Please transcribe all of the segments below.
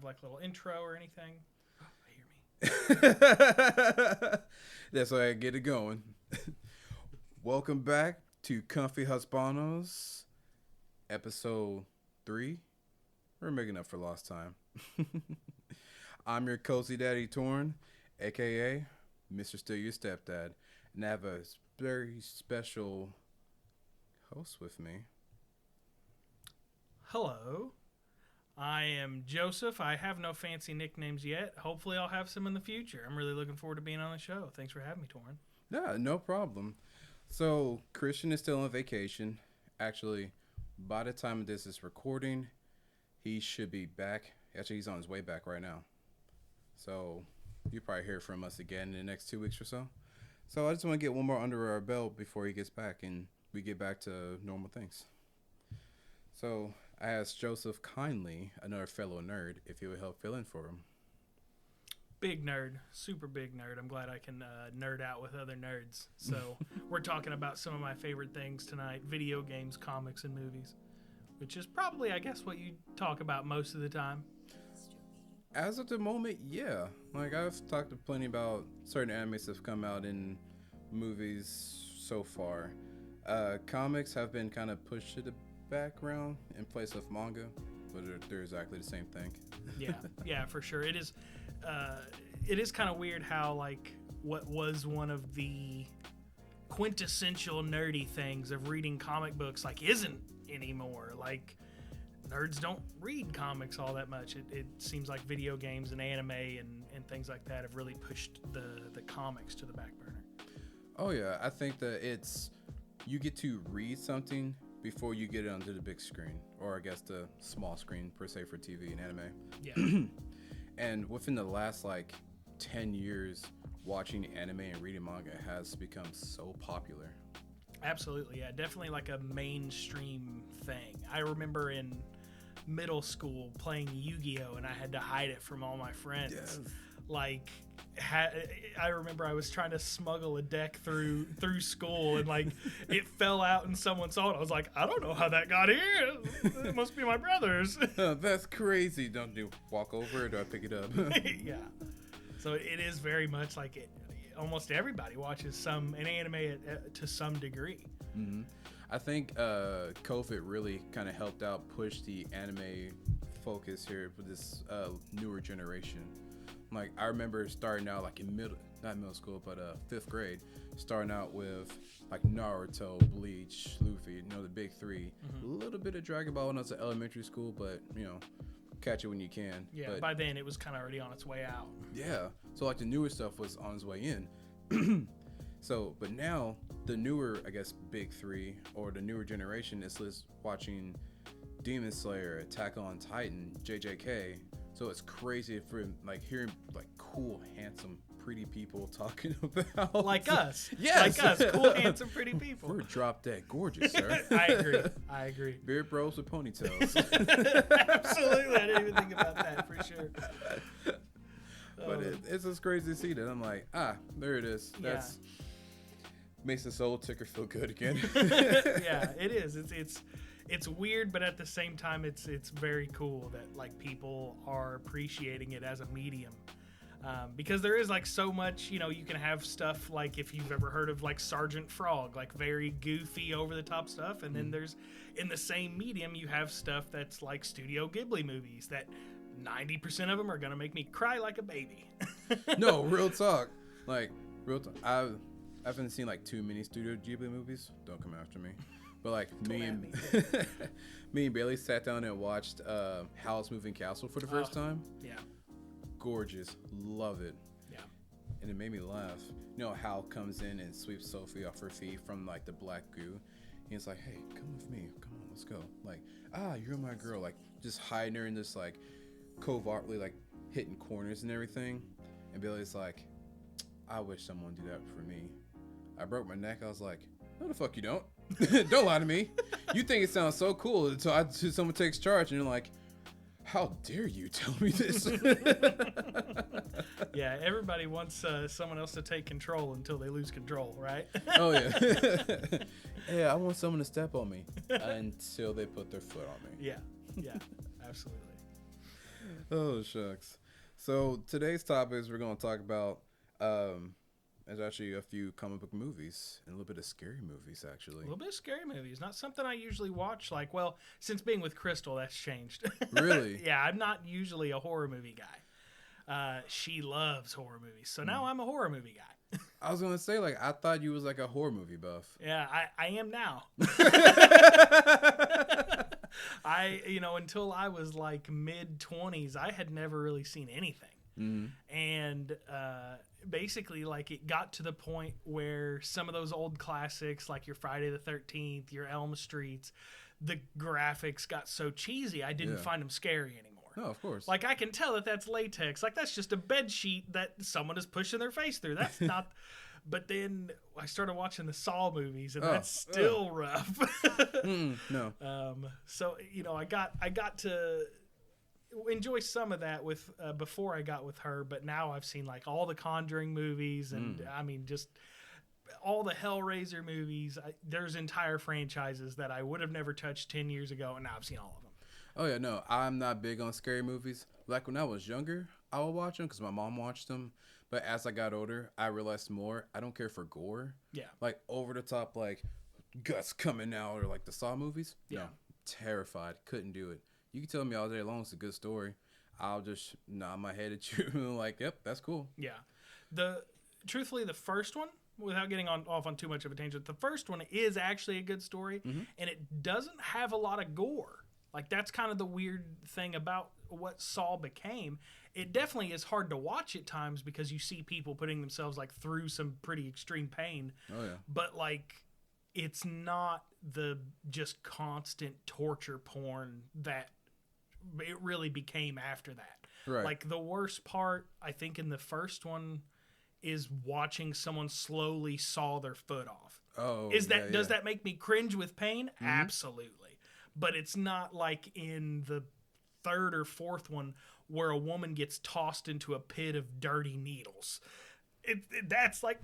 like a little intro or anything? That's why I get it going. Welcome back to Comfy Husbandos, episode 3. We're making up for lost time. I'm your cozy daddy Torn, aka Mr. Still Your Stepdad, and I have a very special host with me. Hello. I am Joseph. I have no fancy nicknames yet. Hopefully I'll have some in the future. I'm really looking forward to being on the show. Thanks for having me, Torn. Yeah, no problem. So, Christian is still on vacation. Actually, by the time this is recording, he should be back. Actually, he's on his way back right now. So, you'll probably hear from us again in the next 2 weeks or so. So, I just want to get one more under our belt before he gets back and we get back to normal things. So, I asked Joseph kindly, another fellow nerd, if he would help fill in for him. Big nerd. Super big nerd. I'm glad I can nerd out with other nerds. So we're talking about some of my favorite things tonight. Video games, comics, and movies. Which is probably, I guess, what you talk about most of the time. As of the moment, yeah. Like, I've talked plenty about certain animes that have come out in movies so far. Comics have been kind of pushed to the background in place of manga, but they're exactly the same thing. Yeah, for sure. It is kind of weird how, like, what was one of the quintessential nerdy things of reading comic books, like, isn't anymore. Like, nerds don't read comics all that much. It seems like video games and anime and things like that have really pushed the comics to the back burner. Oh yeah, I think that you get to read something before you get it onto the big screen, or I guess the small screen per se for TV and anime. Yeah. And within the last like 10 years, watching anime and reading manga has become so popular. Absolutely, yeah. Definitely like a mainstream thing. I remember in middle school playing Yu-Gi-Oh! And I had to hide it from all my friends. Yes. Like, I remember I was trying to smuggle a deck through school, and like it fell out and someone saw it. I was like, I don't know how that got here. It must be my brother's. That's crazy. Don't you walk over, or do I pick it up? Yeah. So it is very much like it. Almost everybody watches an anime to some degree. Mm-hmm. I think COVID really kind of helped out push the anime focus here for this newer generation. Like, I remember starting out like in not middle school, but 5th grade, starting out with like Naruto, Bleach, Luffy, the big 3. Mm-hmm. A little bit of Dragon Ball when I was in elementary school, but catch it when you can. Yeah, but by then it was kind of already on its way out. Yeah, so like the newer stuff was on its way in. So, but now the newer, I guess, big 3 or the newer generation is watching Demon Slayer, Attack on Titan, JJK. So it's crazy for like hearing like cool, handsome, pretty people talking about like us. Yes, like us, cool, handsome, pretty people. We're drop dead gorgeous, sir. I agree. Beard bros with ponytails. Absolutely, I didn't even think about that for sure. But it's just crazy to see that. I'm like, there it is. That's makes the soul ticker feel good again. Yeah, it is. It's weird, but at the same time, it's very cool that like people are appreciating it as a medium, because there is like so much. You can have stuff like, if you've ever heard of like Sergeant Frog, like very goofy, over the top stuff, and then there's in the same medium you have stuff that's like Studio Ghibli movies that 90% of them are gonna make me cry like a baby. No, real talk. Like real talk. I haven't seen like too many Studio Ghibli movies. Don't come after me. But like me and Bailey sat down and watched Howl's Moving Castle for the first time. Yeah. Gorgeous. Love it. Yeah. And it made me laugh. Hal comes in and sweeps Sophie off her feet from like the black goo. He's like, hey, come with me. Come on, let's go. Like, you're my girl. Like, just hiding her in this like covertly like hitting corners and everything. And Bailey's like, I wish someone would do that for me. I broke my neck. I was like, no, the fuck you don't. Don't lie to me. You think it sounds so cool until someone takes charge and you're like, how dare you tell me this? Yeah, everybody wants someone else to take control until they lose control, right? Oh, yeah. Yeah, I want someone to step on me until they put their foot on me. Yeah, absolutely. Oh shucks. So today's topic is we're gonna talk about there's actually a few comic book movies and a little bit of scary movies actually. A little bit of scary movies. Not something I usually watch. Like, well, since being with Crystal, that's changed. Really? Yeah, I'm not usually a horror movie guy. She loves horror movies, so now I'm a horror movie guy. I was gonna say, like, I thought you was like a horror movie buff. Yeah, I am now. Until I was like mid-20s, I had never really seen anything. Mm-hmm. And basically, like, it got to the point where some of those old classics, like your Friday the 13th, your Elm Streets, the graphics got so cheesy, I didn't find them scary anymore. No, of course. Like, I can tell that that's latex. Like, that's just a bed sheet that someone is pushing their face through. That's not... But then I started watching the Saw movies, and that's still rough. No. So, I got to enjoy some of that with before I got with her, but now I've seen, like, all the Conjuring movies, and, I mean, just... all the Hellraiser movies. There's entire franchises that I would have never touched 10 years ago, and now I've seen all of them. Oh yeah, no, I'm not big on scary movies. Like when I was younger, I would watch them because my mom watched them. But as I got older, I realized more. I don't care for gore. Yeah. Like over the top, like guts coming out, or like the Saw movies. Yeah. No, terrified. Couldn't do it. You can tell me all day long it's a good story. I'll just nod my head at you and like, yep, that's cool. Yeah. Truthfully, the first one, without getting off on too much of a tangent, the first one is actually a good story, and it doesn't have a lot of gore. Like, that's kind of the weird thing about what Saw became. It definitely is hard to watch at times because you see people putting themselves, like, through some pretty extreme pain. Oh, yeah. But, like, it's not the just constant torture porn that it really became after that. Right. Like, the worst part, I think, in the first one is watching someone slowly saw their foot off. Oh, Does that make me cringe with pain? Absolutely. But it's not like in the third or fourth one where a woman gets tossed into a pit of dirty needles. That's like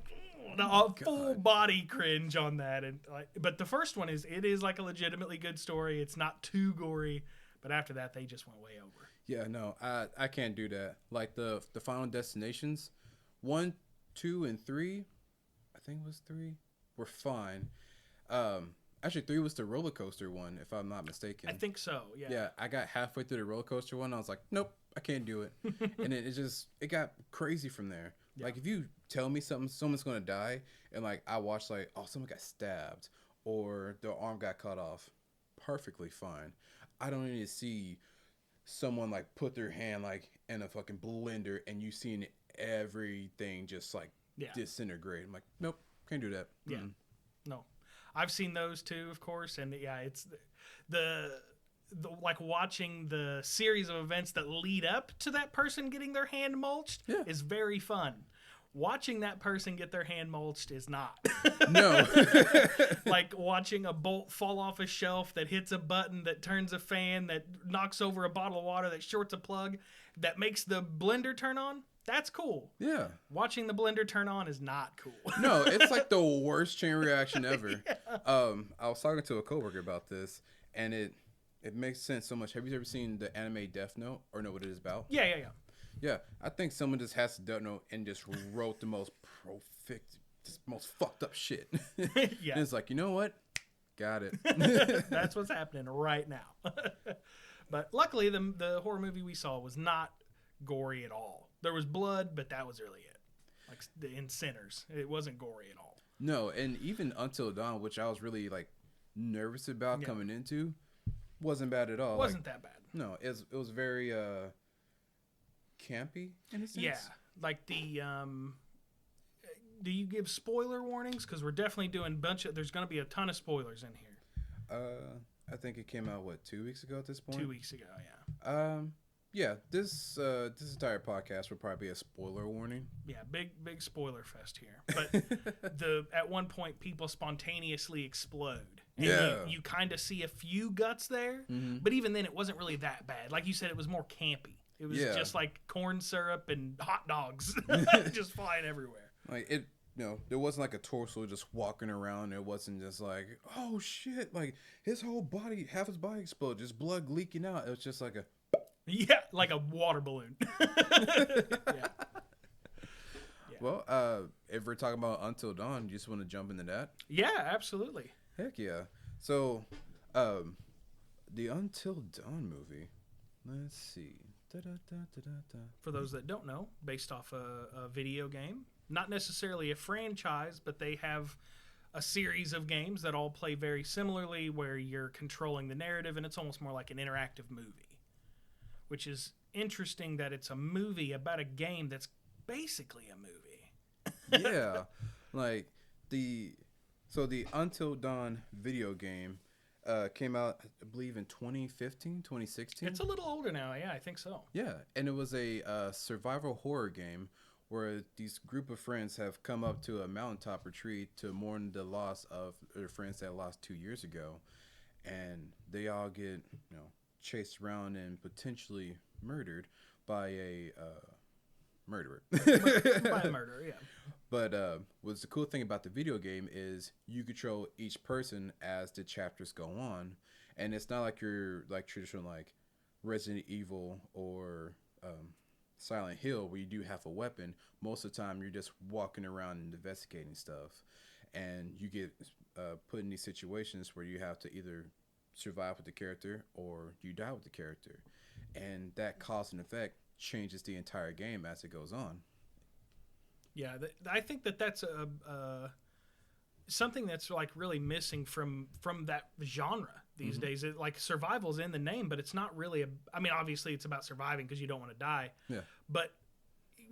a full body cringe on that. And but the first one is like a legitimately good story. It's not too gory, but after that they just went way over. Yeah, no, I can't do that. Like the Final Destinations, 1, 2, and 3, I think it was 3, were fine. Actually, 3 was the roller coaster one, if I'm not mistaken. I think so, yeah. Yeah, I got halfway through the roller coaster one. I was like, nope, I can't do it. And it got crazy from there. Yeah. Like, if you tell me someone's going to die, and, like, I watch, like, oh, someone got stabbed, or their arm got cut off, perfectly fine. I don't need to see someone, like, put their hand, like, in a fucking blender, and you seeing everything just, like, disintegrate. I'm like, nope, can't do that. Yeah, no. I've seen those too, of course, and yeah, it's the like watching the series of events that lead up to that person getting their hand mulched is very fun. Watching that person get their hand mulched is not. No. Like watching a bolt fall off a shelf that hits a button that turns a fan that knocks over a bottle of water that shorts a plug that makes the blender turn on. That's cool. Yeah. Watching the blender turn on is not cool. No, it's like the worst chain reaction ever. I was talking to a coworker about this, and it makes sense so much. Have you ever seen the anime Death Note, or know what it is about? Yeah. Yeah, I think someone just has the Death Note and just wrote the most most fucked up shit. Yeah. And it's like, you know what? Got it. That's what's happening right now. But luckily, the horror movie we saw was not gory at all. There was blood, but that was really it. Like in Sinners, it wasn't gory at all. No, and even Until Dawn, which I was really like nervous about coming into, wasn't bad at all. Wasn't that bad. No, it was very campy in a sense. Yeah, like the do you give spoiler warnings? Because we're definitely doing there's going to be a ton of spoilers in here. I think it came out 2 weeks ago at this point. 2 weeks ago, yeah. Yeah, this entire podcast will probably be a spoiler warning. Yeah, big spoiler fest here. But at one point people spontaneously explode. And you kind of see a few guts there, but even then it wasn't really that bad. Like you said, it was more campy. It was just like corn syrup and hot dogs just flying everywhere. Like it, there wasn't like a torso just walking around. It wasn't just like, oh shit, like his whole body, half his body exploded, just blood leaking out. It was just like Yeah, like a water balloon. Yeah. Well, if we're talking about Until Dawn, you just want to jump into that? Yeah, absolutely. Heck yeah. So, the Until Dawn movie. Let's see. Da-da-da-da-da-da. For those that don't know, based off a video game, not necessarily a franchise, but they have a series of games that all play very similarly, where you're controlling the narrative, and it's almost more like an interactive movie, which is interesting that it's a movie about a game that's basically a movie. Yeah, like the Until Dawn video game came out, I believe, in 2015, 2016. It's a little older now. Yeah, I think so. Yeah, and it was a survival horror game where these group of friends have come up to a mountaintop retreat to mourn the loss of their friends that lost 2 years ago, and they all get chased around and potentially murdered by a murderer. By a murderer, yeah. But what's the cool thing about the video game is you control each person as the chapters go on, and it's not like you're like traditional like Resident Evil or Silent Hill where you do have a weapon. Most of the time you're just walking around and investigating stuff, and you get put in these situations where you have to either survive with the character or you die with the character, and that cause and effect changes the entire game as it goes on. Yeah, I think that's something that's like really missing from that genre these days. It, like, survival's in the name, but it's not really I mean, obviously it's about surviving because you don't want to die. Yeah. But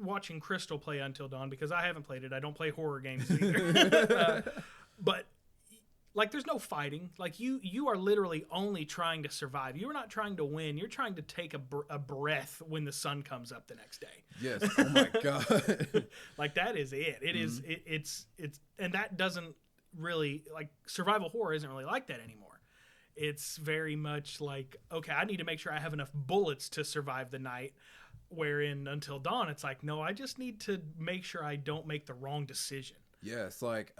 watching Crystal play Until Dawn, because I haven't played it, I don't play horror games either. But like, there's no fighting. Like, you are literally only trying to survive. You're not trying to win. You're trying to take a breath when the sun comes up the next day. Yes. Oh my god. Like, that is it. It is. It's and that doesn't really, like, survival horror isn't really like that anymore. It's very much like, okay, I need to make sure I have enough bullets to survive the night. Wherein Until Dawn, it's like, no, I just need to make sure I don't make the wrong decision. Yeah, it's like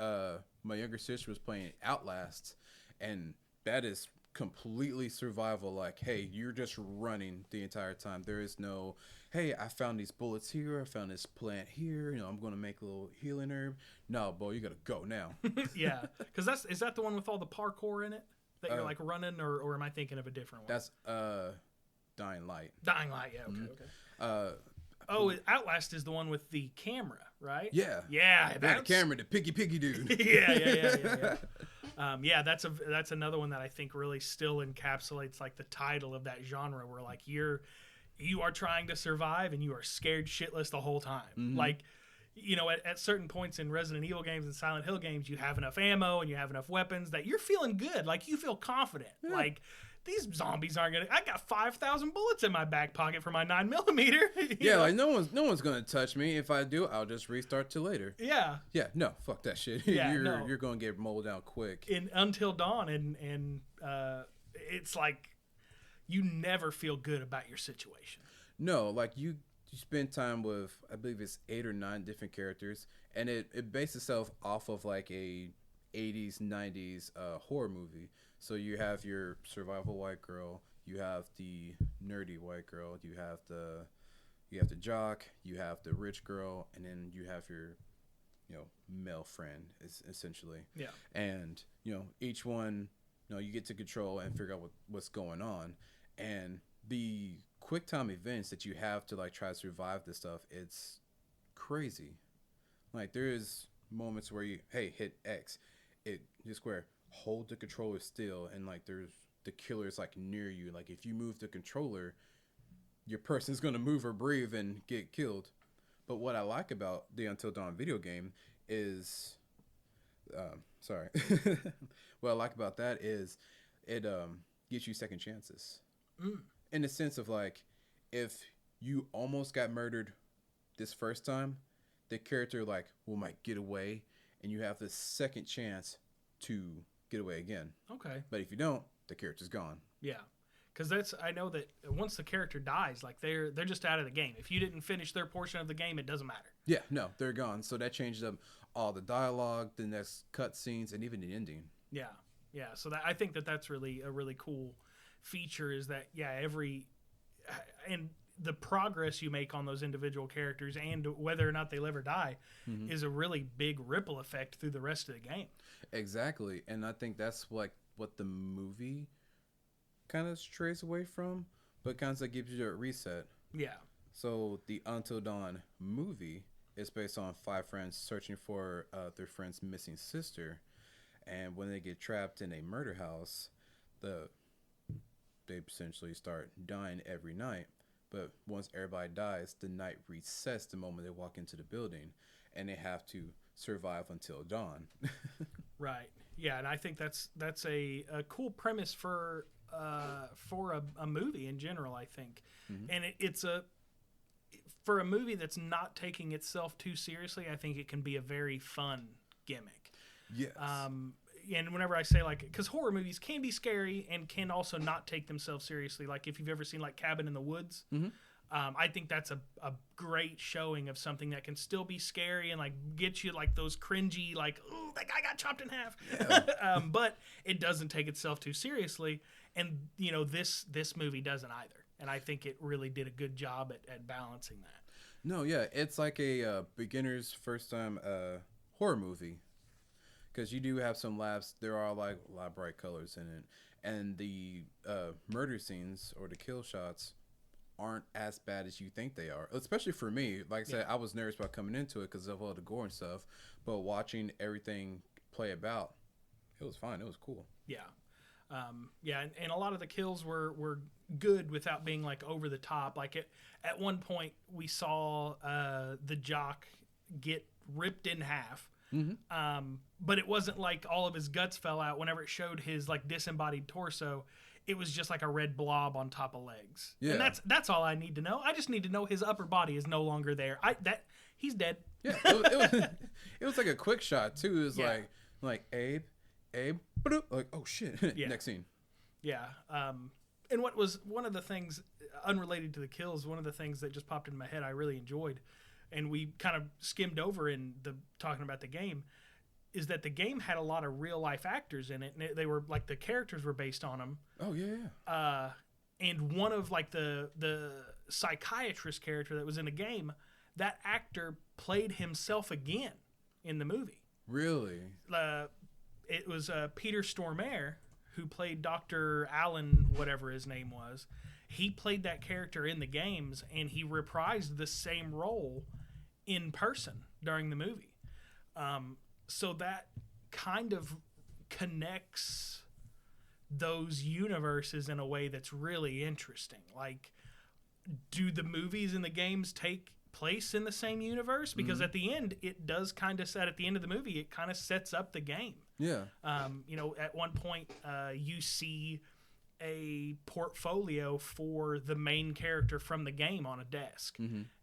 my younger sister was playing Outlast, and that is completely survival. Like, hey, you're just running the entire time. There is no, hey, I found these bullets here, I found this plant here, I'm going to make a little healing herb. No, boy, you got to go now. Yeah, because is that the one with all the parkour in it that you're like running, or am I thinking of a different one? That's Dying Light. Dying Light, yeah, okay. Outlast is the one with the camera, right? Yeah. Yeah. That camera, the piggy dude. Yeah. Yeah, that's another one that I think really still encapsulates like the title of that genre, where like you are trying to survive and you are scared shitless the whole time. Mm-hmm. Like, at certain points in Resident Evil games and Silent Hill games, you have enough ammo and you have enough weapons that you're feeling good. Like, you feel confident. Yeah. Like, these zombies aren't gonna. I got 5,000 bullets in my back pocket for my 9mm. Yeah, like no one's gonna touch me. If I do, I'll just restart till later. Yeah. Yeah. No, fuck that shit. Yeah, you're gonna get molded out quick. In Until Dawn, and it's like you never feel good about your situation. No, like you spend time with, I believe it's 8 or 9 different characters, and it bases itself off of like a 80s 90s horror movie. So you have your survival white girl, you have the nerdy white girl, you have the jock, you have the rich girl, and then you have your male friend, essentially. Yeah. And each one, you get to control and figure out what's going on, and the quick time events that you have to like try to survive this stuff, it's crazy. Like, there is moments where you hit X, it just square. Hold the controller still, and like there's the killer's like near you. Like, if you move the controller, your person's gonna move or breathe and get killed. But what I like about the Until Dawn video game is, what I like about that is it gives you second chances. In the sense of like, if you almost got murdered this first time, the character like might get away, and you have the second chance to get away again. Okay. But if you don't, the character's gone. Yeah. Because I know that once the character dies, like they're just out of the game. If you didn't finish their portion of the game, it doesn't matter. Yeah, no, they're gone. So that changes up all the dialogue, the next cut scenes, and even the ending. Yeah. So I think that's really a really cool feature, is that, and the progress you make on those individual characters and whether or not they'll ever die is a really big ripple effect through the rest of the game. Exactly. And I think that's what the movie kind of strays away from, but kind of gives you a reset. Yeah. So the Until Dawn movie is based on 5 friends searching for their friend's missing sister, and when they get trapped in a murder house, they essentially start dying every night. But once everybody dies, the night resets the moment they walk into the building, and they have to survive until dawn. Right. Yeah, and I think that's a cool premise for a movie in general, I think. And it's for a movie that's not taking itself too seriously, I think it can be a very fun gimmick. Yes. And whenever I say, like, because horror movies can be scary and can also not take themselves seriously. Like if you've ever seen like Cabin in the Woods, I think that's a great showing of something that can still be scary and like get you like those cringy, like, oh, that guy got chopped in half. Yeah. But it doesn't take itself too seriously. And, you know, this movie doesn't either. And I think it really did a good job at balancing that. No, yeah, it's like a beginner's first time horror movie. Because you do have some laughs. There are like a lot of bright colors in it. And the murder scenes or the kill shots aren't as bad as you think they are. Especially for me. Like I said, I was nervous about coming into it because of all the gore and stuff. But watching everything play about, it was fine. It was cool. Yeah. And a lot of the kills were good without being like over the top. Like at one point we saw the jock get ripped in half. But it wasn't like all of his guts fell out. Whenever it showed his like disembodied torso, it was just like a red blob on top of legs. Yeah. And that's all I need to know. I just need to know his upper body is no longer there. He's dead. Yeah. It was like a quick shot too. It was like Abe, like, oh shit. Yeah. Next scene. Yeah. And what was one of the things unrelated to the kills, one of the things that just popped in my head I really enjoyed, and we kind of skimmed over in the talking about the game, is that the game had a lot of real life actors in it, and they were like the characters were based on them. Oh yeah. And one of like the psychiatrist character that was in the game, that actor played himself again in the movie. Really? It was Peter Stormare who played Dr. Allen, whatever his name was. He played that character in the games, and he reprised the same role in person during the movie. So that kind of connects those universes in a way that's really interesting. Like, do the movies and the games take place in the same universe? Because at the end, it does kind of set, at the end of the movie, it kind of sets up the game. Yeah. You know, at one point, you see a portfolio for the main character from the game on a desk.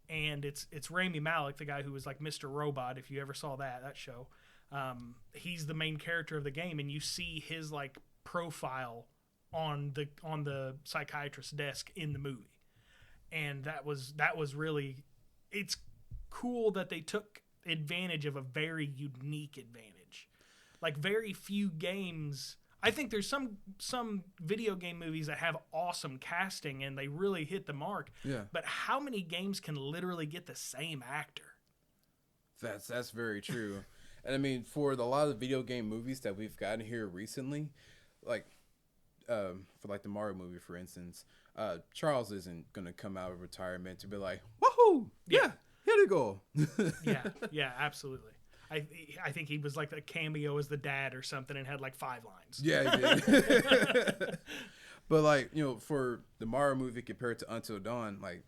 And it's Rami Malek, the guy who was like Mr. Robot, if you ever saw that show. He's the main character of the game, and you see his like profile on the psychiatrist's desk in the movie. And that was really, it's cool that they took advantage of a very unique advantage. Like very few games, I think there's some video game movies that have awesome casting and they really hit the mark. Yeah. But how many games can literally get the same actor? That's very true. And I mean, for a lot of video game movies that we've gotten here recently, like for like the Mario movie, for instance, Charles isn't gonna come out of retirement to be like, woohoo, yeah, here we go. yeah, absolutely. I think he was like a cameo as the dad or something and had like 5 lines. Yeah, he did. But like, you know, for the Mario movie compared to Until Dawn, like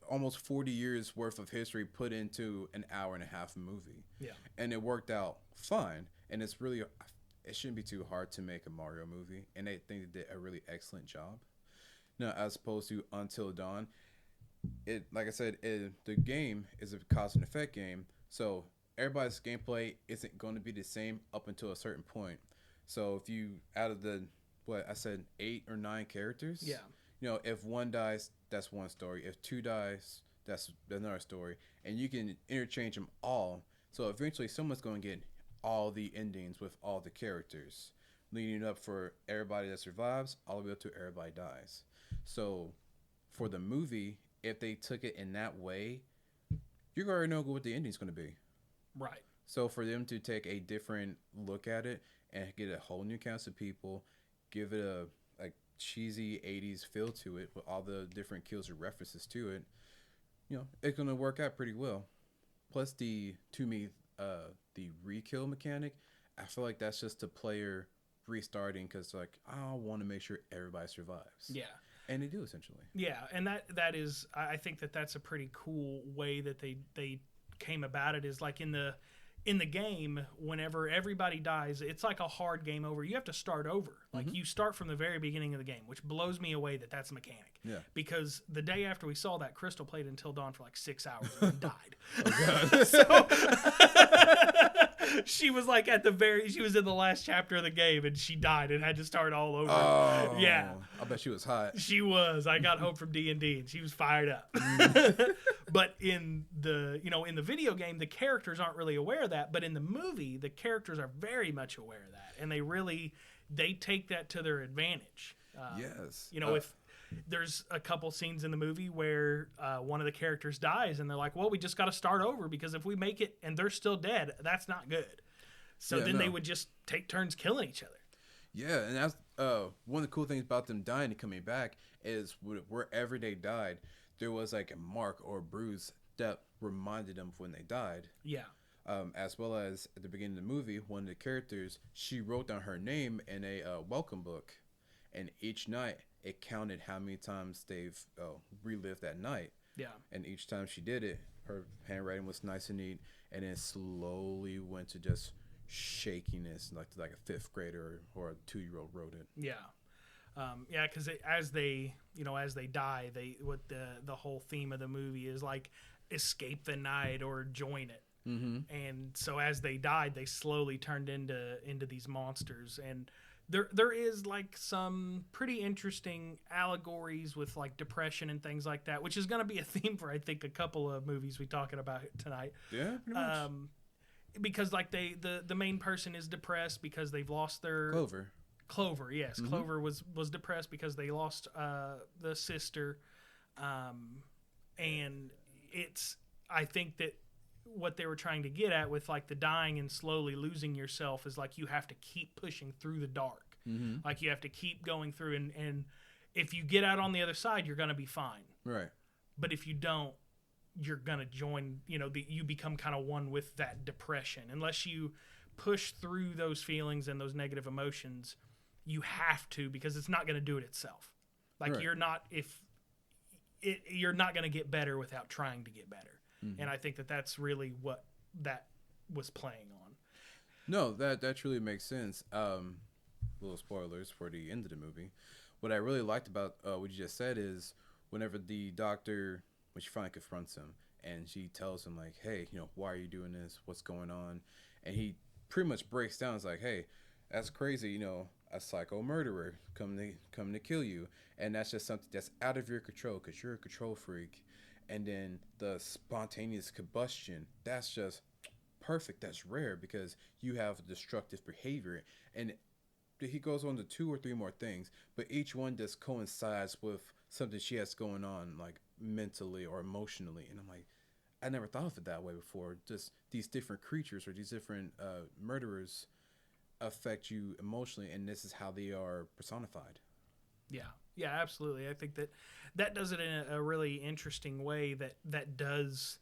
almost 40 years worth of history put into an hour and a half movie. Yeah. And it worked out fine. And it shouldn't be too hard to make a Mario movie. And I think they did a really excellent job. Now, as opposed to Until Dawn, like I said, the game is a cause and effect game. So everybody's gameplay isn't going to be the same up until a certain point. So if you, out of the, 8 or 9 characters? Yeah. You know, if one dies, that's one story. If 2 dies, that's another story. And you can interchange them all. So eventually someone's going to get all the endings with all the characters, leading up for everybody that survives all the way up to everybody dies. So for the movie, if they took it in that way, you already know what the ending's going to be. Right. So for them to take a different look at it and get a whole new cast of people, give it a like cheesy 80s feel to it with all the different kills or references to it, it's going to work out pretty well. Plus the re-kill mechanic, I feel like that's just the player restarting because like I want to make sure everybody survives. Yeah. And they do essentially. Yeah, and that is, I think that's a pretty cool way that they came about it. Is like in the game, whenever everybody dies, it's like a hard game over. You have to start over. Like you start from the very beginning of the game, which blows me away that that's a mechanic. Yeah. Because the day after we saw that, Crystal played Until Dawn for like 6 hours and died. Oh God. So she was like she was in the last chapter of the game and she died and had to start all over. Oh, yeah. I bet she was hot. She was. I got home from D&D and she was fired up. But in the video game, the characters aren't really aware of that. But in the movie, the characters are very much aware of that, and they take that to their advantage. Yes. If there's a couple scenes in the movie where one of the characters dies, and they're like, "Well, we just got to start over because if we make it and they're still dead, that's not good." So they would just take turns killing each other. Yeah, and that's one of the cool things about them dying and coming back is wherever they died, there was like a mark or a bruise that reminded them of when they died. Yeah. As well as at the beginning of the movie, one of the characters, she wrote down her name in a welcome book, and each night it counted how many times they've relived that night. Yeah. And each time she did it, her handwriting was nice and neat, and then slowly went to just shakiness, like a fifth grader or a 2-year-old wrote it. Yeah. Because as they die, what the whole theme of the movie is like escape the night or join it. Mm-hmm. And so as they died, they slowly turned into these monsters. And there is like some pretty interesting allegories with like depression and things like that, which is going to be a theme for I think a couple of movies we're talking about tonight. Yeah, pretty much. Because like the main person is depressed because they've lost their Clover, yes. Mm-hmm. Clover was depressed because they lost the sister. And I think that what they were trying to get at with like the dying and slowly losing yourself is like you have to keep pushing through the dark. Mm-hmm. Like you have to keep going through and if you get out on the other side, you're going to be fine. Right. But if you don't, you're going to join, you become kind of one with that depression. Unless you push through those feelings and those negative emotions, you have to, because it's not going to do it itself. Like right. You're not going to get better without trying to get better. Mm-hmm. And I think that's really what that was playing on. No, that truly makes sense. Little spoilers for the end of the movie. What I really liked about what you just said is whenever the doctor, when she finally confronts him and she tells him like, hey, why are you doing this? What's going on? And he pretty much breaks down. It's like, hey, that's crazy. A psycho murderer come to kill you. And that's just something that's out of your control because you're a control freak. And then the spontaneous combustion, that's just perfect. That's rare because you have destructive behavior. And he goes on to 2 or 3 more things, but each one just coincides with something she has going on, like mentally or emotionally. And I'm like, I never thought of it that way before. Just these different creatures or these different murderers affect you emotionally, and this is how they are personified. Yeah, absolutely. I think that does it in a really interesting way that does,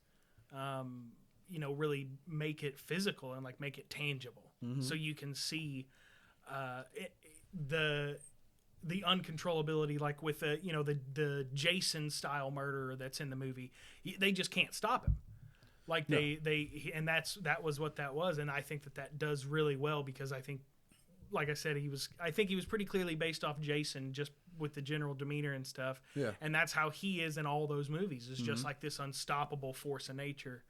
really make it physical and like make it tangible. Mm-hmm. So you can see the uncontrollability, like with the Jason style murderer that's in the movie. They just can't stop him. Like and that was what that was, and I think that does really well because I think, like I said, he was pretty clearly based off Jason just with the general demeanor and stuff. Yeah. And that's how he is in all those movies. Is just like this unstoppable force of nature,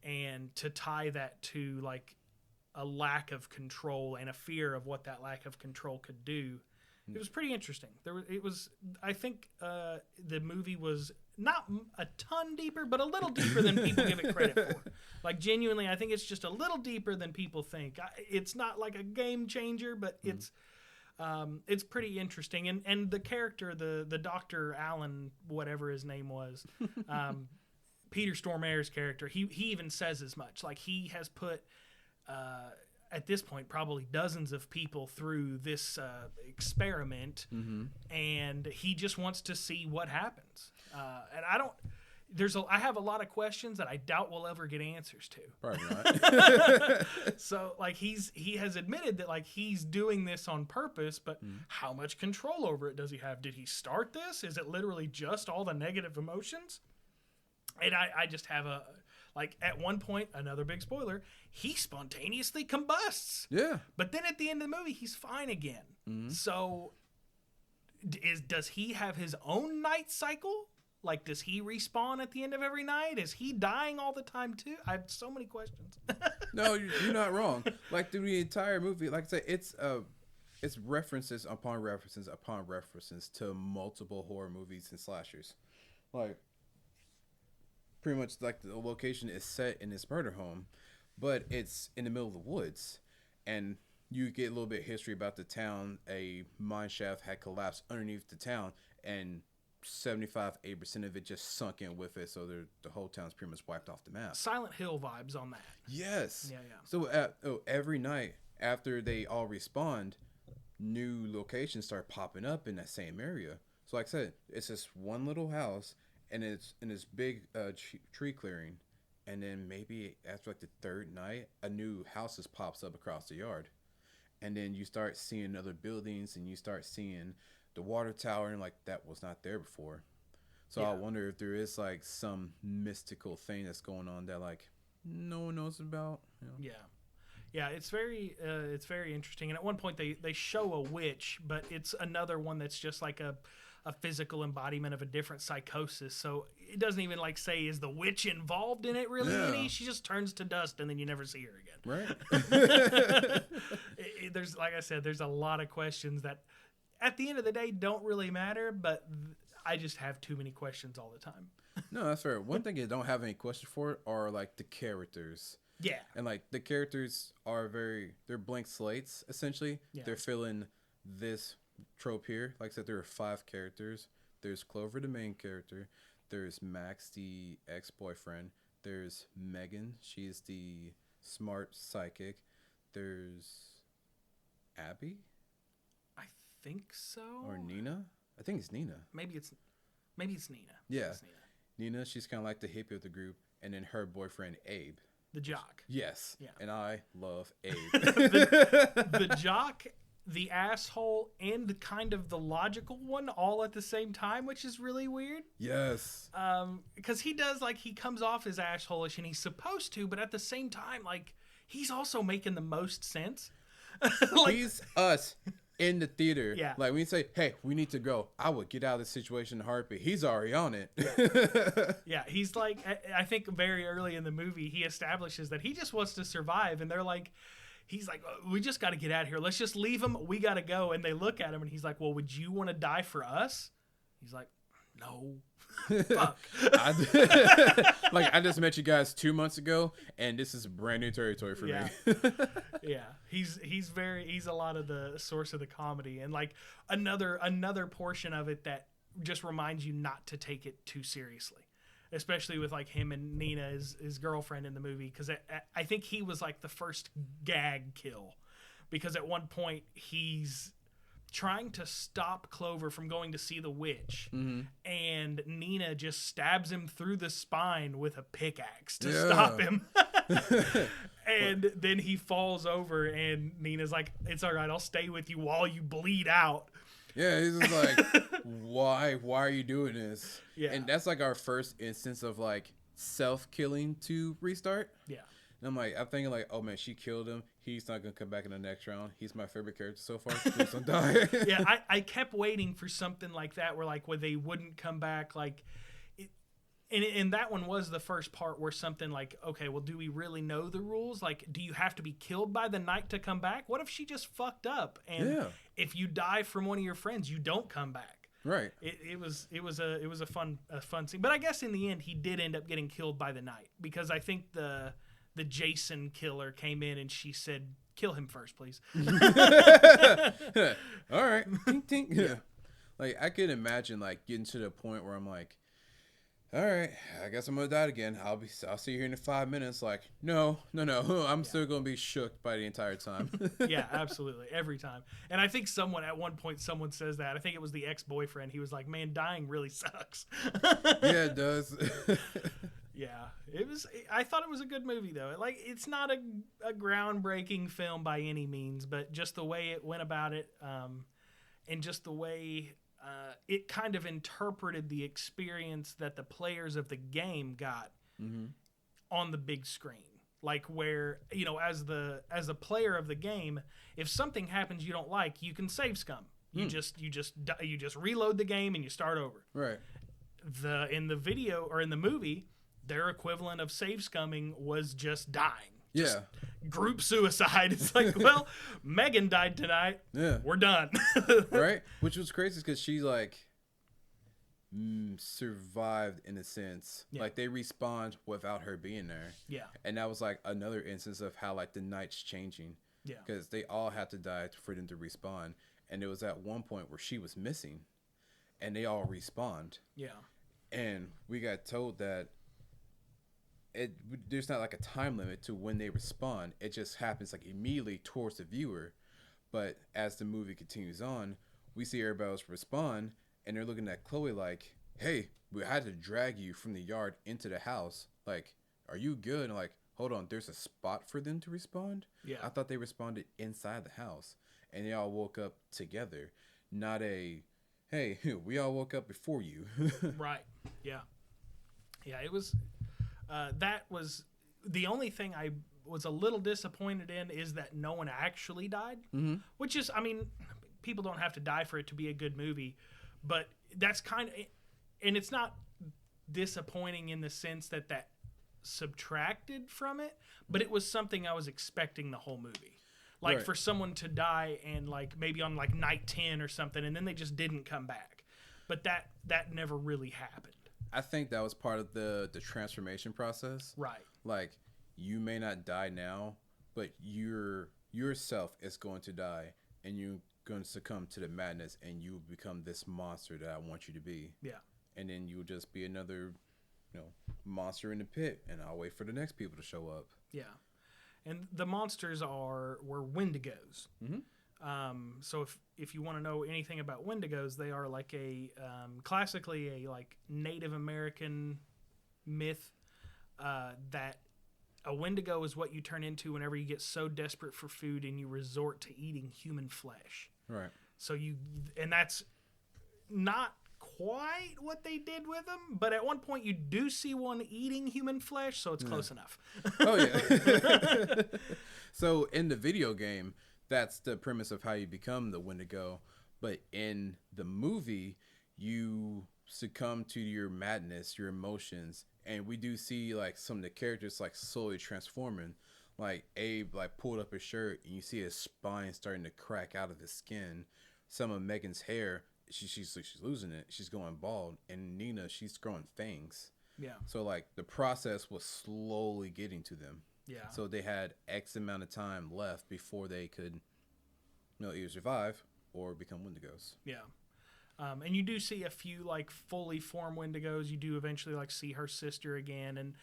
and to tie that to like a lack of control and a fear of what that lack of control could do. It was pretty interesting. I think the movie was not a ton deeper, but a little deeper than people give it credit for. Like genuinely, I think it's just a little deeper than people think. It's not like a game changer, but it's It's pretty interesting, and the character, the Dr. Alan, whatever his name was, Peter Stormare's character, he even says as much. Like, he has put at this point probably dozens of people through this experiment, and he just wants to see what happens. And I have a lot of questions that I doubt we'll ever get answers to. Probably not. So, like, he has admitted that, like, he's doing this on purpose, but how much control over it does he have? Did he start this? Is it literally just all the negative emotions? And I just have like, at one point, another big spoiler, he spontaneously combusts. Yeah. But then at the end of the movie, he's fine again. So, does he have his own night cycle? Like, does he respawn at the end of every night? Is he dying all the time, too? I have so many questions. No, you're not wrong. Like, through the entire movie, like I said, it's references upon references upon references to multiple horror movies and slashers. Like, pretty much, like, the location is set in this murder home, but it's in the middle of the woods. And you get a little bit of history about the town. A mine shaft had collapsed underneath the town, and 75-80% of it just sunk in with it, so the whole town's pretty much wiped off the map. Silent Hill vibes on that. Yes. Yeah. So every night after they all respawned, new locations start popping up in that same area. So like I said, it's this one little house, and it's in this big tree clearing, and then maybe after like the third night, a new house just pops up across the yard, and then you start seeing other buildings, and you start seeing the water tower, and like that was not there before. So I wonder if there is like some mystical thing that's going on that like no one knows about. You know? Yeah, it's very interesting. And at one point they show a witch, but it's another one that's just like a physical embodiment of a different psychosis. So it doesn't even like say, is the witch involved in it really? Yeah. She just turns to dust and then you never see her again. Right. There's, like I said, there's a lot of questions that at the end of the day don't really matter, but I just have too many questions all the time. No, that's fair. One thing I don't have any question for are like the characters. Yeah. And like the characters are they're blank slates essentially. Yeah. They're filling this trope here. Like I said, there are 5 characters. There's Clover, the main character. There's Max, the ex-boyfriend. There's Megan. She's the smart psychic. There's Abby. I think so. Or Nina. I think it's Nina. Maybe it's Nina. Yeah. It's Nina. Nina, she's kind of like the hippie of the group. And then her boyfriend, Abe. The jock. Yes. Yeah. And I love Abe. the jock, the asshole, and kind of the logical one all at the same time, which is really weird. Yes. Because he does, like, he comes off as asshole-ish, and he's supposed to, but at the same time, like, he's also making the most sense. Like, he's us in the theater. Yeah. Like, when you say, hey, we need to go, I would get out of this situation in a heartbeat. He's already on it. Yeah, he's like, I think very early in the movie, he establishes that he just wants to survive, and they're like, he's like, we just got to get out of here. Let's just leave him. We got to go. And they look at him, and he's like, well, would you want to die for us? He's like, no. Fuck. I just met you guys 2 months ago, and this is brand new territory for me. Yeah, he's a lot of the source of the comedy, and like another portion of it that just reminds you not to take it too seriously, especially with like him and Nina, his girlfriend in the movie, because I think he was like the first gag kill, because at one point he's trying to stop Clover from going to see the witch, and Nina just stabs him through the spine with a pickaxe to stop him. And then he falls over, and Nina's like, it's all right, I'll stay with you while you bleed out. Yeah, he's just like, why are you doing this? Yeah. And that's like our first instance of like self-killing to restart. Yeah. And I'm thinking like, oh man, she killed him. He's not going to come back in the next round. He's my favorite character so far. Please don't die. Yeah, I kept waiting for something like that where they wouldn't come back. Like, and that one was the first part where something like, okay, well, do we really know the rules? Like, do you have to be killed by the night to come back? What if she just fucked up? And if you die from one of your friends, you don't come back. Right. It was a fun scene. But I guess in the end, he did end up getting killed by the night, because I think the Jason killer came in and she said, kill him first, please. All right. Tink, tink. Yeah. Like, I could imagine, like, getting to the point where I'm like, all right, I guess I'm gonna die again. I'll see you here in 5 minutes. Like, no. I'm still gonna be shook by the entire time. Yeah, absolutely, every time. And I think at one point someone says that. I think it was the ex-boyfriend. He was like, "Man, dying really sucks." Yeah, it does. Yeah, I thought it was a good movie though. Like, it's not a groundbreaking film by any means, but just the way it went about it, and just the way. It kind of interpreted the experience that the players of the game got on the big screen. Like, where, you know, as a player of the game, if something happens you don't like, you can save scum. You just reload the game and you start over. Right. In the movie, their equivalent of save scumming was just dying. Just group suicide. It's like, well, Megan died tonight. Yeah. We're done. Right? Which was crazy because she, like, survived in a sense. Yeah. Like, they respawned without her being there. Yeah. And that was, like, another instance of how, like, the night's changing. Yeah. Because they all had to die for them to respawn. And it was at one point where she was missing. And they all respawned. Yeah. And we got told that there's not like a time limit to when they respond. It just happens like immediately towards the viewer. But as the movie continues on, we see everybody else respond, and they're looking at Chloe like, "Hey, we had to drag you from the yard into the house. Like, are you good?" And like, hold on, there's a spot for them to respond? Yeah. I thought they responded inside the house, and they all woke up together. Not a, hey, we all woke up before you. Right. Yeah. Yeah, it was. That was the only thing I was a little disappointed in, is that no one actually died, which is, I mean, people don't have to die for it to be a good movie, but that's kind of, and it's not disappointing in the sense that subtracted from it, but it was something I was expecting the whole movie. Like, right. For someone to die and like maybe on like night 10 or something, and then they just didn't come back. But that never really happened. I think that was part of the transformation process. Right. Like, you may not die now, but yourself is going to die, and you're going to succumb to the madness, and you become this monster that I want you to be. Yeah. And then you'll just be another, monster in the pit, and I'll wait for the next people to show up. Yeah. And the monsters were Wendigos. Mm-hmm. So if you want to know anything about Wendigos, they are like classically a like Native American myth, that a Wendigo is what you turn into whenever you get so desperate for food and you resort to eating human flesh. Right. So and that's not quite what they did with them, but at one point you do see one eating human flesh, so it's close enough. Oh yeah. So in the video game, that's the premise of how you become the Wendigo, but in the movie, you succumb to your madness, your emotions, and we do see like some of the characters like slowly transforming. Like Abe like pulled up his shirt, and you see his spine starting to crack out of his skin. Some of Megan's hair, she's losing it. She's going bald, and Nina, she's growing fangs. Yeah. So like the process was slowly getting to them. Yeah. So they had X amount of time left before they could, either survive or become Wendigos. Yeah. And you do see a few like fully formed Wendigos. You do eventually like see her sister again, and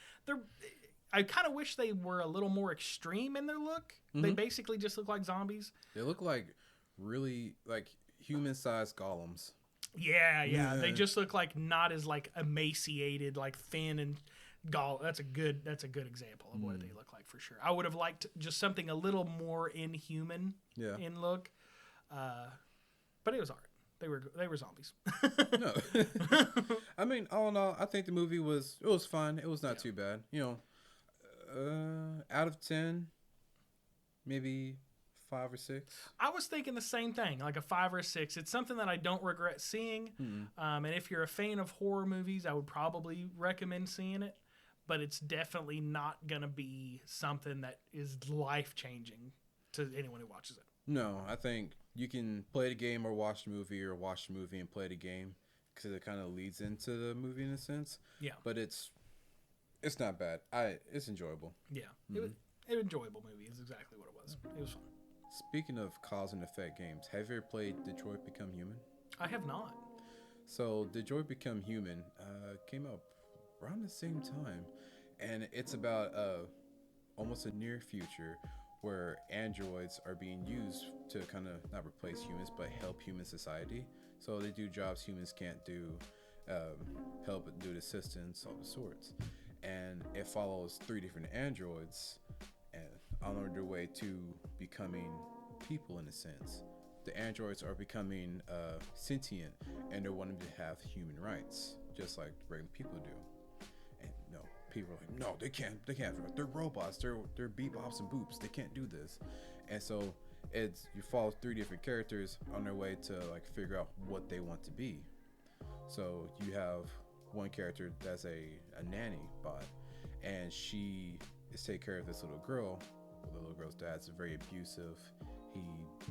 I kind of wish they were a little more extreme in their look. Mm-hmm. They basically just look like zombies. They look like really like human-sized golems. Yeah. They just look like not as like emaciated, like thin and That's a good example of what they look like for sure. I would have liked just something a little more inhuman in look, but it was art. They were zombies. No, I mean, all in all, I think the movie was fun. It was not too bad. Out of 10, maybe 5 or 6. I was thinking the same thing, like a 5 or 6. It's something that I don't regret seeing. And if you're a fan of horror movies, I would probably recommend seeing it. But it's definitely not going to be something that is life-changing to anyone who watches it. No, I think you can play the game or watch the movie, or watch the movie and play the game, because it kind of leads into the movie in a sense. Yeah. But it's not bad. It's enjoyable. Yeah. an enjoyable movie is exactly what it was. It was fun. Speaking of cause and effect games, have you ever played Detroit Become Human? I have not. So Detroit Become Human came out around the same time, and it's about almost a near future where androids are being used to kind of not replace humans but help human society. So they do jobs humans can't do, help do assistance, all the sorts. And it follows 3 different androids and on their way to becoming people in a sense. The androids are becoming sentient and they're wanting to have human rights, just like regular people do. And no, people are like, no, they can't. They're robots. They're bebops and boops. They can't do this. And so you follow 3 different characters on their way to like figure out what they want to be. So you have one character that's a nanny bot, and she is taking care of this little girl. Well, the little girl's dad's very abusive. He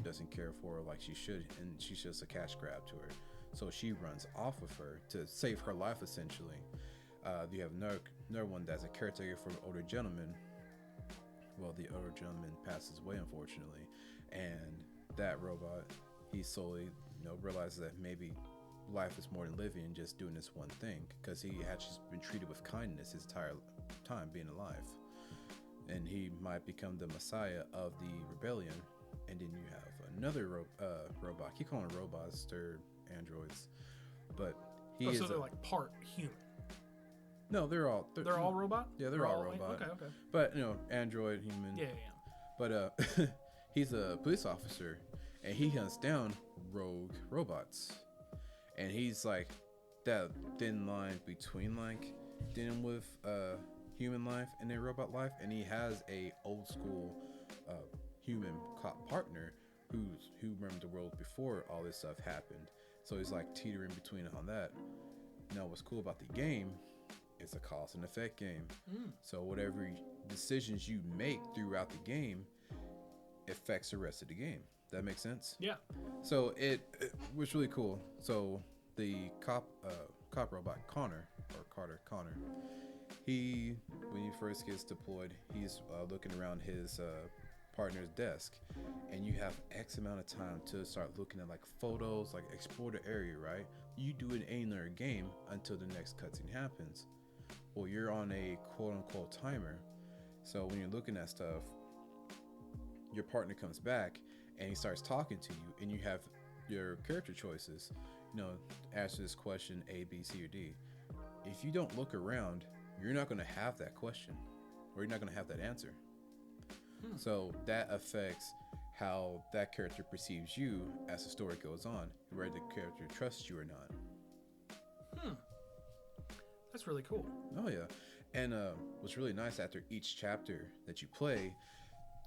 doesn't care for her like she should, and she's just a cash grab to her. So she runs off of her to save her life, essentially. You have another one that's a caretaker for an older gentleman. Well, the older gentleman passes away, unfortunately, and that robot, he slowly, realizes that maybe life is more than living and just doing this one thing, because he had just been treated with kindness his entire time being alive, and he might become the messiah of the rebellion. And then you have another robot. I keep calling them robots, they're androids, but so they're like part human. No, they're all robot. Yeah, they're all robot. Okay. But android, human. Yeah. But he's a police officer, and he hunts down rogue robots, and he's like that thin line between like dealing with human life and then robot life, and he has a old school human cop partner who remembered the world before all this stuff happened. So he's like teetering between on that. Now, what's cool about the game? It's a cause and effect game. So whatever decisions you make throughout the game affects the rest of the game. That makes sense? Yeah. So it was really cool. So the cop robot Connor, he, when he first gets deployed, he's looking around his partner's desk, and you have X amount of time to start looking at like photos, like explore the area, right? You do it in another game until the next cutscene happens. Well, you're on a quote-unquote timer, so when you're looking at stuff, your partner comes back and he starts talking to you, and you have your character choices. Answer this question A, B, C, or D. If you don't look around, you're not going to have that question, or you're not going to have that answer. So that affects how that character perceives you as the story goes on, whether the character trusts you or not. That's really cool. Oh yeah. And what's really nice, after each chapter that you play,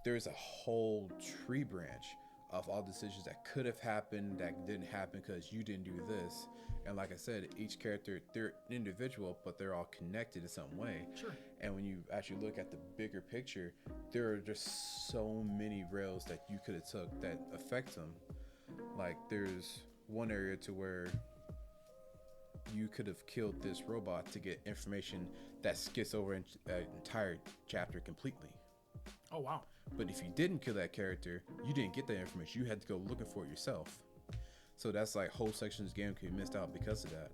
there's a whole tree branch of all decisions that could have happened that didn't happen because you didn't do this. And like I said, each character, they're individual, but they're all connected in some way. Sure. And when you actually look at the bigger picture, there are just so many rails that you could have took that affect them. Like there's one area to where you could have killed this robot to get information that skips over an entire chapter completely. Oh, wow. But if you didn't kill that character, you didn't get that information. You had to go looking for it yourself. So that's like whole sections of the game could be missed out because of that.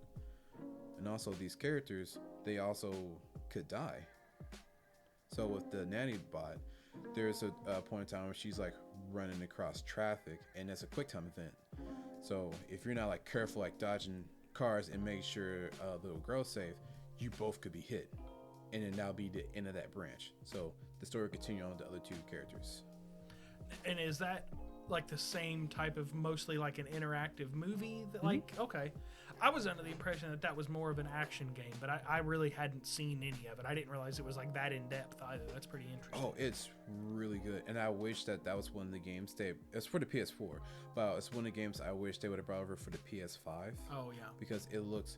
And also these characters, they also could die. So with the nanny bot, there's a point in time where she's like running across traffic, and it's a quick time event. So if you're not like careful, like dodging cars and make sure the little girl's safe, you both could be hit, and then that'll be the end of that branch. So the story will continue on with the other 2 characters. And is that like the same type of, mostly like an interactive movie? Like, okay. I was under the impression that was more of an action game, but I really hadn't seen any of it. I didn't realize it was like that in depth either. That's pretty interesting. Oh, it's really good. And I wish that was one of the games it's for the PS4, but it's one of the games I wish they would have brought over for the PS5. Oh, yeah. Because it looks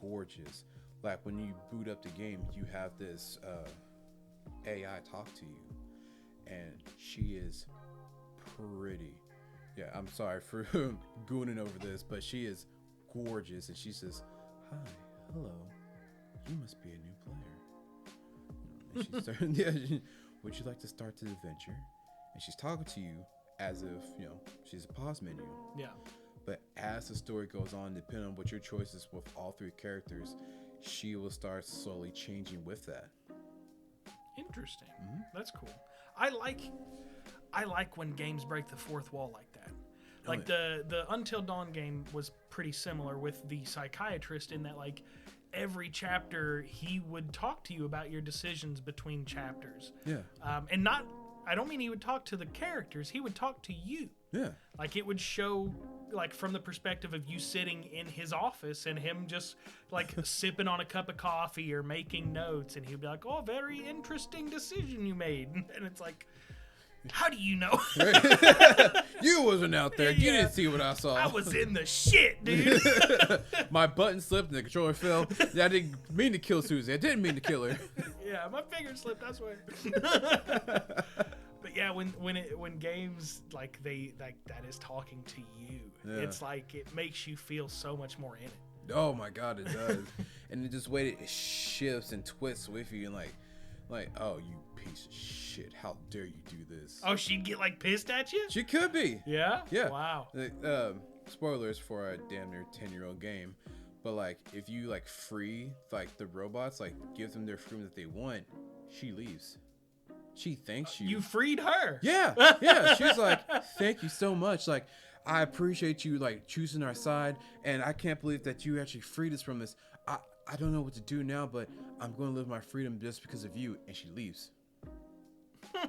gorgeous. Like when you boot up the game, you have this AI talk to you, and she is pretty. Yeah, I'm sorry for gooning over this, but she is gorgeous, and she says, "Hi, hello, you must be a new player." And she started, would you like to start the adventure? And she's talking to you as if, you know, she's a pause menu. Yeah. But as the story goes on, depending on what your choices with all three characters, she will start slowly changing with that. Interesting. That's cool. I like when games break the fourth wall like that. Like the Until Dawn game was pretty similar with the psychiatrist in that, like, every chapter he would talk to you about your decisions between chapters. Yeah. And not, I don't mean he would talk to the characters, he would talk to you. Yeah. Like, it would show, like, from the perspective of you sitting in his office and him just, like, sipping on a cup of coffee or making notes, and he'd be like, oh, very interesting decision you made. And it's like, how do you know? You wasn't out there. You didn't see what I saw. I was in the shit, dude. My button slipped and the controller fell. I didn't mean to kill Susie. I didn't mean to kill her. Yeah, my finger slipped, I swear. But yeah, when games like that is talking to you, it's like it makes you feel so much more in it. Oh my god, it does. And it just way it shifts and twists with you, and like, oh, you piece of shit, how dare you do this? Oh, she'd get like pissed at you? She could be. Yeah? Yeah. Wow. Spoilers for a damn near 10-year-old game, but like if you like free like the robots, like give them their freedom that they want, she leaves. She thanks you. You freed her. Yeah. Yeah. She's like, thank you so much. Like, I appreciate you like choosing our side, and I can't believe that you actually freed us from this. I don't know what to do now, but I'm going to live my freedom just because of you. And she leaves.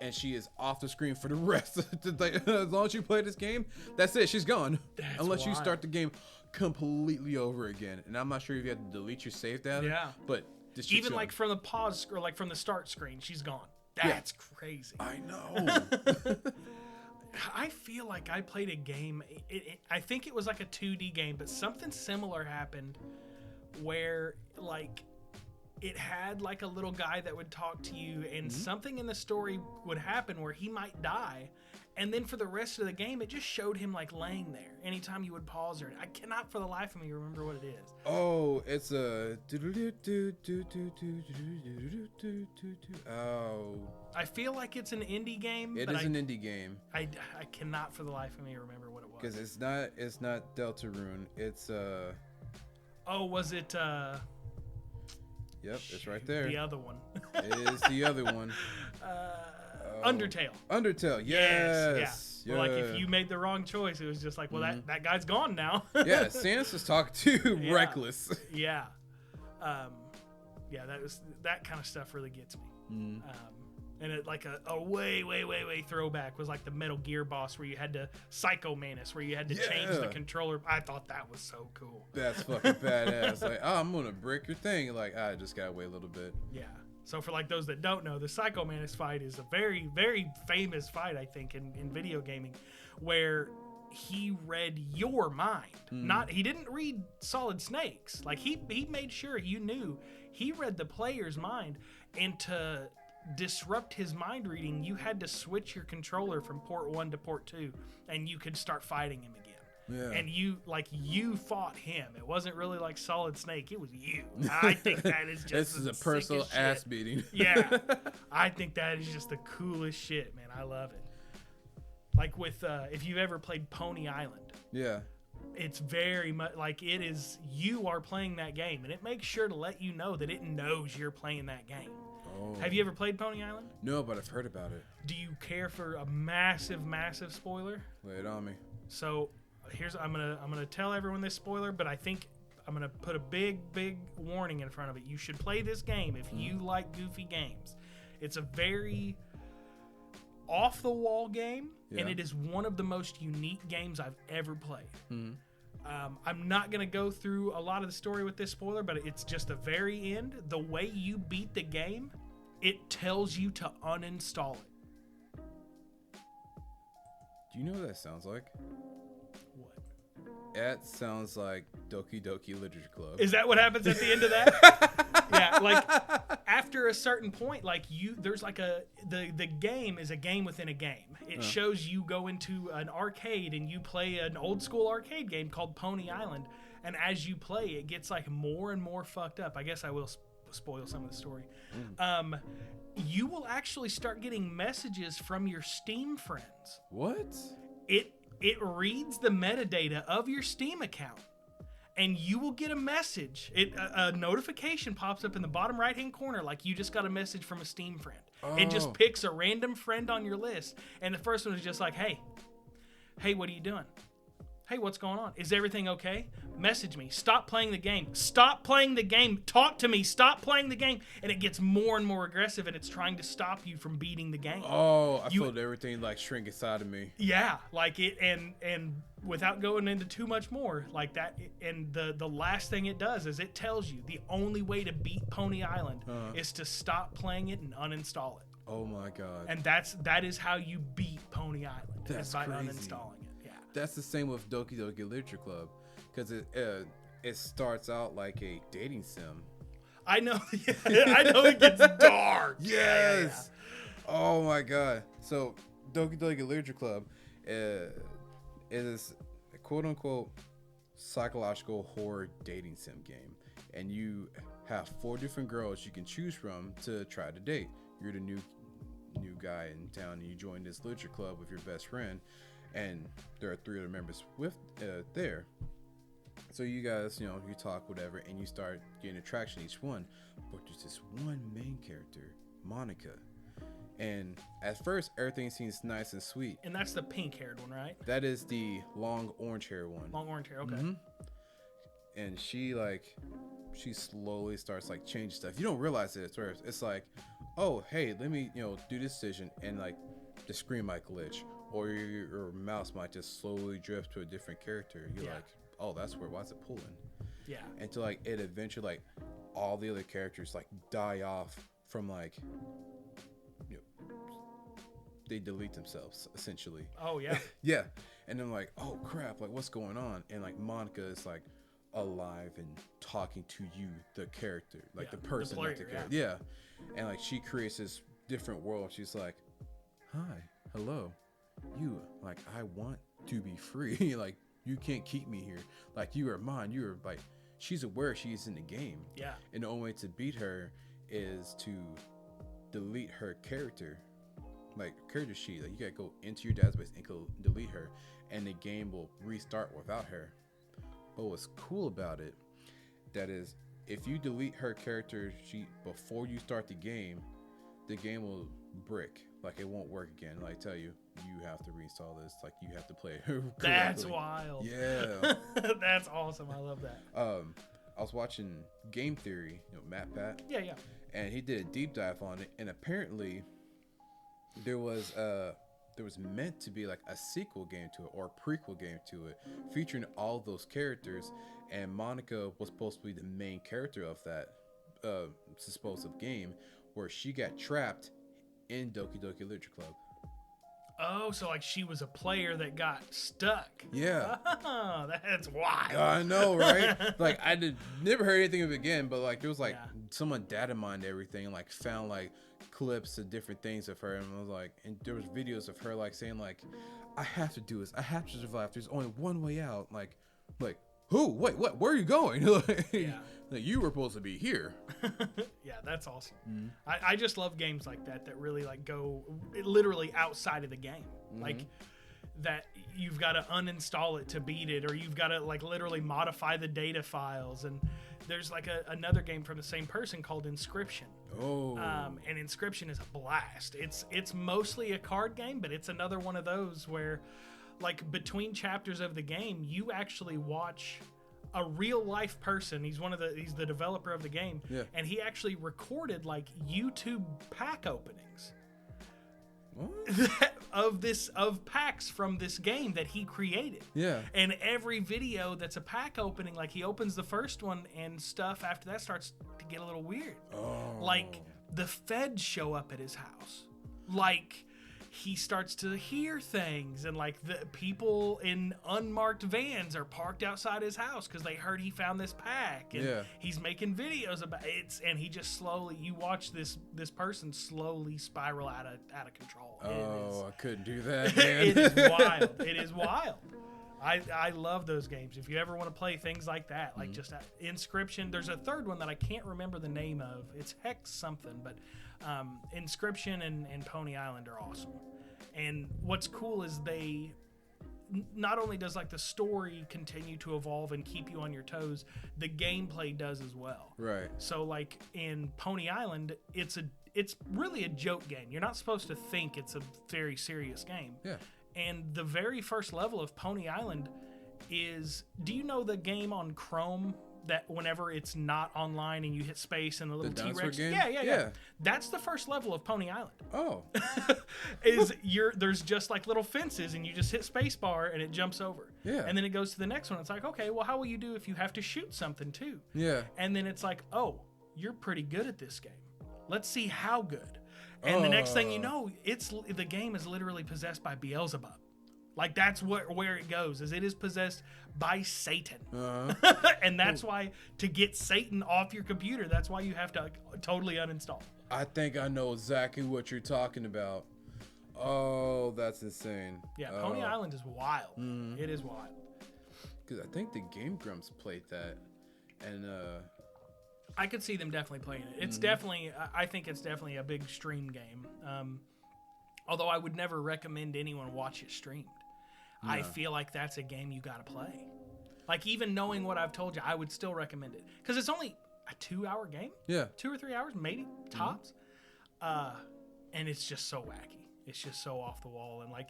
And she is off the screen for the rest of the day. As long as you play this game, that's it. She's gone. Unless you start the game completely over again. And I'm not sure if you have to delete your save data. Yeah. But this even like from the pause or like from the start screen, she's gone. That's crazy. I know. I feel like I played a game. I think it was like a 2D game, but something similar happened where like it had like a little guy that would talk to you, and something in the story would happen where he might die, and then for the rest of the game it just showed him like laying there anytime you would pause or I cannot for the life of me remember what it is. Oh, it's a I feel like it's an indie game. It is an indie game. I cannot for the life of me remember what it was. Because it's not Deltarune. It's Oh, was it Yep, it's right there. The other one. It is the other one. Undertale. Undertale, yes. Yeah. Well, like if you made the wrong choice, it was just like, well, that guy's gone now. Yeah, Sans was talking to Reckless. Yeah. Yeah, that kind of stuff really gets me. And it like a way throwback was like the Metal Gear boss where you had to Psycho Manus, where you had to change the controller. I thought that was so cool. That's fucking badass. Like, oh, I'm gonna break your thing. Like, I just gotta wait a little bit. Yeah. So for like those that don't know, the Psycho Manus fight is a very, very famous fight, I think, in video gaming, where he read your mind. He didn't read Solid Snake's. Like he made sure you knew. He read the player's mind, and to disrupt his mind reading, you had to switch your controller from port 1 to port 2, and you could start fighting him again. Yeah. And you fought him. It wasn't really like Solid Snake. It was you. I think that is just this is a personal ass beating. Yeah. I think that is just the coolest shit, man. I love it. Like with if you've ever played Pony Island. Yeah. It's very much like it is, you are playing that game, and it makes sure to let you know that it knows you're playing that game. Oh. Have you ever played Pony Island? No, but I've heard about it. Do you care for a massive spoiler? Lay it on me. So I'm gonna tell everyone this spoiler, but I think I'm gonna put a big warning in front of it. You should play this game if you like goofy games. It's a very off the wall game, and it is one of the most unique games I've ever played. I'm not going to go through a lot of the story with this spoiler, but it's just the very end. The way you beat the game, it tells you to uninstall it. Do you know what that sounds like? What? That sounds like Doki Doki Literature Club. Is that what happens at the end of that? Yeah, like after a certain point, like there's like the game is a game within a game. It shows you go into an arcade and you play an old school arcade game called Pony Island, and as you play, it gets like more and more fucked up. I guess I will spoil some of the story. you will actually start getting messages from your Steam friends. What? It reads the metadata of your Steam account, and you will get a message. A notification pops up in the bottom right-hand corner like you just got a message from a Steam friend. Oh. It just picks a random friend on your list, and the first one is just like, hey, what are you doing? Hey, what's going on? Is everything okay? Message me. Stop playing the game. Stop playing the game. Talk to me. Stop playing the game. And it gets more and more aggressive, and it's trying to stop you from beating the game. Oh, I felt everything like shrink inside of me. Yeah, like it, and without going into too much more, like that, and the last thing it does is it tells you the only way to beat Pony Island is to stop playing it and uninstall it. Oh my god. And that is how you beat Pony Island. That's is by crazy. uninstalling it. Yeah. That's the same with Doki Doki Literature Club, because it starts out like a dating sim. I know. I know it gets dark. Yes. Yeah. Oh my god. So Doki Doki Literature Club is a quote unquote psychological horror dating sim game, and you have 4 different girls you can choose from to try to date. You're the new guy in town, and you join this literature club with your best friend, and there are 3 other members with there. So you guys, you talk, whatever, and you start getting attraction to each one. But there's this one main character, Monica. And at first, everything seems nice and sweet. And that's the pink-haired one, right? That is the long orange-haired one. Long orange hair, okay. Mm-hmm. And she slowly starts like changing stuff. You don't realize it at first. It's like, oh, hey, let me, do this decision, and like the screen might glitch, or your mouse might just slowly drift to a different character. You're like, oh, why is it pulling? Yeah. Until like it eventually, like, all the other characters like die off from like, they delete themselves essentially. Oh yeah. Yeah. And I'm like, oh crap, like what's going on? And like Monica is like alive and talking to you, the character, like the person, not the character. Yeah. And like she creates this different world. She's like, hi, hello, you, like, I want to be free. Like, you can't keep me here. Like, you are mine. You are like, she's aware she's in the game. Yeah. And the only way to beat her is to delete her character, like character sheet. Like, you gotta go into your database and go delete her, and the game will restart without her. But what's cool about it, that is, if you delete her character sheet before you start the game will brick. Like, it won't work again. Like, tell you have to reinstall this. Like, you have to play it correctly. That's wild. Yeah. That's awesome. I love that. I was watching Game Theory, Matt Pat. Yeah. And he did a deep dive on it, and apparently there was meant to be like a sequel game to it, or a prequel game to it, featuring all those characters, and Monica was supposed to be the main character of that supposed game, where she got trapped in Doki Doki Literature Club. Oh, so like she was a player that got stuck. Yeah. Oh, that's wild. I know, right? Like, never heard anything of it again, but like there was like someone data mined everything and like found like clips of different things of her, and I was like, and there was videos of her like saying like, I have to do this, I have to survive, there's only one way out. Like who? Wait, what? Where are you going? Like, you were supposed to be here. Yeah, that's awesome. Mm-hmm. I just love games like that really like go literally outside of the game. Mm-hmm. Like that you've got to uninstall it to beat it, or you've got to like literally modify the data files. And there's like another game from the same person called Inscription. Oh. And Inscription is a blast. It's mostly a card game, but it's another one of those where, like, between chapters of the game, you actually watch a real life person. He's the developer of the game. Yeah. And he actually recorded like YouTube pack openings. of packs from this game that he created. Yeah. And every video that's a pack opening, like, he opens the first one and stuff after that starts to get a little weird. Oh. Like, the feds show up at his house. Like, he starts to hear things, and like the people in unmarked vans are parked outside his house because they heard he found this pack, and he's making videos about it. And he just slowly, you watch this person slowly spiral out of control. Oh, I couldn't do that, man. It is wild. It is wild. I love those games. If you ever want to play things like that, like just Inscription. There's a third one that I can't remember the name of. It's Hex something, but Inscription and Pony Island are awesome. And what's cool is they not only does like the story continue to evolve and keep you on your toes, the gameplay does as well. Right. So like in Pony Island, it's really a joke game. You're not supposed to think it's a very serious game. Yeah. And the very first level of Pony Island is, do you know the game on Chrome that whenever it's not online and you hit space and the little T-Rex? Yeah. That's the first level of Pony Island. Oh. There's just like little fences and you just hit space bar and it jumps over. Yeah. And then it goes to the next one. It's like, okay, well, how will you do if you have to shoot something too? Yeah. And then it's like, oh, you're pretty good at this game. Let's see how good. And the next thing you know, the game is literally possessed by Beelzebub. Like that's where it goes, is it is possessed by Satan. And that's why to get Satan off your computer, that's why you have to totally uninstall. I think I know exactly what you're talking about. Oh, that's insane. Yeah, Pony Island is wild. It is wild. Because I think the Game Grumps played that, and I could see them definitely playing it. It's definitely, I think it's definitely a big stream game. Although I would never recommend anyone watch it streamed. No. I feel like that's a game you got to play. Like even knowing what I've told you, I would still recommend it. Because it's only a 2-hour game. Yeah. 2 or 3 hours, maybe, tops. And it's just so wacky. It's just so off the wall. And like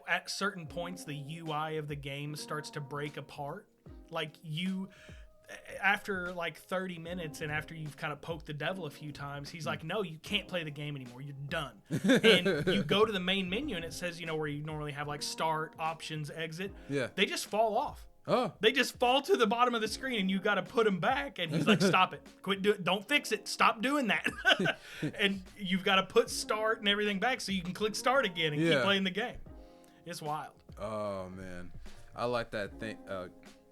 at certain points, the UI of the game starts to break apart. Like after like 30 minutes and after you've kind of poked the devil a few times, he's like, no, you can't play the game anymore. You're done. And you go to the main menu and it says, where you normally have like start, options, exit. Yeah. They just fall off. Oh. They just fall to the bottom of the screen and you got to put them back. And he's like, stop it. Quit doing it. Don't fix it. Stop doing that. And you've got to put start and everything back so you can click start again and keep playing the game. It's wild. Oh, man. I like that thing.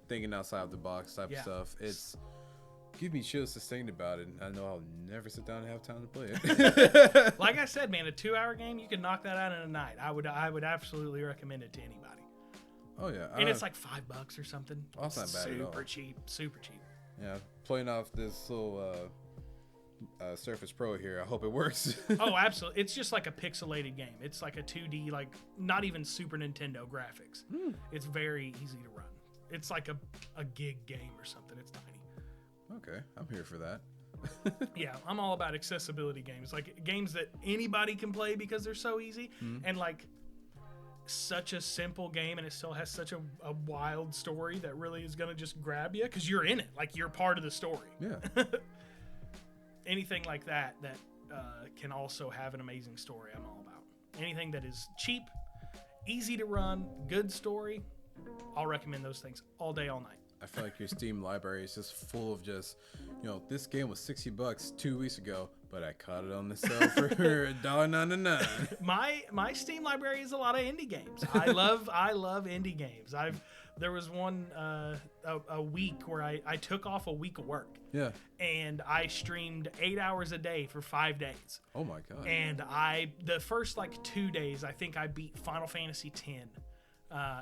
Thinking outside of the box type of stuff. It's give me chills just thinking about it. I know I'll never sit down and have time to play it. Like I said, man, a 2-hour game, you can knock that out in a night. I would absolutely recommend it to anybody. Oh yeah, and it's like $5 or something. Oh, that's not bad at all. Super cheap. Yeah, playing off this little Surface Pro here. I hope it works. Oh, absolutely. It's just like a pixelated game. It's like a 2D, like not even Super Nintendo graphics. It's very easy to run. It's like a gig game or something. It's tiny. Okay, I'm here for that. Yeah, I'm all about accessibility games. Like games that anybody can play because they're so easy. And like such a simple game and it still has such a wild story that really is going to just grab you because you're in it. Like you're part of the story. Yeah. Anything like that can also have an amazing story, I'm all about. Anything that is cheap, easy to run, good story, I'll recommend those things all day, all night. I feel like your Steam library is just full of just, this game was $60 2 weeks ago, but I caught it on the sale for $1.99. My Steam library is a lot of indie games. I love indie games. There was one a week where I took off a week of work. Yeah. And I streamed 8 hours a day for 5 days. Oh my god. And the first like 2 days, I think I beat Final Fantasy X.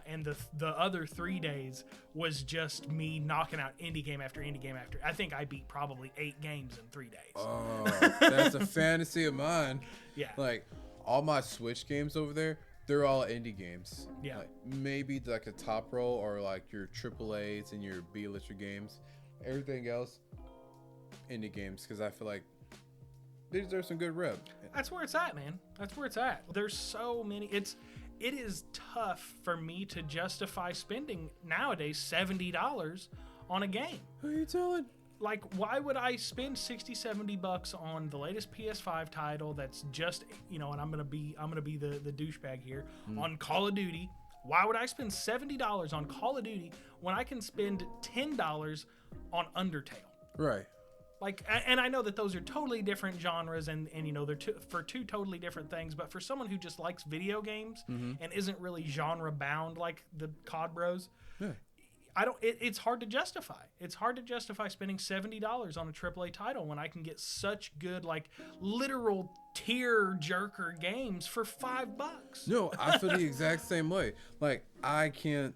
And the other 3 days was just me knocking out indie game after indie game after. I think I beat probably 8 games in 3 days. Oh, that's a fantasy of mine. Yeah. Like all my Switch games over there, they're all indie games. Yeah. Like, maybe like a top roll or like your AAAs and your B-lister games. Everything else, indie games, because I feel like they deserve some good rep. That's where it's at, man. That's where it's at. There's so many. It is tough for me to justify spending nowadays $70 on a game. Who are you telling? Like, why would I spend $60-$70 on the latest PS5 title that's just, and I'm gonna be the douchebag here on Call of Duty? Why would I spend $70 on Call of Duty when I can spend $10 on Undertale? Right. Like, and I know that those are totally different genres and they're for two totally different things, but for someone who just likes video games and isn't really genre bound like the COD bros, it's hard to justify. It's hard to justify spending $70 on a AAA title when I can get such good, like, literal tear jerker games for $5. No, I feel the exact same way. Like, I can't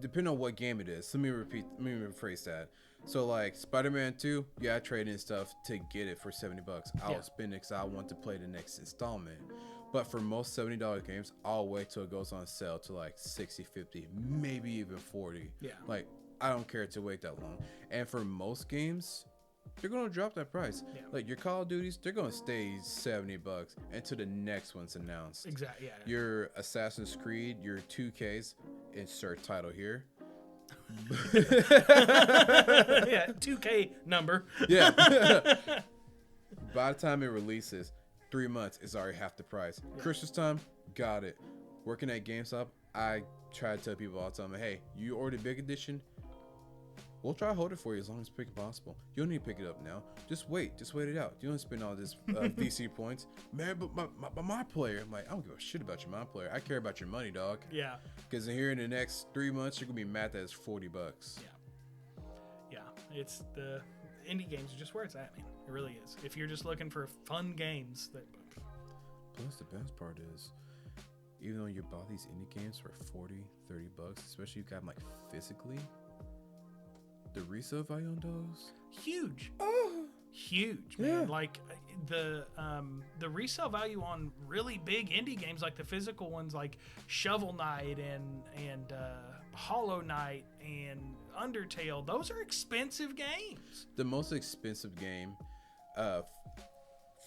depending on what game it is. Let me rephrase that. So like Spider-Man 2, yeah, I trade in stuff to get it for $70. I'll spend it because I want to play the next installment. But for most $70 games, I'll wait till it goes on sale to like 60, 50, maybe even 40. Yeah. Like, I don't care to wait that long. And for most games, they're going to drop that price. Yeah. Like your Call of Duties, they're going to stay $70 until the next one's announced. Exactly. Yeah. Your Assassin's Creed, your 2Ks, insert title here. Yeah, 2K number. Yeah. By the time it releases, 3 months is already half the price. Yeah. Christmas time, got it. Working at GameStop, I try to tell people all the time, hey, you ordered big edition, we'll try to hold it for you as long as quick as possible. You don't need to pick it up now. Just wait it out. You don't spend all this VC points. Man, but my player, I'm like, I don't give a shit about your my player. I care about your money, dog. Yeah. Because here in the next 3 months, you're going to be mad that it's $40. Yeah. It's the indie games are just where it's at, man. It really is. If you're just looking for fun games that. Plus, the best part is, even though you bought these indie games for $40-$30, especially if you got them like physically, the resale value on those huge. Oh, huge, man. Yeah. Like the resale value on really big indie games, like the physical ones, like Shovel Knight and Hollow Knight and Undertale. Those are expensive games. The most expensive game,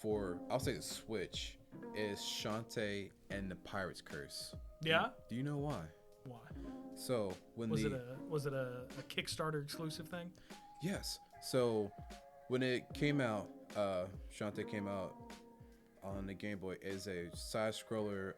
for I'll say the Switch, is Shantae and the Pirate's Curse. Yeah. Do you know why? Why? So when was it a Kickstarter exclusive thing? Yes. So when it came out, Shantae came out on the Game Boy as a side scroller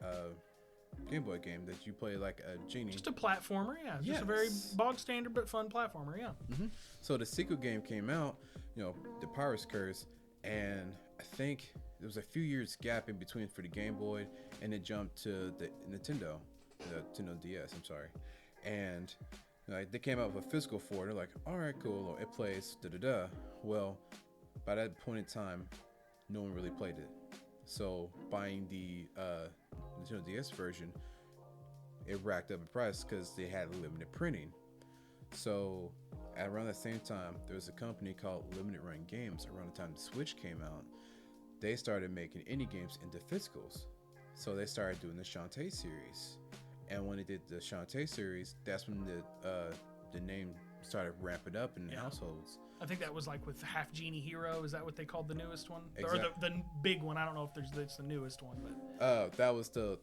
Game Boy game that you play like a genie. Just a platformer, yeah. Just a very bog standard but fun platformer, yeah. Mm-hmm. So the sequel game came out, the Pirate's Curse, and I think there was a few years gap in between for the Game Boy, and it jumped to the Nintendo DS. I'm sorry, and they came out with a physical for it. They're like, all right, cool, it plays Well, by that point in time, no one really played it. So buying the Nintendo DS version, it racked up a price because they had limited printing. So at around that same time, there was a company called Limited Run Games. Around the time the Switch came out, they started making indie games into physicals. So they started doing the Shantae series. And when they did the Shantae series, that's when the name started ramping up in the households. I think that was like with Half Genie Hero. Is that what they called the newest one? Exactly. Or the big one? I don't know if it's the newest one, but that was the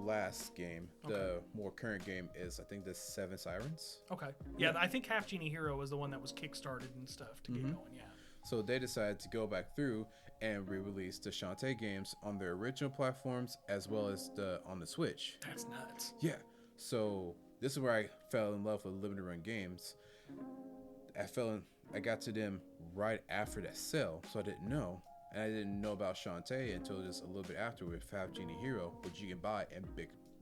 last game. Okay. The more current game is, I think, the Seven Sirens. Okay. Yeah, I think Half Genie Hero was the one that was kickstarted and stuff to get going. Yeah. So they decided to go back through and re-release the Shantae games on their original platforms as well as on the Switch. That's nuts. Yeah. So this is where I fell in love with Limited Run Games. I got to them right after that sale, so I didn't know. And I didn't know about Shantae until just a little bit after with Half Genie Hero, which you can buy in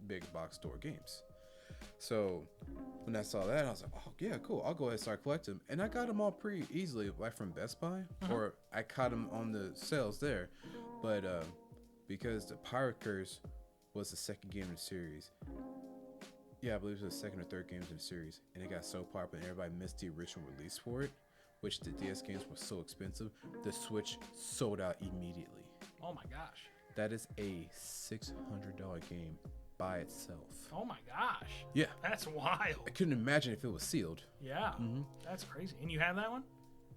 big box store games. So when I saw that, I was like, oh, yeah, cool. I'll go ahead and start collecting them. And I got them all pretty easily, like from Best Buy, or I caught them on the sales there. But because the Pirate Curse was the second game in the series, I believe it was the second or third games in the series, and it got so popular and everybody missed the original release for it, which the DS games were so expensive, the Switch sold out immediately. Oh my gosh. That is a $600 game by itself. Oh my gosh. Yeah. That's wild. I couldn't imagine if it was sealed. Yeah. Mm-hmm. That's crazy. And you have that one?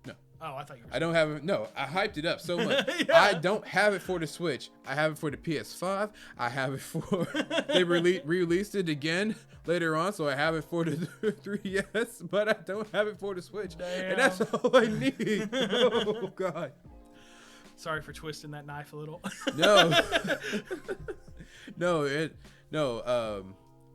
No. Oh, I thought you were. I don't have it. No, I hyped it up so much. Yeah. I don't have it for the Switch. I have it for the PS5. I have it for. They re-released it again later on, so I have it for the 3DS, but I don't have it for the Switch. Damn. And that's all I need. Oh God. Sorry for twisting that knife a little. No.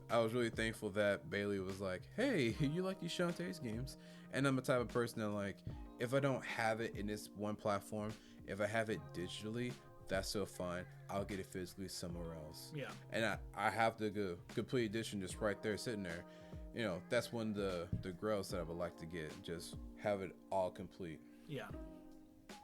I was really thankful that Bailey was like, hey, you like these Shantae's games? And I'm the type of person that, like, if I don't have it in this one platform, if I have it digitally, that's still fine. I'll get it physically somewhere else. Yeah. And I have the complete edition just right there sitting there. That's one of the grails that I would like to get. Just have it all complete. Yeah.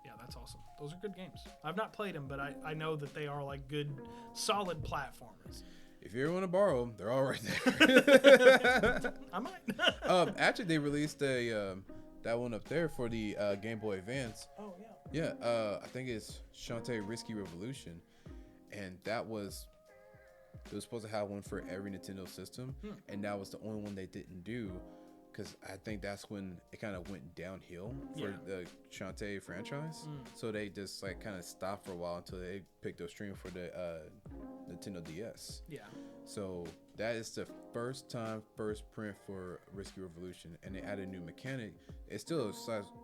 Yeah, that's awesome. Those are good games. I've not played them, but I know that they are like good, solid platformers. if you ever want to borrow them, they're all right there. I might. Actually, they released that one up there for the Game Boy Advance. Oh yeah. Yeah, I think it's Shantae Risky Revolution, and it was supposed to have one for every Nintendo system, and that was the only one they didn't do, because I think that's when it kind of went downhill for the Shantae franchise. So they just like kind of stopped for a while until they picked up stream for the Nintendo DS. Yeah. So that is the first print for Risky Revolution, and they added a new mechanic. It's still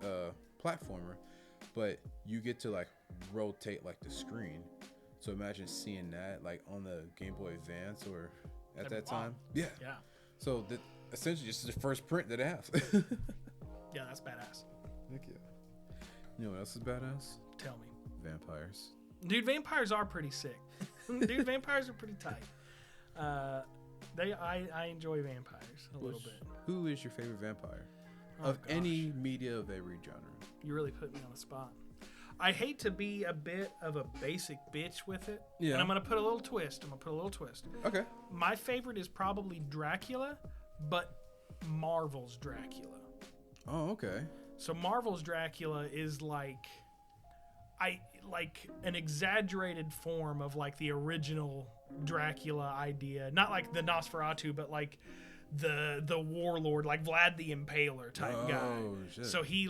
a platformer, but you get to like rotate like the screen. So imagine seeing that like on the Game Boy Advance or at that time. Yeah. Yeah. So essentially this is the first print that I have. Yeah, that's badass. Heck yeah. You know what else is badass? Tell me. Vampires. Dude, vampires are pretty sick. Dude, vampires are pretty tight. I enjoy vampires a little bit. Who is your favorite vampire? Oh, of any media of every genre. You really put me on the spot. I hate to be a bit of a basic bitch with it. Yeah. And I'm going to put a little twist. Okay. My favorite is probably Dracula, but Marvel's Dracula. Oh, okay. So Marvel's Dracula is like an exaggerated form of like the original Dracula idea. Not like the Nosferatu, but like the warlord, like Vlad the Impaler type guy. Shit. So he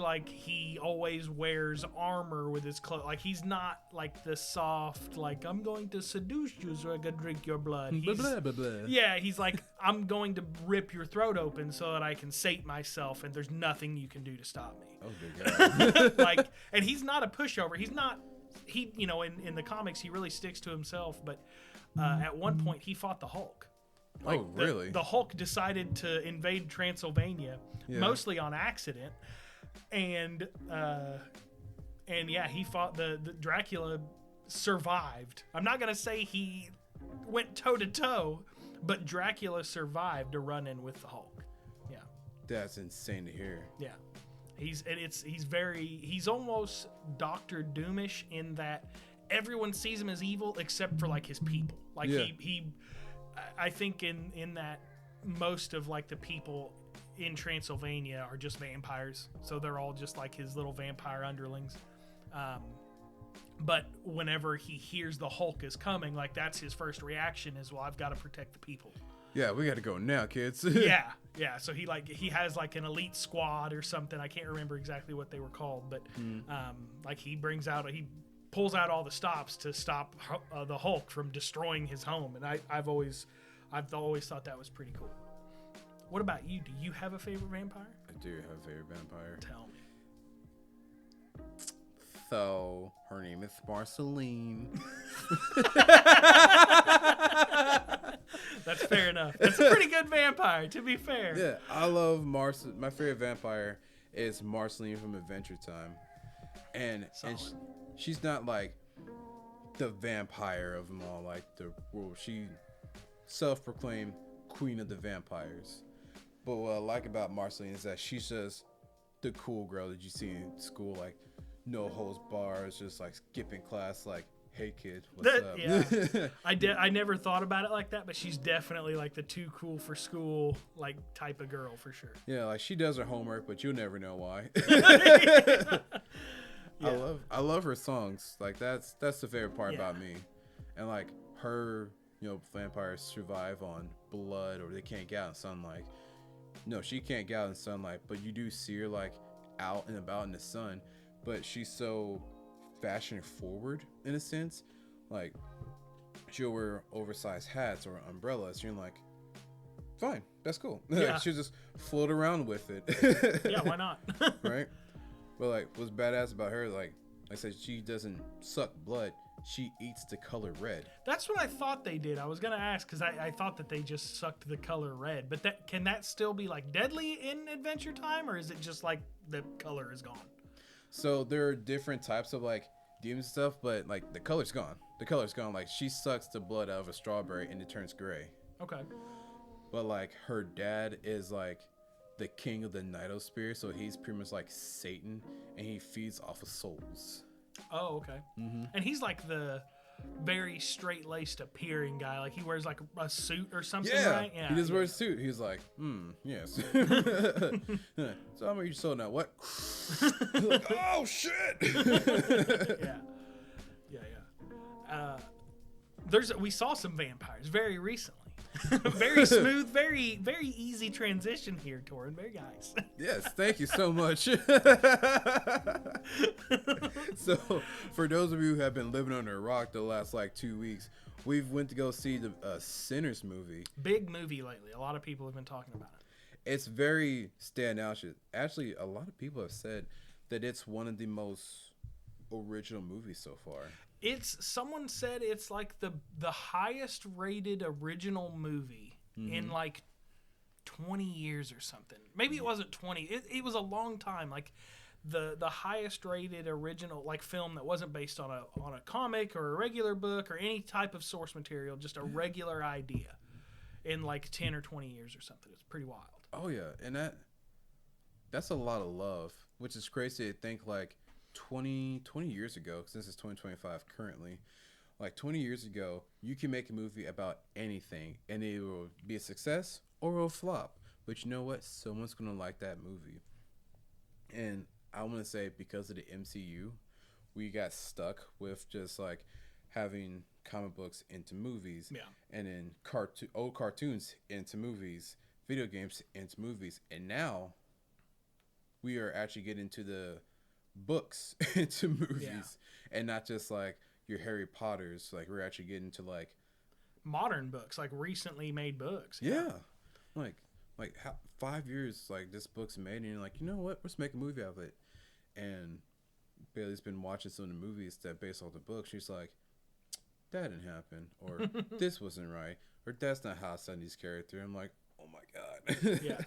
always wears armor with his clothes. Like he's not like the soft, like I'm going to seduce you so I can drink your blood. Blah, blah, blah, blah. Yeah, he's like, I'm going to rip your throat open so that I can sate myself, and there's nothing you can do to stop me. Oh, good God. And he's not a pushover. In the comics, he really sticks to himself. But at one point, he fought the Hulk. Really? The Hulk decided to invade Transylvania, mostly on accident, and he fought the Dracula. Survived. I'm not gonna say he went toe to toe, but Dracula survived a run-in with the Hulk. Yeah. That's insane to hear. Yeah. He's almost Doctor Doomish in that everyone sees him as evil except for like his people. Like I think in that most of like the people in Transylvania are just vampires, so they're all just like his little vampire underlings. But whenever he hears the Hulk is coming, like that's his first reaction is, well, I've got to protect the people. Yeah, we got to go now, kids. yeah. So he has like an elite squad or something. I can't remember exactly what they were called, but he pulls out all the stops to stop the Hulk from destroying his home, and I've always thought that was pretty cool. What about you? Do you have a favorite vampire? I do have a favorite vampire. Tell me. So her name is Marceline. That's fair enough. That's a pretty good vampire, to be fair. Yeah, I love Marceline. My favorite vampire is Marceline from Adventure Time, and she's not like the vampire of them all, like the rule. She self-proclaimed queen of the vampires. But what I like about Marceline is that she's just the cool girl that you see in school, like no holds bars, just like skipping class, like, hey kid, what's up? Yeah. I never thought about it like that, but she's definitely like the too cool for school like type of girl for sure. Yeah, like she does her homework, but you'll never know why. Yeah. I love her songs. Like that's the favorite part about me. And like her, vampires survive on blood, or they can't get out in sunlight. No, she can't get out in sunlight, but you do see her like out and about in the sun. But she's so fashion forward in a sense. Like she'll wear oversized hats or umbrellas. You're like, fine, that's cool. Yeah. She'll just float around with it. Yeah, why not? Right? But like what's badass about her, like I said, she doesn't suck blood. She eats the color red. That's what I thought they did. I was gonna ask because I thought that they just sucked the color red. But can that still be like deadly in Adventure Time, or is it just like the color is gone? So there are different types of like demons and stuff, but like the color's gone. The color's gone. Like she sucks the blood out of a strawberry and it turns gray. Okay. But like her dad is like the king of the Nightosphere, so he's pretty much like Satan, and he feeds off of souls. Oh, okay. Mm-hmm. And he's like the Yeah. very straight-laced appearing guy. Like he wears like a suit or something, Yeah. right? Yeah. He just wears a suit. He's like, yes. So how much you sold now? What? He's like, oh shit. Yeah. We saw some vampires very recently. Very smooth, very easy transition here, Torin. Very nice. Yes, thank you so much. So, for those of you who have been living under a rock the last like 2 weeks, we've went to go see the Sinners movie. Big movie lately. A lot of people have been talking about it. It's very standout. Actually, a lot of people have said that it's one of the most original movies so far. Someone said it's like the highest rated original movie in like 20 years or something. Maybe it wasn't 20. It was a long time. Like the highest rated original like film that wasn't based on a comic or a regular book or any type of source material, just a regular idea in like 10 or 20 years or something. It's pretty wild. Oh yeah, and that's a lot of love, which is crazy to think like 20 years ago, since it's 2025 currently, like 20 years ago, you can make a movie about anything and it will be a success or it'll flop. But you know what? Someone's going to like that movie. And I want to say because of the MCU, we got stuck with just like having comic books into movies, and then old cartoons into movies, video games into movies. And now we are actually getting to the books into movies, and not just like your Harry Potters. Like we're actually getting to like modern books, like recently made books. Like 5 years like this book's made, and you're like, you know what, let's make a movie out of it. And Bailey's been watching some of the movies that base off the book. She's like, that didn't happen, or this wasn't right, or that's not how I saw these characters. I'm like, oh my god. Yeah.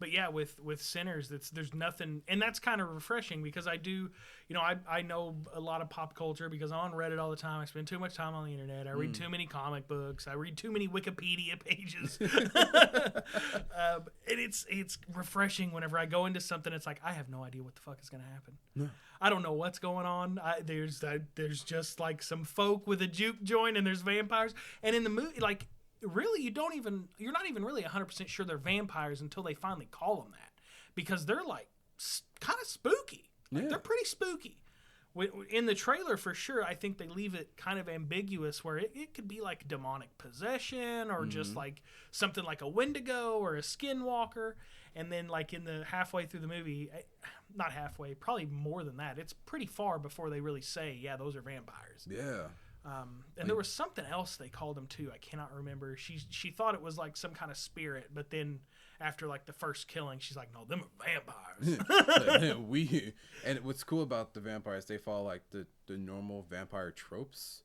But yeah, with Sinners, there's nothing, and that's kind of refreshing because I do, I know a lot of pop culture because I'm on Reddit all the time. I spend too much time on the internet. I read too many comic books. I read too many Wikipedia pages. And it's refreshing whenever I go into something. It's like I have no idea what the fuck is going to happen. No. I don't know what's going on. There's just like some folk with a juke joint, and there's vampires, and in the movie, like. Really, you're not even really 100% sure they're vampires until they finally call them that, because they're like kind of spooky. Like, they're pretty spooky. In the trailer, for sure, I think they leave it kind of ambiguous where it could be like demonic possession or just like something like a Wendigo or a skinwalker. And then like in the halfway through the movie, not halfway, probably more than that, it's pretty far before they really say, yeah, those are vampires. Yeah. And there was something else they called them too. I cannot remember. She thought it was like some kind of spirit, but then after like the first killing, she's like, "No, them are vampires." And what's cool about the vampires, they follow like the normal vampire tropes.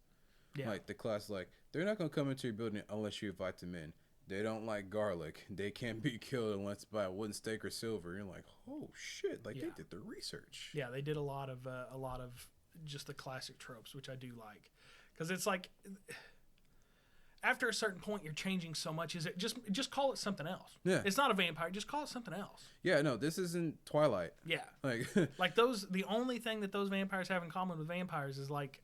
Yeah. Like the class, like they're not gonna come into your building unless you invite them in. They don't like garlic. They can't be killed unless by a wooden stake or silver. You're like, oh shit! Like they did the research. Yeah, they did a lot of just the classic tropes, which I do like. Because it's like, after a certain point, you're changing so much. Is it just call it something else? Yeah. It's not a vampire. Just call it something else. Yeah, no, this isn't Twilight. Yeah. Like the only thing that those vampires have in common with vampires is like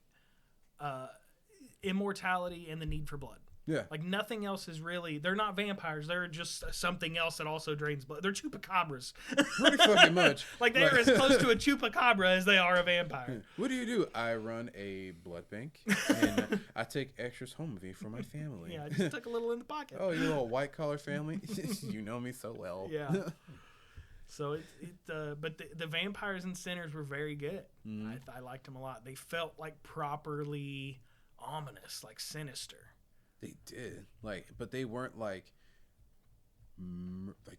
immortality and the need for blood. Yeah. Like nothing else is really, they're not vampires. They're just something else that also drains blood. They're chupacabras. Pretty fucking much. Like they're as close to a chupacabra as they are a vampire. What do? I run a blood bank and I take extras home with me for my family. Yeah, I just took a little in the pocket. Oh, you little white collar family? You know me so well. Yeah. So but the vampires and Sinners were very good. I liked them a lot. They felt like properly ominous, like sinister. They did, but they weren't like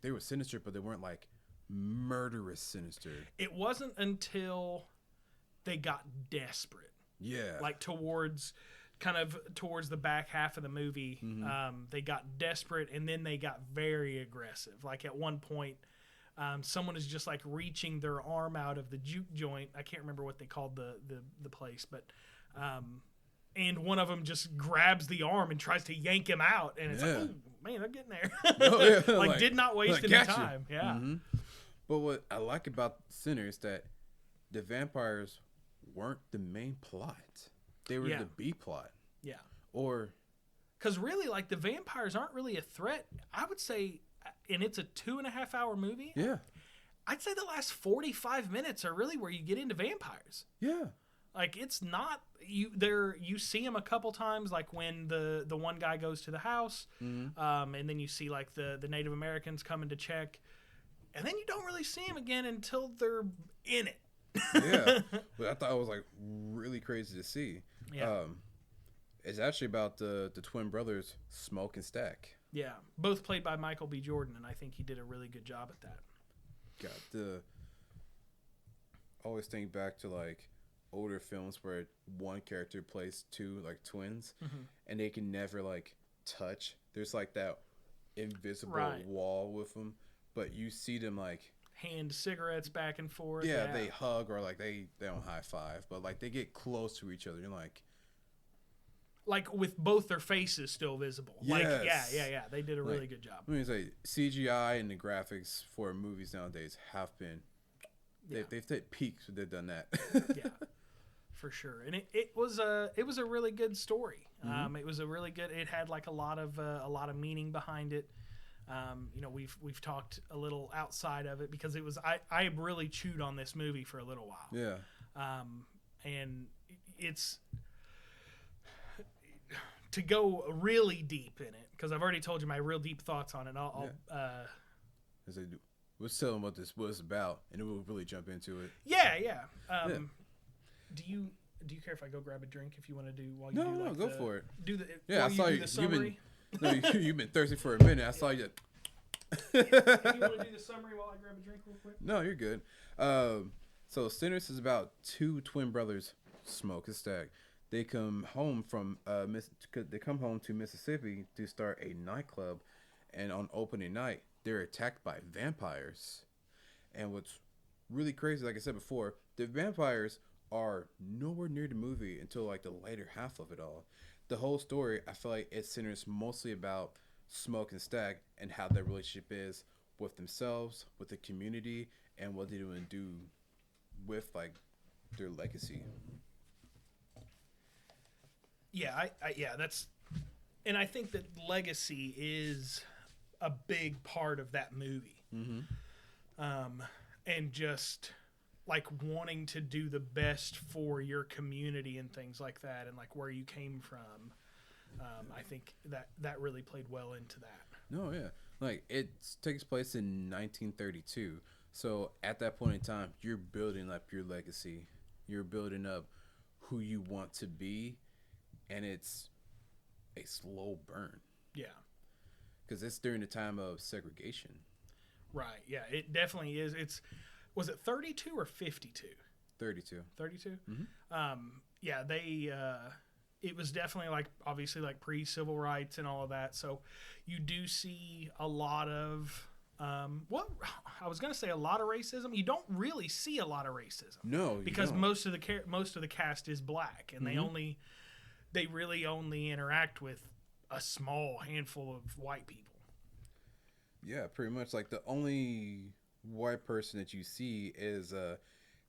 they were sinister, but they weren't like murderous sinister. It wasn't until they got desperate. Yeah. Like towards the back half of the movie, they got desperate, and then they got very aggressive. Like at one point, someone is just like reaching their arm out of the juke joint. I can't remember what they called the place, but. And one of them just grabs the arm and tries to yank him out. And it's like, oh, man, they're getting there. Oh, yeah. like, did not waste any time. You. Yeah. Mm-hmm. But what I like about Sinners is that the vampires weren't the main plot. They were the B plot. Yeah. Or because really, like, the vampires aren't really a threat. I would say, and it's a 2.5 hour movie. yeah. I'd say the last 45 minutes are really where you get into vampires. Yeah. Like, it's not you see them a couple times, like when the one guy goes to the house, and then you see like the Native Americans coming to check, and then you don't really see them again until they're in it. Yeah. But I thought it was like really crazy to see. Yeah. It's actually about the twin brothers Smoke and Stack. Yeah, both played by Michael B. Jordan, and I think he did a really good job at that. God, always think back to like older films where one character plays two like twins, and they can never like touch. There's like that invisible wall with them, but you see them like hand cigarettes back and forth. Yeah, they hug, or like they don't high five, but like they get close to each other. You're like with both their faces still visible. Yes. Like yeah. They did a really good job. I mean, it's like CGI and the graphics for movies nowadays have been they've hit peaks when they've done that. Yeah, for sure. And it was a really good story. It was a really good. It had like a lot of meaning behind it. You know, we've talked a little outside of it because it was I really chewed on this movie for a little while. Yeah. And it's to go really deep in it, because I've already told you my real deep thoughts on it. Let's tell them what this was about, and then we'll really jump into it. Yeah. Do you care if I go grab a drink if you want to do while you do? No, go for it. Do the I saw you. You've been thirsty for a minute. I saw you. You want to do the summary while I grab a drink real quick? No, you're good. So Sinners is about two twin brothers, Smoke and Stack. They come home to Mississippi to start a nightclub, and on opening night, they're attacked by vampires. And what's really crazy, like I said before, the vampires are nowhere near the movie until like the later half of it all. The whole story, I feel like it centers mostly about Smoke and Stack and how their relationship is with themselves, with the community, and what they do with like their legacy. Yeah, that's, and I think that legacy is a big part of that movie. And just like wanting to do the best for your community and things like that, and like where you came from. I think that really played well into that. No, yeah, like it takes place in 1932. So at that point in time, you're building up your legacy. You're building up who you want to be. And it's a slow burn. Yeah. Because it's during the time of segregation. Right. Yeah, it definitely is. Was it 32 or 52? 32. 32? Yeah, it was definitely like, obviously like pre-civil rights and all of that. So you do see a lot of, I was going to say a lot of racism. You don't really see a lot of racism. No, you because don't. most of the cast is black, and they really only interact with a small handful of white people. Yeah, pretty much. Like the only white person that you see is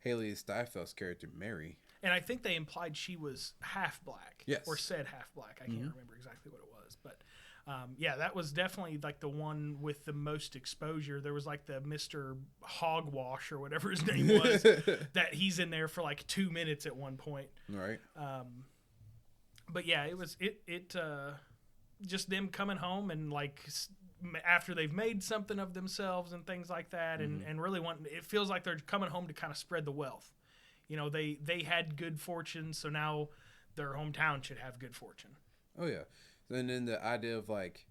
Haley Steinfeld's character, Mary. And I think they implied she was half black. Yes. Or said half black. I can't remember exactly what it was. But yeah, that was definitely like the one with the most exposure. There was like the Mr. Hogwash or whatever his name was, that he's in there for like 2 minutes at one point. Right. But yeah, it was just them coming home and like after they've made something of themselves and things like that, and really it feels like they're coming home to kind of spread the wealth. You know, they had good fortune, so now their hometown should have good fortune. Oh yeah. And then the idea of like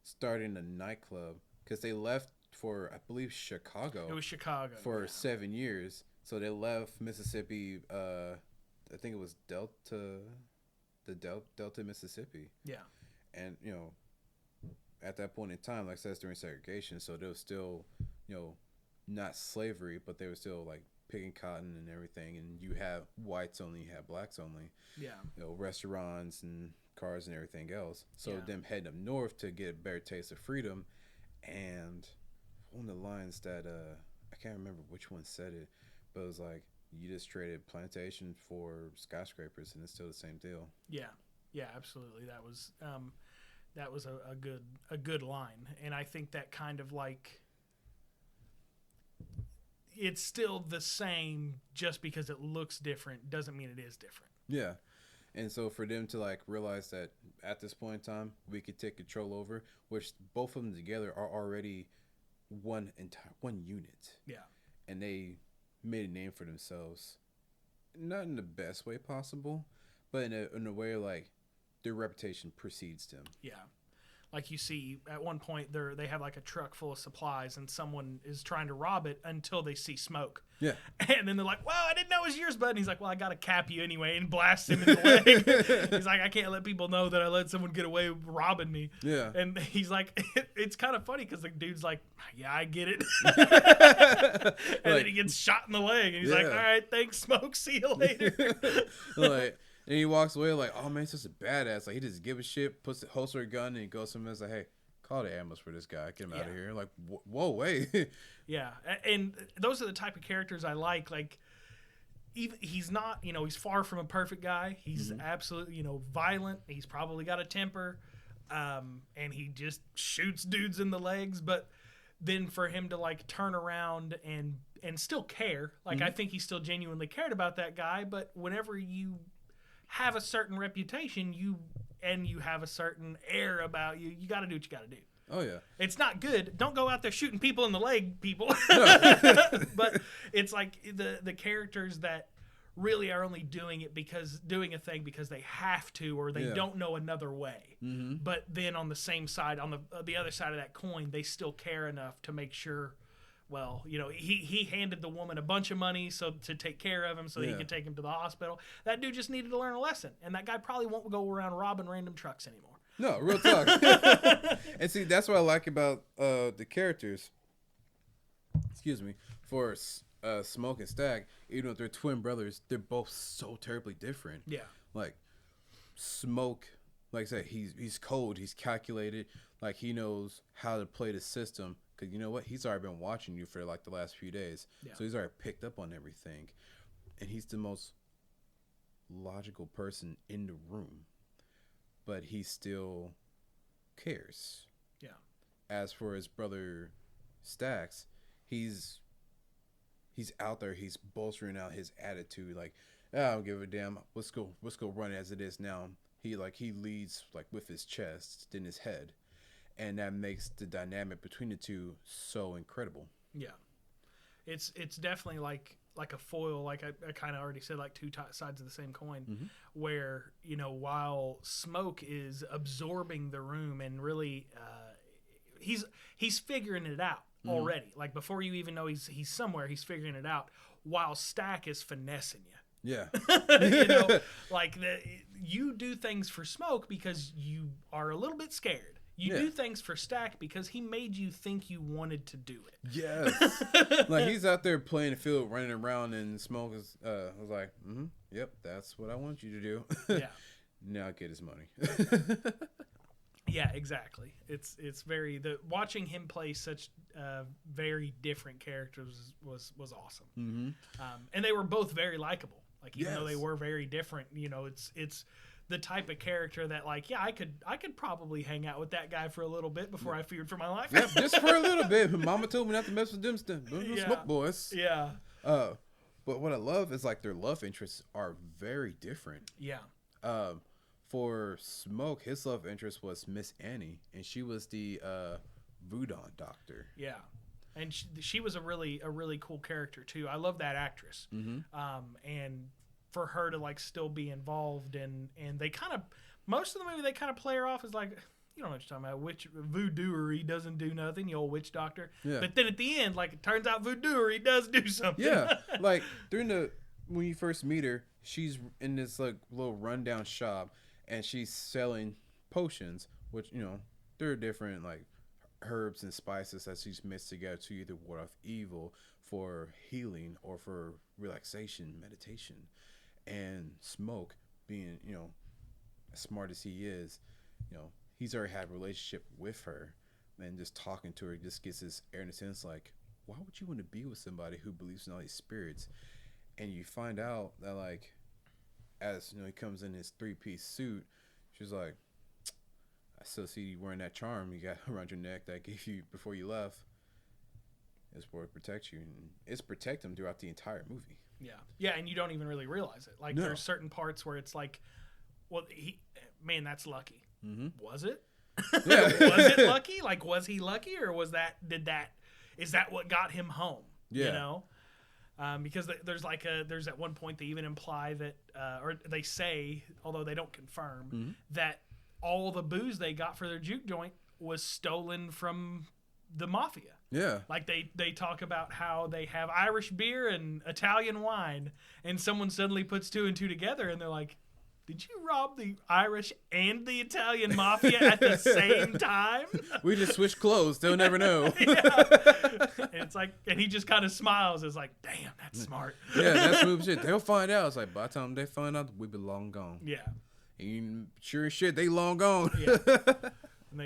starting a nightclub, because they left for, I believe, Chicago. It was Chicago for 7 years. So they left Mississippi. I think it was Delta, Mississippi. Yeah. And you know, at that point in time, like I said, during segregation, so there was still, you know, not slavery, but they were still like picking cotton and everything. And you have whites only, you have blacks only. Yeah. You know, restaurants and cars and everything else. So them heading up north to get a better taste of freedom. And one of the lines that I can't remember which one said it, but it was like, you just traded plantation for skyscrapers, and it's still the same deal. Yeah. Yeah, absolutely. That was a good line, and I think that kind of like it's still the same. Just because it looks different doesn't mean it is different. Yeah. And so for them to like realize that at this point in time we could take control over, which both of them together are already one unit, Yeah, and they made a name for themselves, not in the best way possible, but in a way like their reputation precedes them. yeah. Like you see at one point they have like a truck full of supplies and someone is trying to rob it until they see smoke. Yeah. And then they're like, "Well, I didn't know it was yours, bud." And he's like, "Well, I gotta cap you anyway," and blasts him in the leg. He's like, "I can't let people know that I let someone get away robbing me." Yeah. And he's like, it's kind of funny because the dude's like, "Yeah, I get it." And then he gets shot in the leg, and he's like, "All right, thanks, smoke. See you later." Like, and he walks away like, "Oh man, he's just a badass." Like he just give a shit, puts the holster a gun, and he goes somewhere and is like, "Hey, call the ambulance for this guy. Get him out of here." Like, whoa, wait. Yeah, and those are the type of characters I like. Like, even, he's not, he's far from a perfect guy. He's absolutely, violent. He's probably got a temper, and he just shoots dudes in the legs. But then for him to like turn around and still care, like I think he still genuinely cared about that guy. But whenever you have a certain reputation, you have a certain air about you, you got to do what you got to do. Oh yeah, it's not good. Don't go out there shooting people in the leg, people. But it's like the characters that really are only doing a thing because they have to, or they don't know another way. But then on the same side, on the other side of that coin, they still care enough to make sure. Well, he handed the woman a bunch of money to take care of him so he could take him to the hospital. That dude just needed to learn a lesson, and that guy probably won't go around robbing random trucks anymore. No, real talk. And see, that's what I like about the characters. Excuse me. For Smoke and Stack, even though they're twin brothers, they're both so terribly different. Yeah. Like Smoke, like I said, he's cold, he's calculated, like he knows how to play the system. Because you know what? He's already been watching you for like the last few days. Yeah. So he's already picked up on everything. And he's the most logical person in the room. But he still cares. Yeah. As for his brother Stax, he's out there. He's bolstering out his attitude. Like, I don't give a damn. Let's go run as it is now. He leads like with his chest, then his head. And that makes the dynamic between the two so incredible. Yeah, it's definitely like a foil. Like I kind of already said, like two sides of the same coin. Where while Smoke is absorbing the room and really, he's figuring it out already. Like before you even know he's somewhere, he's figuring it out. While Stack is finessing you. Yeah. Like you do things for Smoke because you are a little bit scared. You do things for Stack because he made you think you wanted to do it. Yes. Like he's out there playing the field, running around, and Smoke was like, yep, that's what I want you to do. Yeah. Now get his money. Yeah, exactly. It's very watching him play such very different characters was awesome. And they were both very likable. Like even though they were very different, it's the type of character that like, yeah, I could probably hang out with that guy for a little bit before I feared for my life. Yep, just for a little bit. Mama told me not to mess with them smoke boys. Yeah. But what I love is like their love interests are very different. Yeah. For Smoke, his love interest was Miss Annie, and she was the voodoo doctor. Yeah. And she was a really cool character too. I love that actress. And for her to like still be involved and they kind of most of the movie they kind of play her off as like, you don't know what you're talking about, witch voodooery doesn't do nothing, the old witch doctor. Yeah. But then at the end, like it turns out voodooery does do something. Yeah. Like when you first meet her, she's in this like little rundown shop and she's selling potions, which they're different like herbs and spices that she's mixed together to either ward off evil, for healing, or for relaxation, meditation. And Smoke, being as smart as he is, he's already had a relationship with her, and just talking to her just gets this innocence like, why would you want to be with somebody who believes in all these spirits? And you find out that like, as he comes in his 3-piece suit, She's like, I still see you wearing that charm you got around your neck that I gave you before you left. It's for to protect you. And it's protect him throughout the entire movie. Yeah. Yeah, and you don't even really realize it. Like, there's certain parts where it's like, well, man, that's lucky. Mm-hmm. Was it? Yeah. Was it lucky? Like, was he lucky, or is that what got him home? Yeah. You know? Because there's at one point they even imply that, or they say, although they don't confirm, that all the booze they got for their juke joint was stolen from the mafia. Yeah. Like they talk about how they have Irish beer and Italian wine, and someone suddenly puts two and two together, and they're like, did you rob the Irish and the Italian mafia at the same time? We just switched clothes. They'll never know. Yeah. And it's like, and he just kind of smiles. It's like, damn, that's smart. Yeah, that's smooth shit. They'll find out. It's like, by the time they find out, we be long gone. Yeah. And sure as shit, they long gone. Yeah. And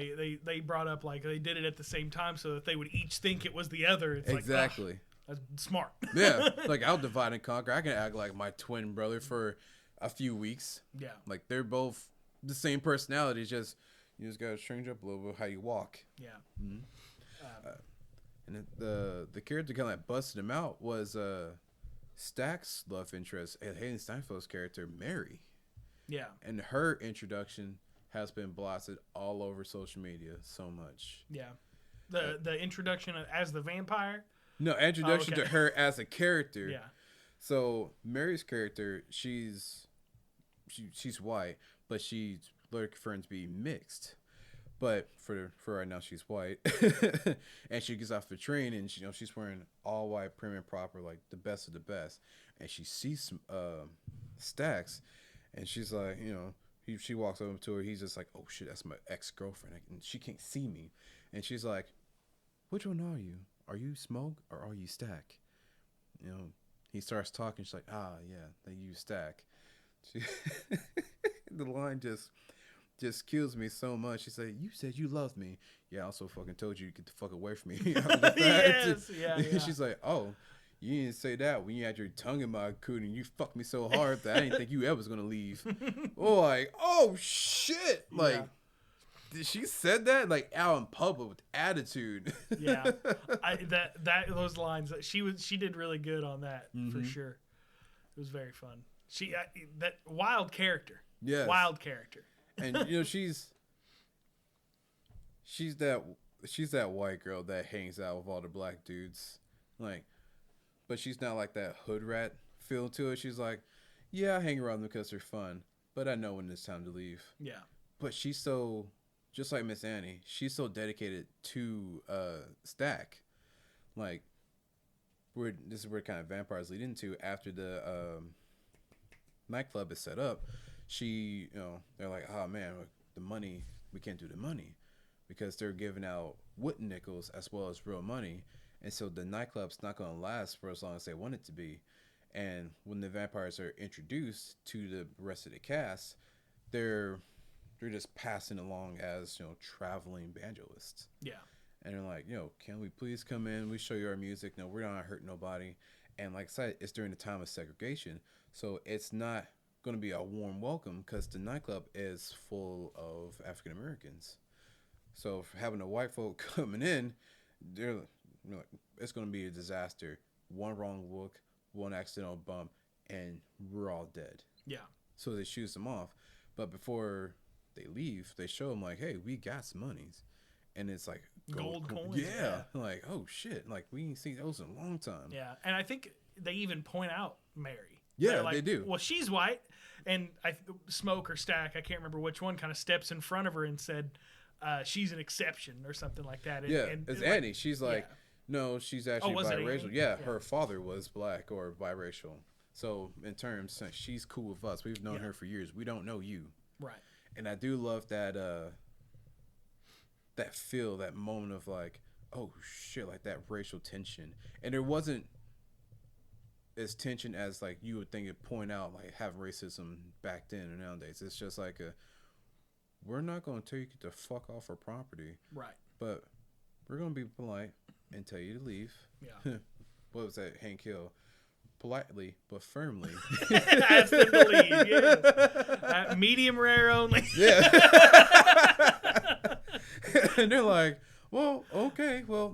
they brought up, like, they did it at the same time so that they would each think it was the other. It's exactly. Like, that's smart. Yeah. Like, I'll divide and conquer. I can act like my twin brother for a few weeks. Yeah. Like, they're both the same personality. It's just, you just got to change up a little bit how you walk. Yeah. Mm-hmm. And the character kind of like busted him out was Stack's love interest, and Hayden Steinfeld's character, Mary. Yeah. And her introduction has been blasted all over social media so much. Yeah. The introduction as the vampire? No, introduction to her as a character. Yeah. So Mary's character, she's white, but she's later confirmed to be mixed. But for right now, she's white, and she gets off the train, and she's wearing all white, prim and proper, like the best of the best. And she sees Stacks, and she's like, she walks over to her. He's just like, oh shit, that's my ex-girlfriend, and she can't see me. And she's like, which one are you? Are you Smoke or are you Stack? He starts talking. She's like, yeah, they use Stack. The line just kills me so much. She said, you said you loved me. Yeah, I also fucking told you to get the fuck away from me. Yes, yeah. She's like, oh, you didn't say that when you had your tongue in my cootie and you fucked me so hard that I didn't think you ever was going to leave. Oh, shit. Like, she said that, like, out in public with attitude. Yeah. Those lines, she did really good on that, for sure. It was very fun. That wild character. Yes. Wild character. And she's that white girl that hangs out with all the black dudes, like, but she's not like that hood rat feel to it. She's like, yeah, I hang around them because they're fun, but I know when it's time to leave. Yeah. But she's so, just like Miss Annie, she's so dedicated to Stack. Like, this is where kind of vampires lead into after the nightclub is set up. She, they're like, oh man, the money, we can't do the money because they're giving out wooden nickels as well as real money. And so the nightclub's not going to last for as long as they want it to be. And when the vampires are introduced to the rest of the cast, they're just passing along as, traveling evangelists. Yeah. And they're like, can we please come in? We show you our music. No, we're not hurt nobody. And like I said, it's during the time of segregation. So it's not going to be a warm welcome because the nightclub is full of African Americans. So for having the white folk coming in, they're like, it's going to be a disaster. One wrong look, one accidental bump, and we're all dead. Yeah. So they shoot them off. But before they leave, they show them like, hey, we got some monies. And it's like gold coins. Yeah. Like, oh shit. Like, we ain't seen those in a long time. Yeah. And I think they even point out Mary. Yeah, like, they do. Well, she's white, and Smoke or Stack, I can't remember which one, kind of steps in front of her and said, she's an exception or something like that. And it's Annie. She's like, no, she's actually biracial. Yeah, her father was black or biracial. So in terms, she's cool with us. We've known her for years. We don't know you. Right. And I do love that that moment of like, oh shit, like that racial tension. And there wasn't as tension as like you would think it point out like having racism back then and nowadays. It's just like we're not going to tell you to get the fuck off our property. Right. But we're going to be polite and tell you to leave. Yeah. What was that, Hank Hill? politely but firmly. Ask them to leave. Yes. Medium rare only. Yeah. And they're like, well, okay, well,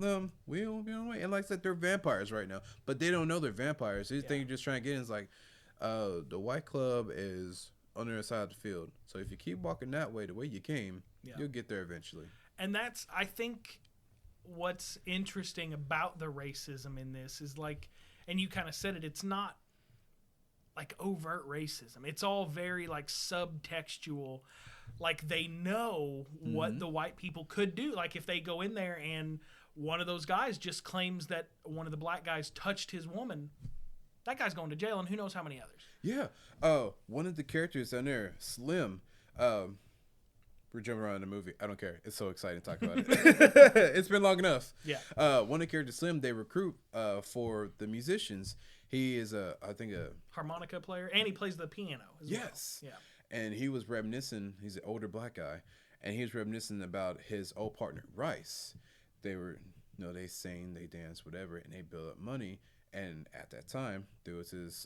we'll be on the way. And like I said, they're vampires right now, but they don't know they're vampires. They think you're just trying to get in. It's like, the White Club is on the other side of the field. So if you keep walking that way, the way you came, you'll get there eventually. And that's, I think, what's interesting about the racism in this is like, and you kind of said it, it's not like overt racism. It's all very like subtextual. Like they know what the white people could do. Like if they go in there and one of those guys just claims that one of the black guys touched his woman, that guy's going to jail, and who knows how many others. Yeah. One of the characters on there, Slim, we're jumping around in the movie. I don't care. It's so exciting to talk about it. It's been long enough. Yeah. One of the characters, Slim, they recruit for the musicians. He is a harmonica player, and he plays the piano as well. Yeah. And he was reminiscing. He's an older black guy, and he was reminiscing about his old partner, Rice. They were, they sing, they dance, whatever, and they build up money. And at that time, there was his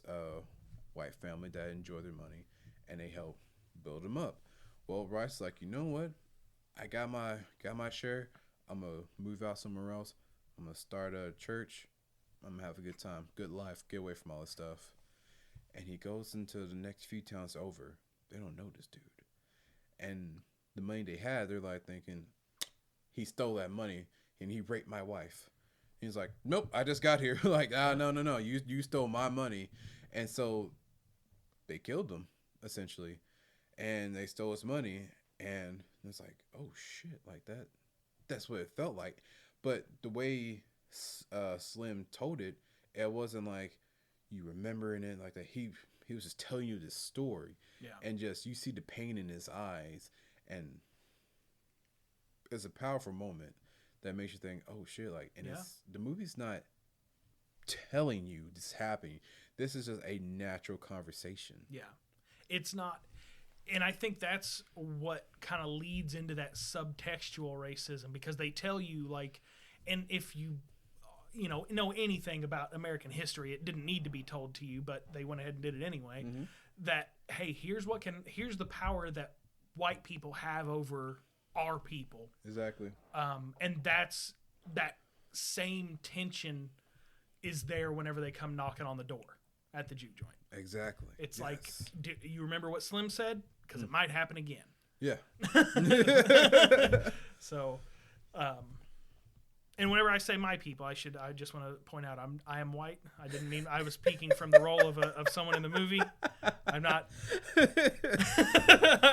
white family that enjoyed their money, and they helped build them up. Well, Rice like, you know what? I got my share. I'm gonna move out somewhere else. I'm gonna start a church. I'm gonna have a good time, good life, get away from all this stuff. And he goes into the next few towns over. They don't know this dude, and the money they had, they're like thinking, he stole that money and he raped my wife. He's like, nope, I just got here. Like, no, you stole my money. And so they killed him, essentially. And they stole his money. And it's like, oh, shit, like that's what it felt like. But the way Slim told it, it wasn't like you remembering it like that. He was just telling you this story. Yeah. And just, you see the pain in his eyes. And it's a powerful moment that makes you think, oh shit, like, and it's, the movie's not telling you this is happening. This is just a natural conversation. Yeah. It's not, and I think that's what kind of leads into that subtextual racism, because they tell you, like, and if you know anything about American history, it didn't need to be told to you, but they went ahead and did it anyway, that, hey, here's the power that white people have over our people. Exactly. And that same tension is there whenever they come knocking on the door at the juke joint. Exactly. It's like, do you remember what Slim said? Because it might happen again. Yeah. So, and whenever I say my people, I just want to point out I am white. I didn't mean I was speaking from the role of someone in the movie. I'm not.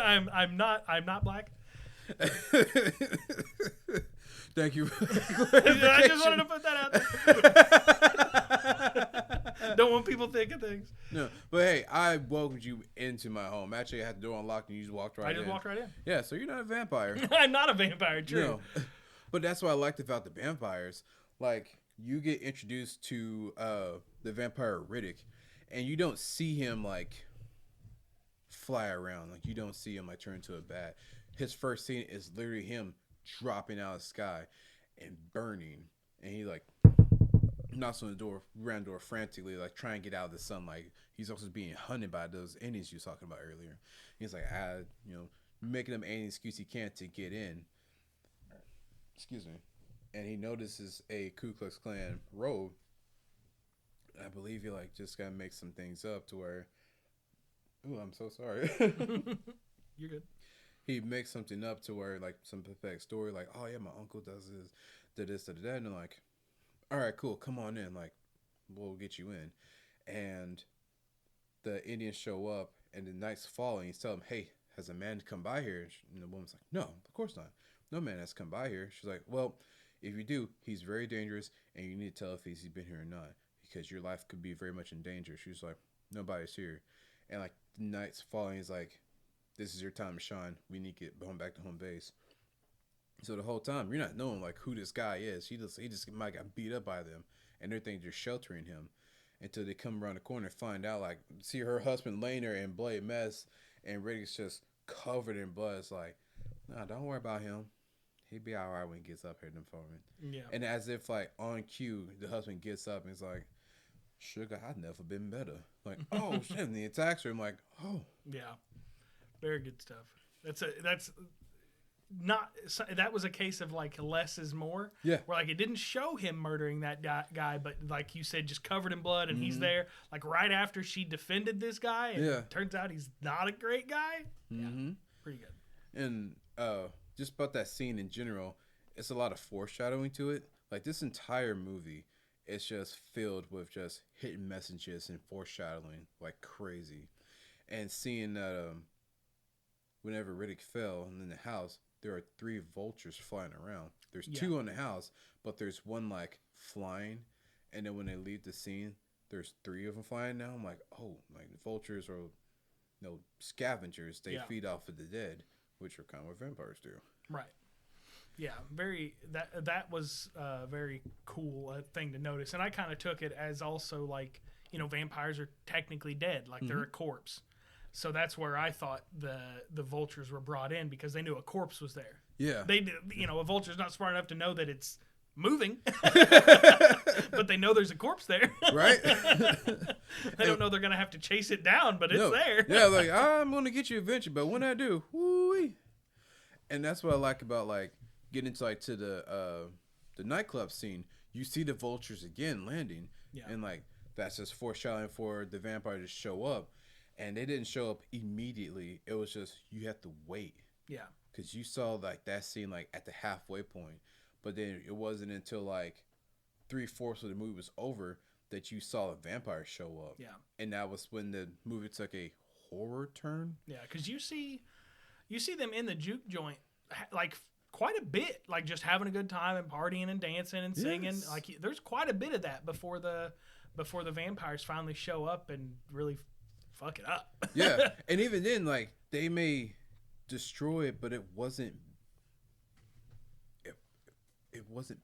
I'm not black. Thank you. I just wanted to put that out there. Don't want people thinking things. No, but hey, I welcomed you into my home. Actually, I had the door unlocked and you just walked right in. I just walked right in. Yeah, so you're not a vampire. I'm not a vampire, true. No. But that's what I liked about the vampires. Like, you get introduced to the vampire Riddick, and you don't see him, like, fly around. Like, you don't see him, like, turn into a bat. His first scene is literally him dropping out of the sky and burning. And he, like, knocks on the door, ran the door frantically, like, trying to get out of the sunlight. He's also being hunted by those Indians you were talking about earlier. He's like, making them any excuse he can to get in. Excuse me. And he notices a Ku Klux Klan robe. I believe he, like, just gotta make some things up to where... Ooh, I'm so sorry. You're good. He makes something up to where, like, some pathetic story, like, oh yeah, my uncle does this, did this, did that, and they're like, all right, cool, come on in, like, we'll get you in. And the Indians show up, and the night's falling. He's telling them, hey, has a man come by here? And the woman's like, no, of course not. No man has come by here. She's like, well, if you do, he's very dangerous, and you need to tell if he's been here or not, because your life could be very much in danger. She's like, nobody's here. And, like, the night's falling. He's like, this is your time to shine. We need to get back to home base. So the whole time, you're not knowing, like, who this guy is. He just might got beat up by them, and they're thinking they're sheltering him until they come around the corner and find out, like, see her husband laying there in bloody mess, and Riddick's just covered in blood. It's like, nah, don't worry about him. He'll be all right when he gets up here in the morning. Yeah. And as if, like, on cue, the husband gets up and is like, Sugar, I've never been better. Like, oh shit, and he attacks her. I'm like, oh. Yeah. Very good stuff. That was a case of like less is more. Yeah. Where like it didn't show him murdering that guy, but like you said, just covered in blood, and he's there like right after she defended this guy, and it turns out he's not a great guy. Mm-hmm. Yeah, pretty good. And just about that scene in general, it's a lot of foreshadowing to it. Like this entire movie, it's just filled with just hidden messages and foreshadowing like crazy. And seeing that whenever Riddick fell in the house, there are 3 vultures flying around. There's 2 on the house, but there's one like flying, and then when they leave the scene, there's 3 of them flying now. I'm like, oh, like the vultures are, scavengers. They feed off of the dead, which are kind of what vampires do. Right. Yeah, that was a very cool thing to notice, and I kind of took it as also like vampires are technically dead, like they're a corpse. So that's where I thought the vultures were brought in, because they knew a corpse was there. Yeah. They a vulture's not smart enough to know that it's moving, but they know there's a corpse there. Right. They don't know they're going to have to chase it down, but it's there. Yeah, like, I'm going to get you eventually, but when I do, whoo-wee. And that's what I like about like getting into like to the nightclub scene. You see the vultures again landing, and like that's just foreshadowing for the vampire to show up. And they didn't show up immediately. It was just, you have to wait. Yeah. Because you saw like that scene like at the halfway point. But then it wasn't until like 3/4 of the movie was over that you saw a vampire show up. Yeah. And that was when the movie took a horror turn. Yeah, because you see them in the juke joint like quite a bit. Like just having a good time and partying and dancing and singing. Yes. Like there's quite a bit of that before the vampires finally show up and really fuck it up. Yeah, and even then, like they may destroy it, but it wasn't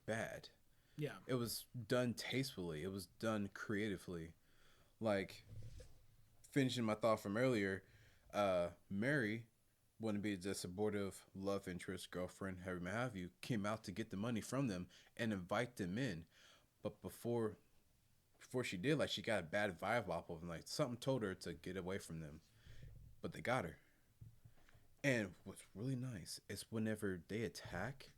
bad. Yeah, it was done tastefully. It was done creatively. Like finishing my thought from earlier, Mary, wanting to be the abortive love interest, girlfriend, however may have you, came out to get the money from them and invite them in, but before she did, like she got a bad vibe off of them. Like something told her to get away from them, but they got her. And what's really nice is whenever they attack,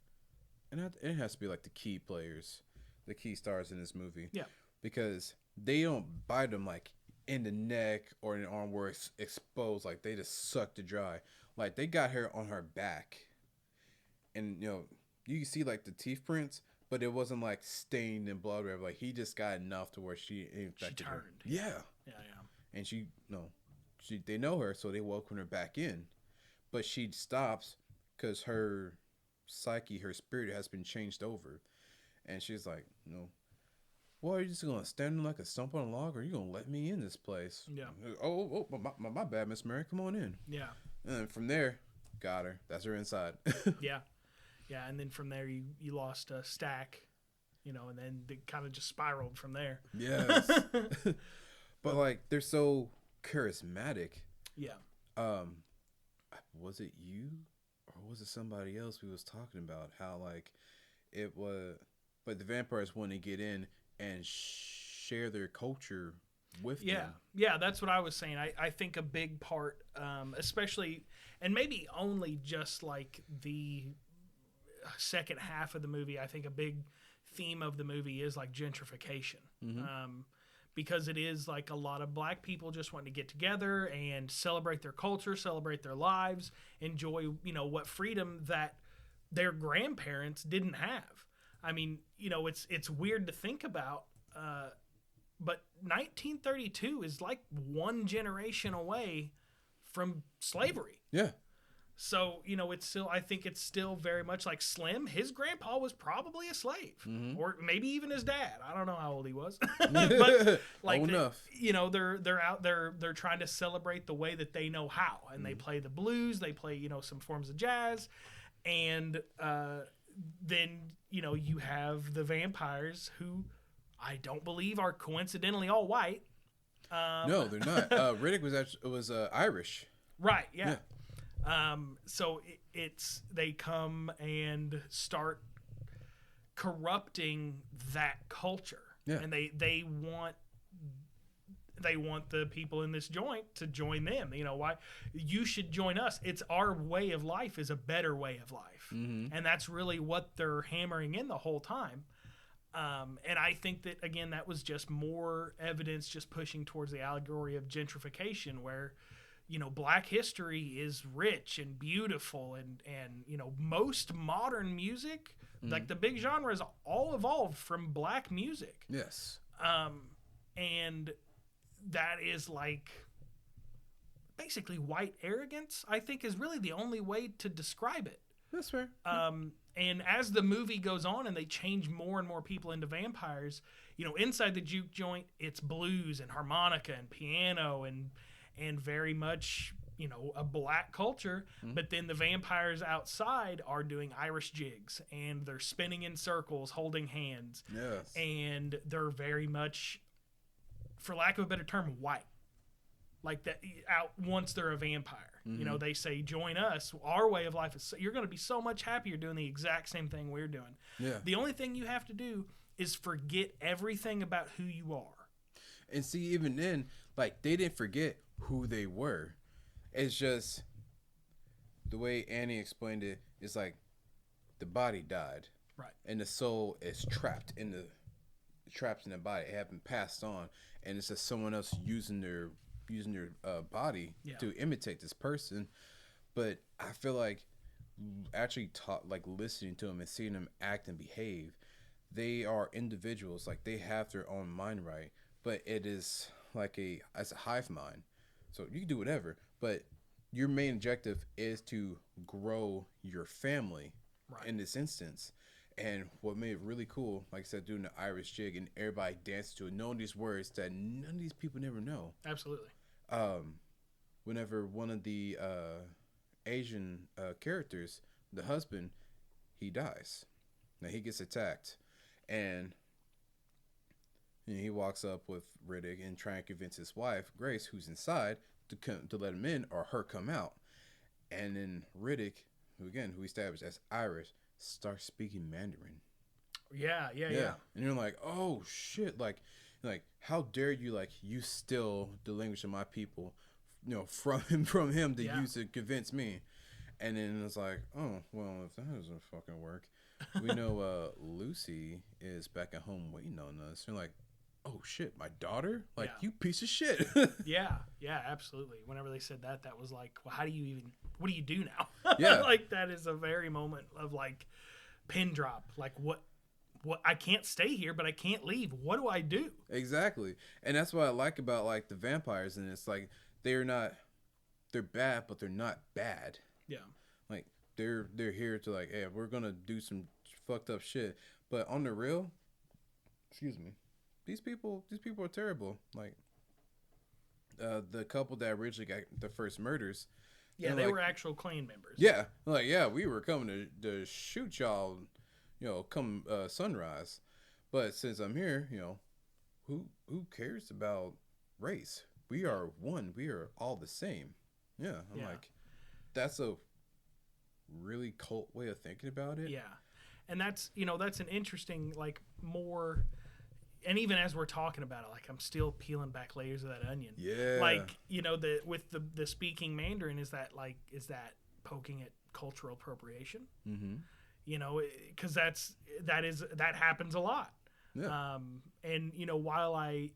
and it has to be like the key players, the key stars in this movie. Yeah. Because they don't bite them like in the neck or in the arm where it's exposed. Like they just sucked it dry. Like they got her on her back, and you can see like the teeth prints. But it wasn't like stained in blood or whatever. Like he just got enough to where she infected her. Yeah. Yeah. And they know her, so they welcome her back in. But she stops because her psyche, her spirit has been changed over. And she's like, well, are you just going to stand like a stump on a log, or are you going to let me in this place? Yeah. Oh, my bad, Miss Mary. Come on in. Yeah. And then from there, got her. That's her inside. Yeah. Yeah, and then from there you lost a stack, and then it kind of just spiraled from there. Yes. But like they're so charismatic. Yeah. Was it you or was it somebody else we was talking about how like it was, but the vampires want to get in and share their culture with them. Yeah, that's what I was saying. I think a big part, especially, and maybe only just like the second half of the movie, I think a big theme of the movie is like gentrification. Because it is like a lot of black people just wanting to get together and celebrate their culture, celebrate their lives, enjoy, what freedom that their grandparents didn't have. I mean, it's weird to think about, but 1932 is like one generation away from slavery. Yeah. So, it's still, I think it's still very much like Slim. His grandpa was probably a slave, or maybe even his dad. I don't know how old he was, but like, old enough. They're out there, they're trying to celebrate the way that they know how, and they play the blues, they play, some forms of jazz. And, then, you have the vampires who I don't believe are coincidentally all white. No, they're not. Riddick was Irish. Right. Yeah. So they come and start corrupting that culture, and they want they want the people in this joint to join them. You know, why you should join us. It's our way of life is a better way of life. Mm-hmm. And that's really what they're hammering in the whole time. And I think that, again, that was just more evidence just pushing towards the allegory of gentrification where, you know, Black history is rich and beautiful and you know, most modern music, like the big genres all evolved from Black music. Yes. And that is like basically white arrogance, I think, is really the only way to describe it. That's fair. And as the movie goes on and they change more and more people into vampires, you know, inside the juke joint, it's blues and harmonica and piano and very much, you know, a Black culture. But then the vampires outside are doing Irish jigs and they're spinning in circles, holding hands. Yes. And they're very much, for lack of a better term, white. Like that out once they're a vampire. You know, they say, join us. Our way of life is, you're going to be so much happier doing the exact same thing we're doing. Yeah. The only thing you have to do is forget everything about who you are. And see, even then, like, they didn't forget who they were. It's just the way Annie explained it is like the body died. Right. And the soul is trapped in the body. It had been passed on. And it's just someone else using their body to imitate this person. But I feel like actually listening to them and seeing them act and behave, they are individuals. Like, they have their own mind, right? But it is like as a hive mind. So you can do whatever, but your main objective is to grow your family in this instance. And what made it really cool, like I said, doing the Irish jig and everybody dances to it, knowing these words that none of these people never know. Absolutely. Whenever one of the Asian characters, the husband, he dies. Now he gets attacked, and he walks up with Riddick and trying to convince his wife, Grace, who's inside, to let him in or her come out. And then Riddick, who we established as Irish, starts speaking Mandarin. Yeah. And you're like, oh shit, like how dare you, like, you steal the language of my people, you know, from him to use to convince me. And then it's like, oh well, if that doesn't fucking work, we know Lucy is back at home waiting on us. You're like, oh shit, my daughter? Like, you piece of shit. yeah, absolutely. Whenever they said that was like, well, what do you do now? Yeah. Like, that is a very moment of like pin drop. Like, what I can't stay here, but I can't leave. What do I do? Exactly. And that's what I like about like the vampires, and it's like they're bad, but they're not bad. Yeah. Like they're here to like, hey, we're gonna do some fucked up shit. But on the real, these people are terrible. Like the couple that originally got the first murders. Yeah, they were actual clan members. Yeah. Like, yeah, we were coming to shoot y'all, you know, come sunrise. But since I'm here, you know, who cares about race? We are one. We are all the same. Yeah. I'm like, that's a really cult way of thinking about it. Yeah. And that's an interesting, like, more, and even as we're talking about it, like, I'm still peeling back layers of that onion. Yeah. Like, you know, with the speaking Mandarin, is that poking at cultural appropriation? Mm-hmm. You know, because that happens a lot. Yeah. And, you know, while I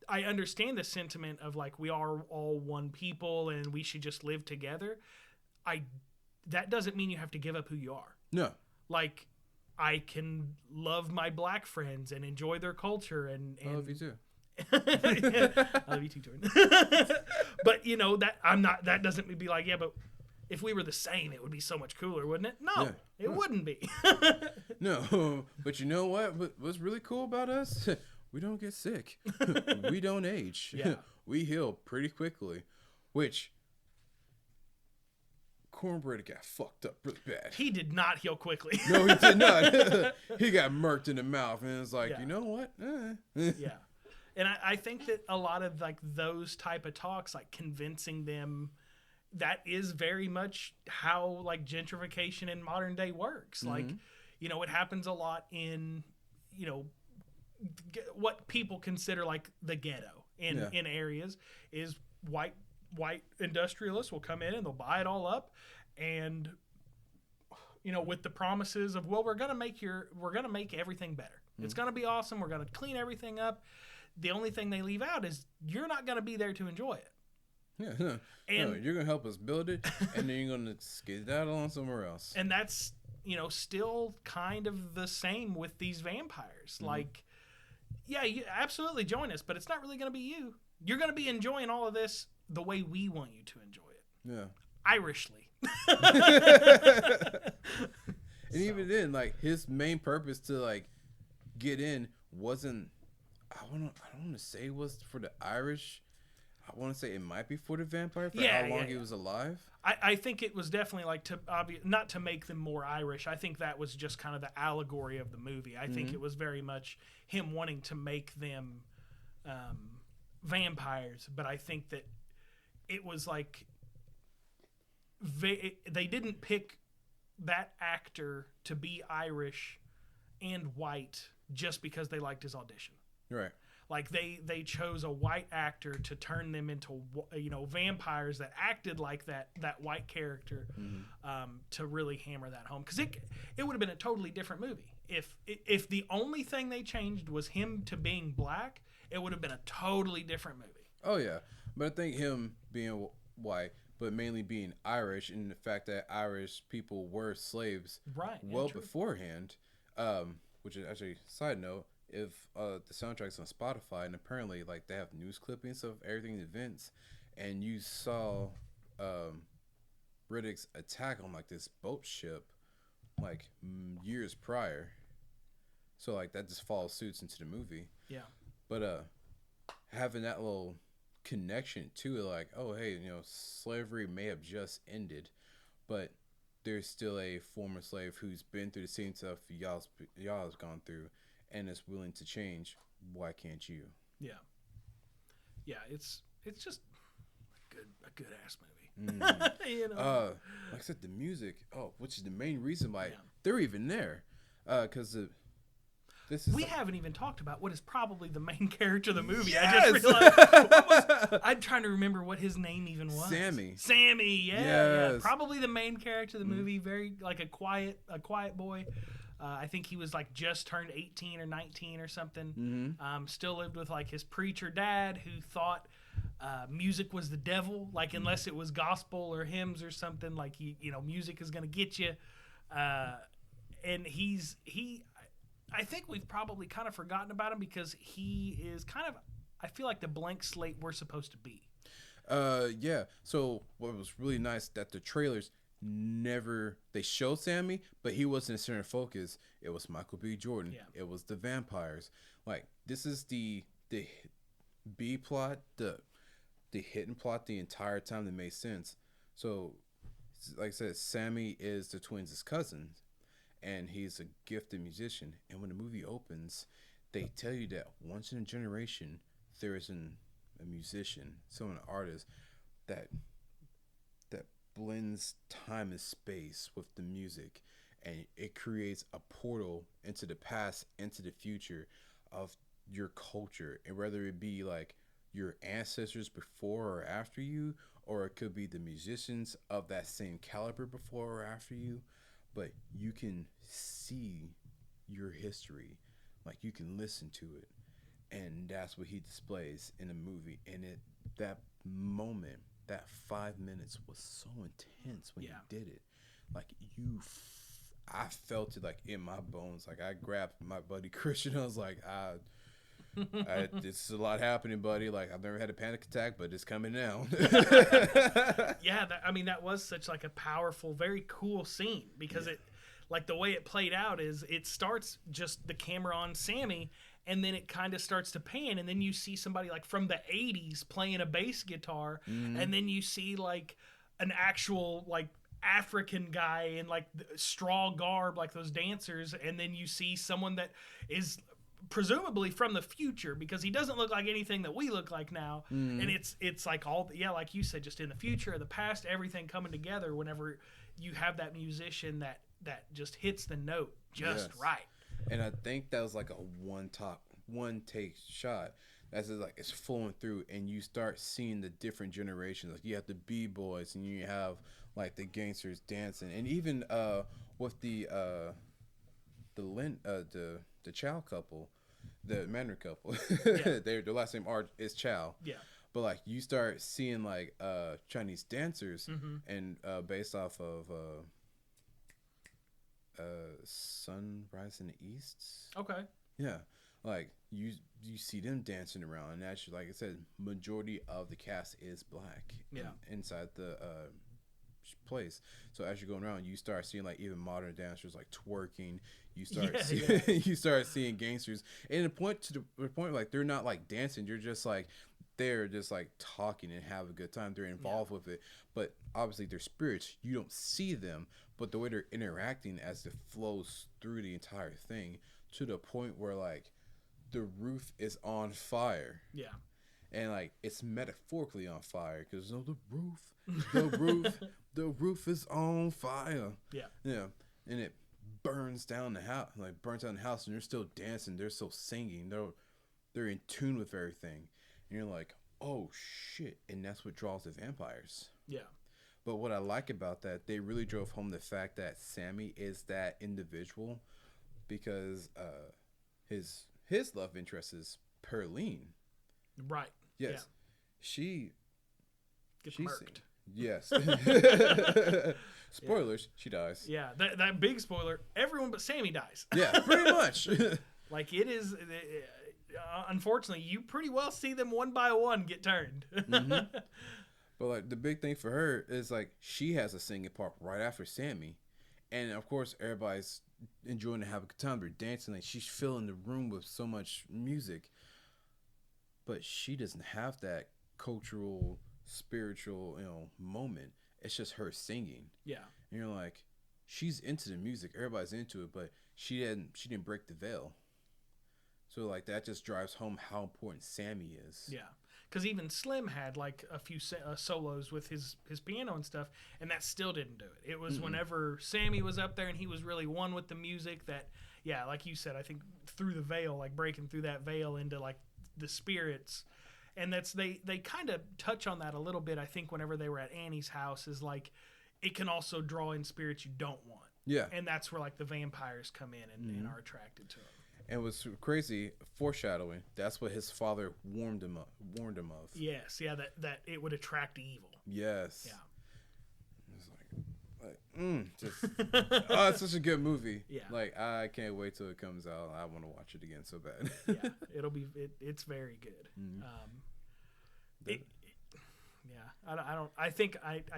understand the sentiment of like, we are all one people and we should just live together, that doesn't mean you have to give up who you are. No. Like, I can love my Black friends and enjoy their culture and I love you too. I love you too, Jordan. But you know, that doesn't be like, yeah, but if we were the same, it would be so much cooler, wouldn't it? No, it wouldn't be. No, but you know what? What's really cool about us? We don't get sick. We don't age. Yeah. We heal pretty quickly, which Cornbread got fucked up really bad. He did not heal quickly. No, he did not. He got murked in the mouth, and it's like, you know what? Yeah. And I think that a lot of like those type of talks, like convincing them, that is very much how like gentrification in modern day works. Mm-hmm. Like, you know, it happens a lot in, you know, what people consider like the ghetto in areas is white industrialists will come in and they'll buy it all up, and with the promises of, well, we're gonna make everything better. It's gonna be awesome. We're gonna clean everything up. The only thing they leave out is you're not gonna be there to enjoy it. Yeah, and you're gonna help us build it, and then you're gonna skid that on somewhere else. And that's still kind of the same with these vampires. Like, yeah, you absolutely join us, but it's not really gonna be you. You're gonna be enjoying all of this the way we want you to enjoy it. Yeah, Irishly. And even then, like, his main purpose to like get in wasn't. I don't want to say it was for the Irish. I want to say it might be for the vampire, for how long he was alive. I think it was definitely like not to make them more Irish. I think that was just kind of the allegory of the movie. I think it was very much him wanting to make them vampires, but I think that it was like they didn't pick that actor to be Irish and white just because they liked his audition. Right. Like they chose a white actor to turn them into vampires that acted like that white character, to really hammer that home, because it would have been a totally different movie if the only thing they changed was him to being black. It would have been a totally different movie. Oh yeah, but I think him being white, but mainly being Irish, and the fact that Irish people were slaves beforehand, which is actually side note. If the soundtrack's on Spotify, and apparently like they have news clippings of everything, events, and you saw Riddick's attack on like this boat ship like years prior, so like that just follows suits into the movie. Yeah. But having that little connection to it, like, oh hey, slavery may have just ended, but there's still a former slave who's been through the same stuff y'all's gone through, and is willing to change. Why can't you? Yeah. It's just a good ass movie. Like I said, the music. Which is the main reason why they're even there. Because we haven't even talked about what is probably the main character of the movie. Yes! I just realized. I'm trying to remember what his name even was. Sammy. Yeah. Probably the main character of the movie. Very like a quiet boy. I think he was like just turned 18 or 19 or something. Still lived with like his preacher dad who thought music was the devil. Like unless it was gospel or hymns or something, like music is gonna get you. And I think we've probably kind of forgotten about him because he is kind of, I feel like, the blank slate we're supposed to be. Yeah. So what was really nice that the trailers they showed Sammy, but he wasn't a center focus. It was Michael B. Jordan. Yeah. It was the vampires. Like this is the B plot, the hidden plot the entire time that made sense. So, like I said, Sammy is the twins' cousin, and he's a gifted musician. And when the movie opens, they tell you that once in a generation there is a musician, an artist that blends time and space with the music, and it creates a portal into the past, into the future of your culture, and whether it be like your ancestors before or after you, or it could be the musicians of that same caliber before or after you, but you can see your history, like you can listen to it, and that's what he displays in the movie. And that moment, that 5 minutes was so intense when he did it. Like I felt it like in my bones. Like I grabbed my buddy Christian. I was like, this is a lot happening, buddy. Like I've never had a panic attack, but it's coming now. Yeah, that was such like a powerful, very cool scene because it, like the way it played out is it starts just the camera on Sammy, and then it kind of starts to pan, and then you see somebody like from the 80s playing a bass guitar, and then you see like an actual like African guy in like straw garb, like those dancers, and then you see someone that is presumably from the future because he doesn't look like anything that we look like now, and it's like all like you said, just in the future or the past, everything coming together whenever you have that musician that just hits the note just right. And I think that was like a one one take shot. That's just, like it's flowing through, and you start seeing the different generations. Like you have the b-boys, and you have like the gangsters dancing, and even with the Chow couple, the Mandarin couple, Yeah. their last name is Chow. Yeah. But like you start seeing like Chinese dancers, Mm-hmm. and based off of Sunrise in the East. Okay. Yeah, like you see them dancing around, and actually, like I said, majority of the cast is black. Yeah. Inside the place. So as you're going around, you start seeing like even modern dancers like twerking. You start you start seeing gangsters, and the point like they're not like dancing. You're just like they're just like talking and have a good time. They're involved with it, but obviously they're spirits. You don't see them, but the way they're interacting as it flows through the entire thing to the point where like the roof is on fire. Yeah. And like it's metaphorically on fire because the roof is on fire. Yeah. Yeah, and it burns down the house, and they're still dancing, they're still singing, they're in tune with everything, and you're like, oh shit, and that's what draws the vampires. Yeah. But what I like about that, they really drove home the fact that Sammy is that individual, because his love interest is Perline. Right. Yes. Yeah. She Gets she's murked. Yes. Spoilers, she dies. Yeah, that big spoiler. Everyone but Sammy dies. Yeah, pretty much. Like it is. Unfortunately, you pretty well see them one by one get turned. Mm-hmm. But like the big thing for her is like she has a singing part right after Sammy, and of course everybody's enjoying to have a good time. They're dancing, like she's filling the room with so much music, but she doesn't have that cultural, spiritual, moment. It's just her singing. Yeah. And you're like, she's into the music, everybody's into it, but she didn't break the veil. So like that just drives home how important Sammy is. Yeah. Because even Slim had like a few solos with his piano and stuff, and that still didn't do it. It was whenever Sammy was up there and he was really one with the music that, yeah, like you said, I think through the veil, like breaking through that veil into like the spirits. And that's they kind of touch on that a little bit, I think, whenever they were at Annie's house, is like it can also draw in spirits you don't want. Yeah. And that's where like the vampires come in and are attracted to him. And what's crazy, foreshadowing, that's what his father warned him of. Yes, yeah, that it would attract evil. Yes. Yeah. It's like it's such a good movie. Yeah. Like I can't wait till it comes out. I want to watch it again so bad. Yeah, it's very good. I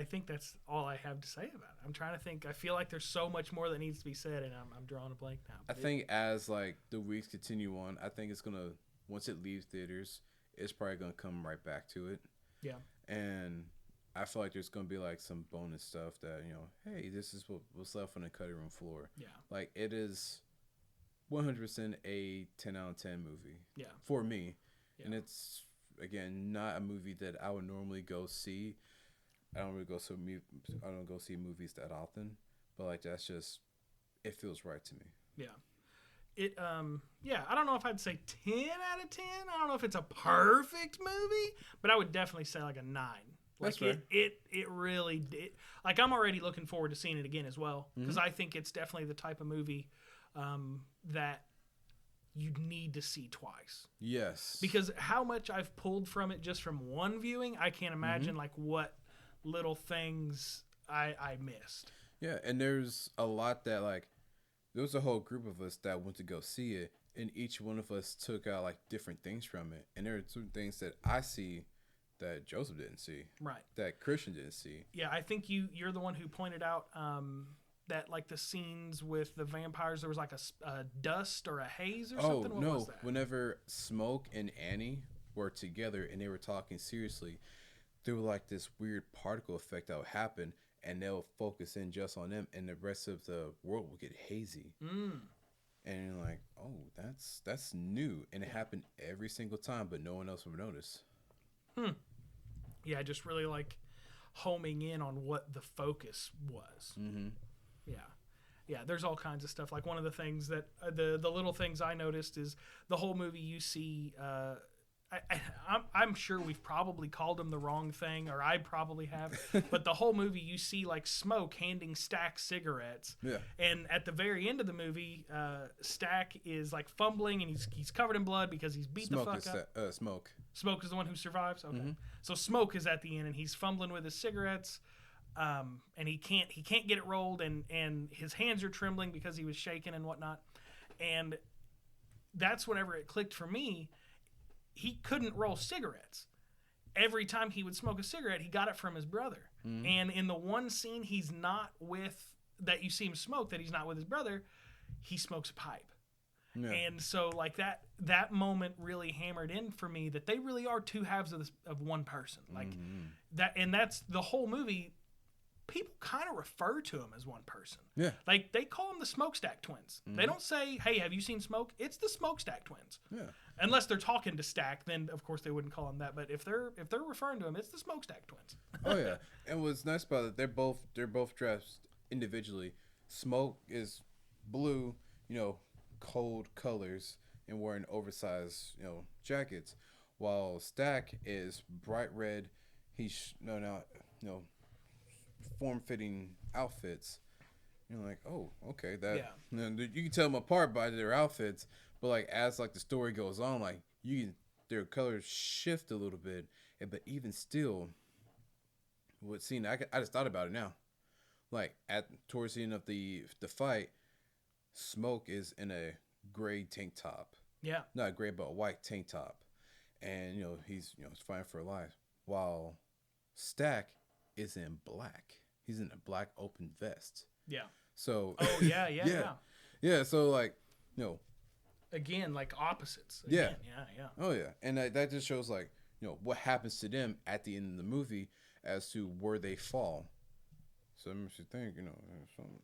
think that's all I have to say about it. I'm trying to think. I feel like there's so much more that needs to be said, and I'm drawing a blank now. I think as like the weeks continue on, I think it's gonna, once it leaves theaters, it's probably gonna come right back to it. Yeah. And I feel like there's gonna be like some bonus stuff that hey, this is what's left on the cutting room floor. Yeah. Like it is 100% a 10 out of 10 movie. Yeah. For me, yeah. And it's again not a movie that I would normally go see. I don't go see movies that often, but like that's just, it feels right to me. Yeah. I don't know if I'd say 10 out of 10. I don't know if it's a perfect movie, but I would definitely say like a 9. Like it really did. Like I'm already looking forward to seeing it again as well, because I think it's definitely the type of movie that you need to see twice. Yes. Because how much I've pulled from it just from one viewing, I can't imagine like what little things I missed. Yeah, and there's a lot that like, there was a whole group of us that went to go see it, and each one of us took out like different things from it. And there are certain things that I see that Joseph didn't see. Right. That Christian didn't see. Yeah, I think you're the one who pointed out that like the scenes with the vampires, there was like a dust or a haze or something. What was that? Whenever Smoke and Annie were together and they were talking seriously, there was like this weird particle effect that would happen, and they'll focus in just on them, and the rest of the world will get hazy. And you're like, oh, that's new, and it happened every single time, but no one else would notice. Yeah, just really like homing in on what the focus was. Mm-hmm. Yeah. Yeah, there's all kinds of stuff. Like one of the things that the little things I noticed is the whole movie you see. I'm sure we've probably called him the wrong thing, or I probably have. But the whole movie you see like Smoke handing Stack cigarettes. Yeah. And at the very end of the movie, Stack is like fumbling and he's covered in blood because he's beat the fuck up. Smoke. Smoke is the one who survives. Okay. Mm-hmm. So Smoke is at the end and he's fumbling with his cigarettes. And he can't get it rolled, and his hands are trembling because he was shaking and whatnot. And that's whenever it clicked for me. He couldn't roll cigarettes. Every time he would smoke a cigarette, he got it from his brother. Mm-hmm. And in the one scene he's not with, that you see him smoke, that he's not with his brother, he smokes a pipe. Yeah. And so like that moment really hammered in for me that they really are two halves of one person. Like that, and that's the whole movie. People kind of refer to him as one person. Yeah. Like they call him the Smokestack Twins. Mm-hmm. They don't say, "Hey, have you seen Smoke?" It's the Smokestack Twins. Yeah. Unless they're talking to Stack, then of course they wouldn't call him that. But if they're referring to him, it's the Smokestack Twins. Oh yeah. And what's nice about it, they're both dressed individually. Smoke is blue, cold colors and wearing oversized, jackets, while Stack is bright red. He's form-fitting outfits. You're like, oh, okay, you can tell them apart by their outfits, but like as like the story goes on, like their colors shift a little bit, but even still, what scene I just thought about it now, like towards the end of the fight, Smoke is in a gray tank top, not gray but a white tank top, and he's fighting for life, while Stack is in black. He's in a black open vest. Yeah. So. Oh yeah. Yeah. So like, again, like opposites. Again. Yeah. Oh yeah, and that just shows like what happens to them at the end of the movie as to where they fall. So I should think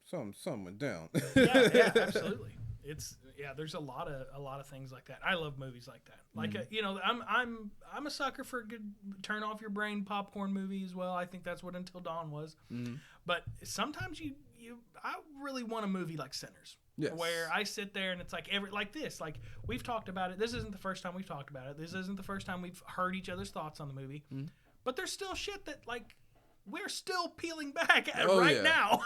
something went down. yeah, absolutely. There's a lot of things like that. I love movies like that. Like I'm a sucker for a good turn off your brain popcorn movie as well. I think that's what Until Dawn was. Mm-hmm. But sometimes I really want a movie like Sinners. Yes. Where I sit there and it's like like we've talked about it. This isn't the first time we've talked about it. This isn't the first time we've heard each other's thoughts on the movie. Mm-hmm. But there's still shit that like we're still peeling back now.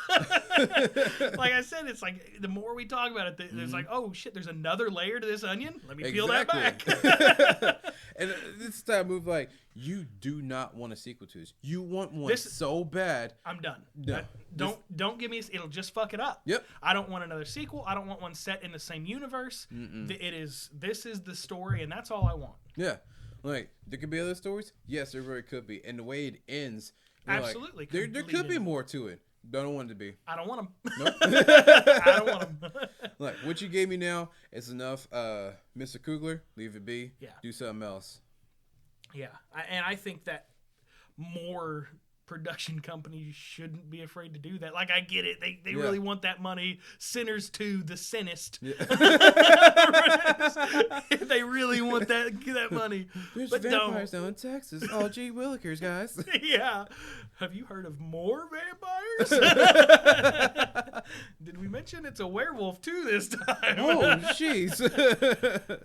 Like I said, it's like the more we talk about it, there's like, oh shit, there's another layer to this onion. Let me peel that back. And this type of movie, like, you do not want a sequel to this. You want one so bad. I'm done. No. Don't give me. It'll just fuck it up. Yep. I don't want another sequel. I don't want one set in the same universe. This is the story, and that's all I want. Yeah. Like there could be other stories. Yes, there really could be. And the way it ends. Absolutely. Like, there could be more to it. Don't want it to be. I don't want them. Nope. I don't want them. Like, what you gave me now is enough. Mr. Coogler, leave it be. Yeah. Do something else. Yeah. And I think that more production companies shouldn't be afraid to do that. Like, I get it. They really want that money. Sinners 2, the Sinnest. Yeah. They really want that money. There's vampires down in Texas. Oh, gee willikers, guys. Yeah. Have you heard of more vampires? Did we mention it's a werewolf too this time? Oh, jeez.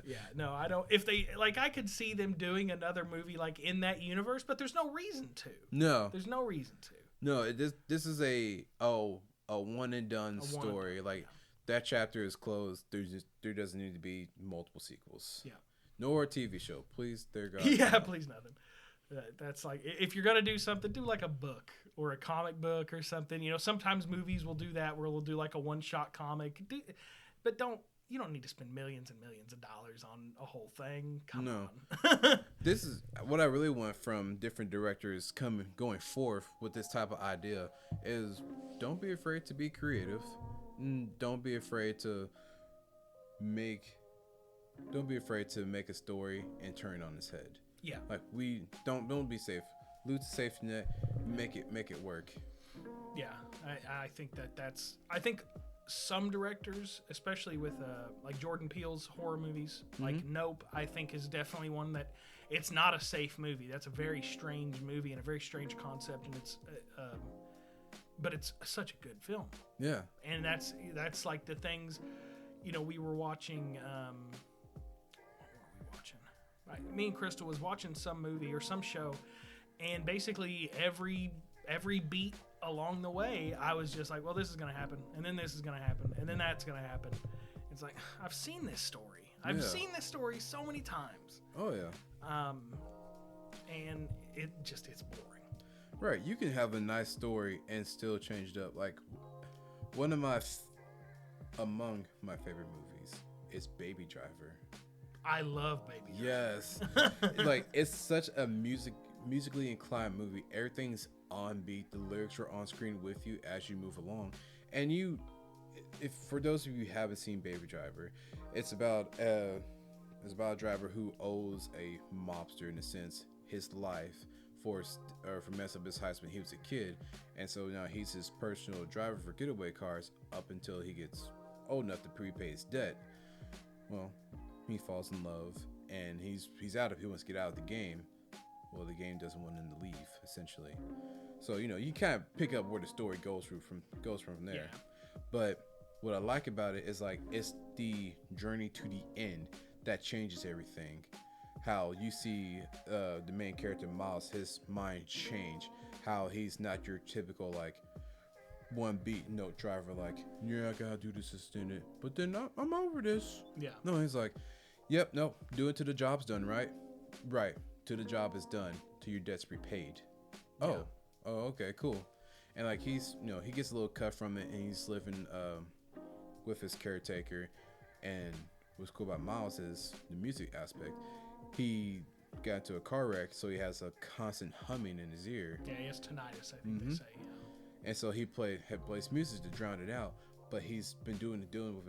Yeah, no, I don't. If they I could see them doing another movie like in that universe, but there's no reason to. No, there's no reason to. No, this is a one and done story. That chapter is closed. There doesn't need to be multiple sequels. Yeah. Nor a TV show, please. There God. Yeah, please nothing. That's like, if you're gonna do something, do like a book or a comic book or something. Sometimes movies will do that where we'll do like a one-shot comic, but you don't need to spend millions and millions of dollars on a whole thing. Come on. This is what I really want from different directors going forth with this type of idea is don't be afraid to be creative. Don't be afraid to make a story and turn it on its head. Yeah. Like we don't be safe. Lose the safety net. Make it work. Yeah, I think I think some directors, especially with like Jordan Peele's horror movies, like Nope, I think is definitely one that it's not a safe movie. That's a very strange movie and a very strange concept, and it's but it's such a good film. Yeah. And that's like the things, we were watching. What were we watching? Right, me and Crystal was watching some movie or some show, and basically every beat along the way, I was just like, well, this is gonna happen, and then this is gonna happen, and then that's gonna happen. It's like, I've seen this story. I've seen this story so many times. Oh yeah. And it's boring. Right, you can have a nice story and still change it up. Like, one of among my favorite movies is Baby Driver. I love Baby Driver. Yes. Like, it's such a musically inclined movie. Everything's on beat. The lyrics are on screen with you as you move along. And if for those of you who haven't seen Baby Driver, it's about a driver who owes a mobster, in a sense, his life for messing up his heist when he was a kid, and so now he's his personal driver for getaway cars up until he gets old enough to prepay his debt. Well, he falls in love, and he's out of. He wants to get out of the game. Well, the game doesn't want him to leave, essentially. So you kind of pick up where the story goes from there. Yeah. But what I like about it is, like, it's the journey to the end that changes everything. How you see the main character Miles, his mind change. How he's not your typical, like, one beat note driver, like, yeah, I gotta do this extended, but then I'm over this. Yeah. No, he's like, yep, no, do it till the job's done, right? Right, till the job is done, till your debt's repaid. Oh, okay, cool. And, like, he gets a little cut from it, and he's living with his caretaker. And what's cool about Miles is the music aspect. He got into a car wreck, so he has a constant humming in his ear. Yeah, he has tinnitus, I think they say. Yeah. And so he plays music to drown it out. But he's been dealing with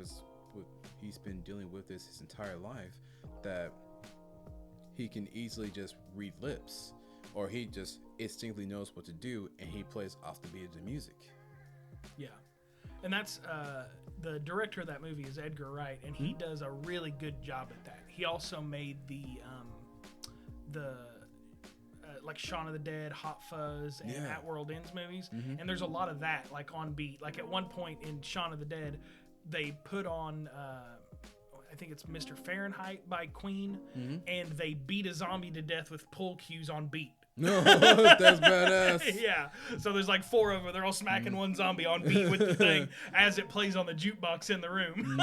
this his entire life, that he can easily just read lips, or he just instinctively knows what to do, and he plays off the beat of the music. Yeah, and that's the director of that movie is Edgar Wright, and he does a really good job at that. He also made the like Shaun of the Dead, Hot Fuzz, and At World Ends movies. And there's a lot of that, like, on beat. Like, at one point in Shaun of the Dead, they put on I think it's Mr. Fahrenheit by Queen, and they beat a zombie to death with pull cues on beat. No, that's badass. Yeah, so there's like 4 of them. They're all smacking one zombie on beat with the thing as it plays on the jukebox in the room.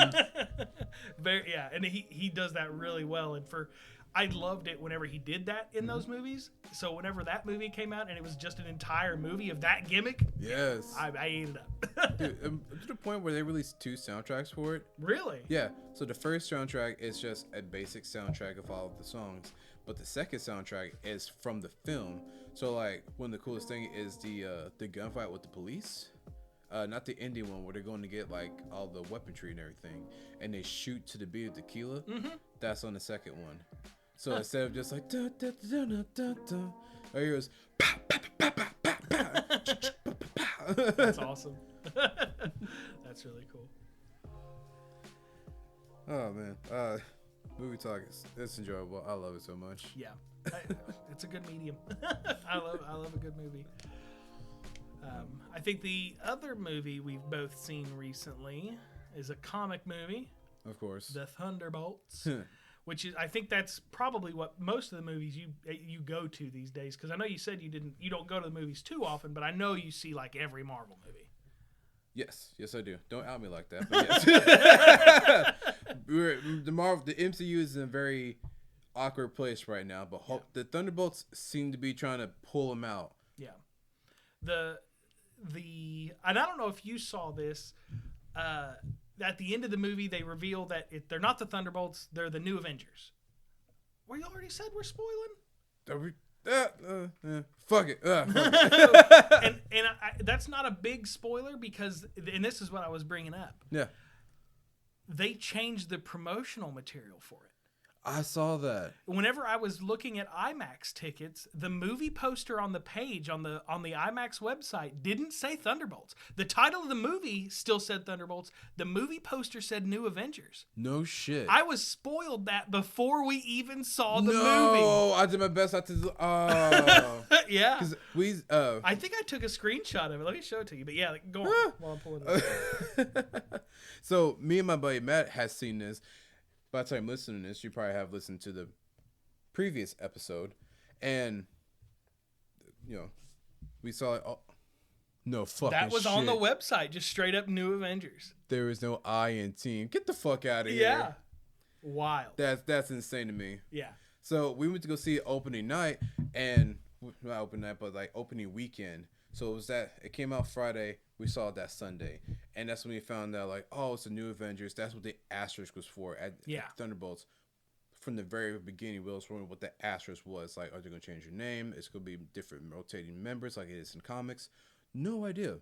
And he does that really well. And I loved it whenever he did that in those movies. So whenever that movie came out and it was just an entire movie of that gimmick, yes, I ate it up. Dude, to the point where they released 2 soundtracks for it. Really? Yeah. So the first soundtrack is just a basic soundtrack of all of the songs, but the second soundtrack is from the film. So, like, one of the coolest thing is the gunfight with the police. Not the Indian one where they're going to get, like, all the weaponry and everything, and they shoot to the beat of Tequila. That's on the second one. So instead of just like da da da da da da, I hear us pa pa pa pa pa pa. That's awesome. That's really cool. Oh man, movie talk it's enjoyable. I love it so much. Yeah, it's a good medium. I love a good movie. I think the other movie we've both seen recently is a comic movie. Of course. The Thunderbolts. Which is, I think that's probably what most of the movies you go to these days. Because I know you said you don't go to the movies too often, but I know you see, like, every Marvel movie. Yes, I do. Don't out me like that. But yes. The MCU is in a very awkward place right now, but the Thunderbolts seem to be trying to pull them out. Yeah. And I don't know if you saw this. At the end of the movie, they reveal that they're not the Thunderbolts; they're the New Avengers. Well, you already said we're spoiling. Fuck it. And that's not a big spoiler because, and this is what I was bringing up. Yeah. They changed the promotional material for it. I saw that. Whenever I was looking at IMAX tickets, the movie poster on the page on the IMAX website didn't say Thunderbolts. The title of the movie still said Thunderbolts. The movie poster said New Avengers. No shit. I was spoiled that before we even saw the movie. No, I did my best not to. Oh, yeah. We. I think I took a screenshot of it. Let me show it to you. But yeah, go on while I'm pulling it up. So me and my buddy Matt has seen this. By the time listening to this, you probably have listened to the previous episode, and we saw it. Oh, no fucking shit. That was on the website, just straight up New Avengers. There was no I in team. Get the fuck out of here. Yeah, wild. That's insane to me. Yeah. So we went to go see it opening night, and not opening night, but like opening weekend. So it came out Friday. We saw it that Sunday, and that's when we found out like, oh, it's a New Avengers. That's what the asterisk was for at Thunderbolts. From the very beginning, we was wondering what the asterisk was. Like, are they gonna change your name? It's gonna be different rotating members like it is in comics. No idea.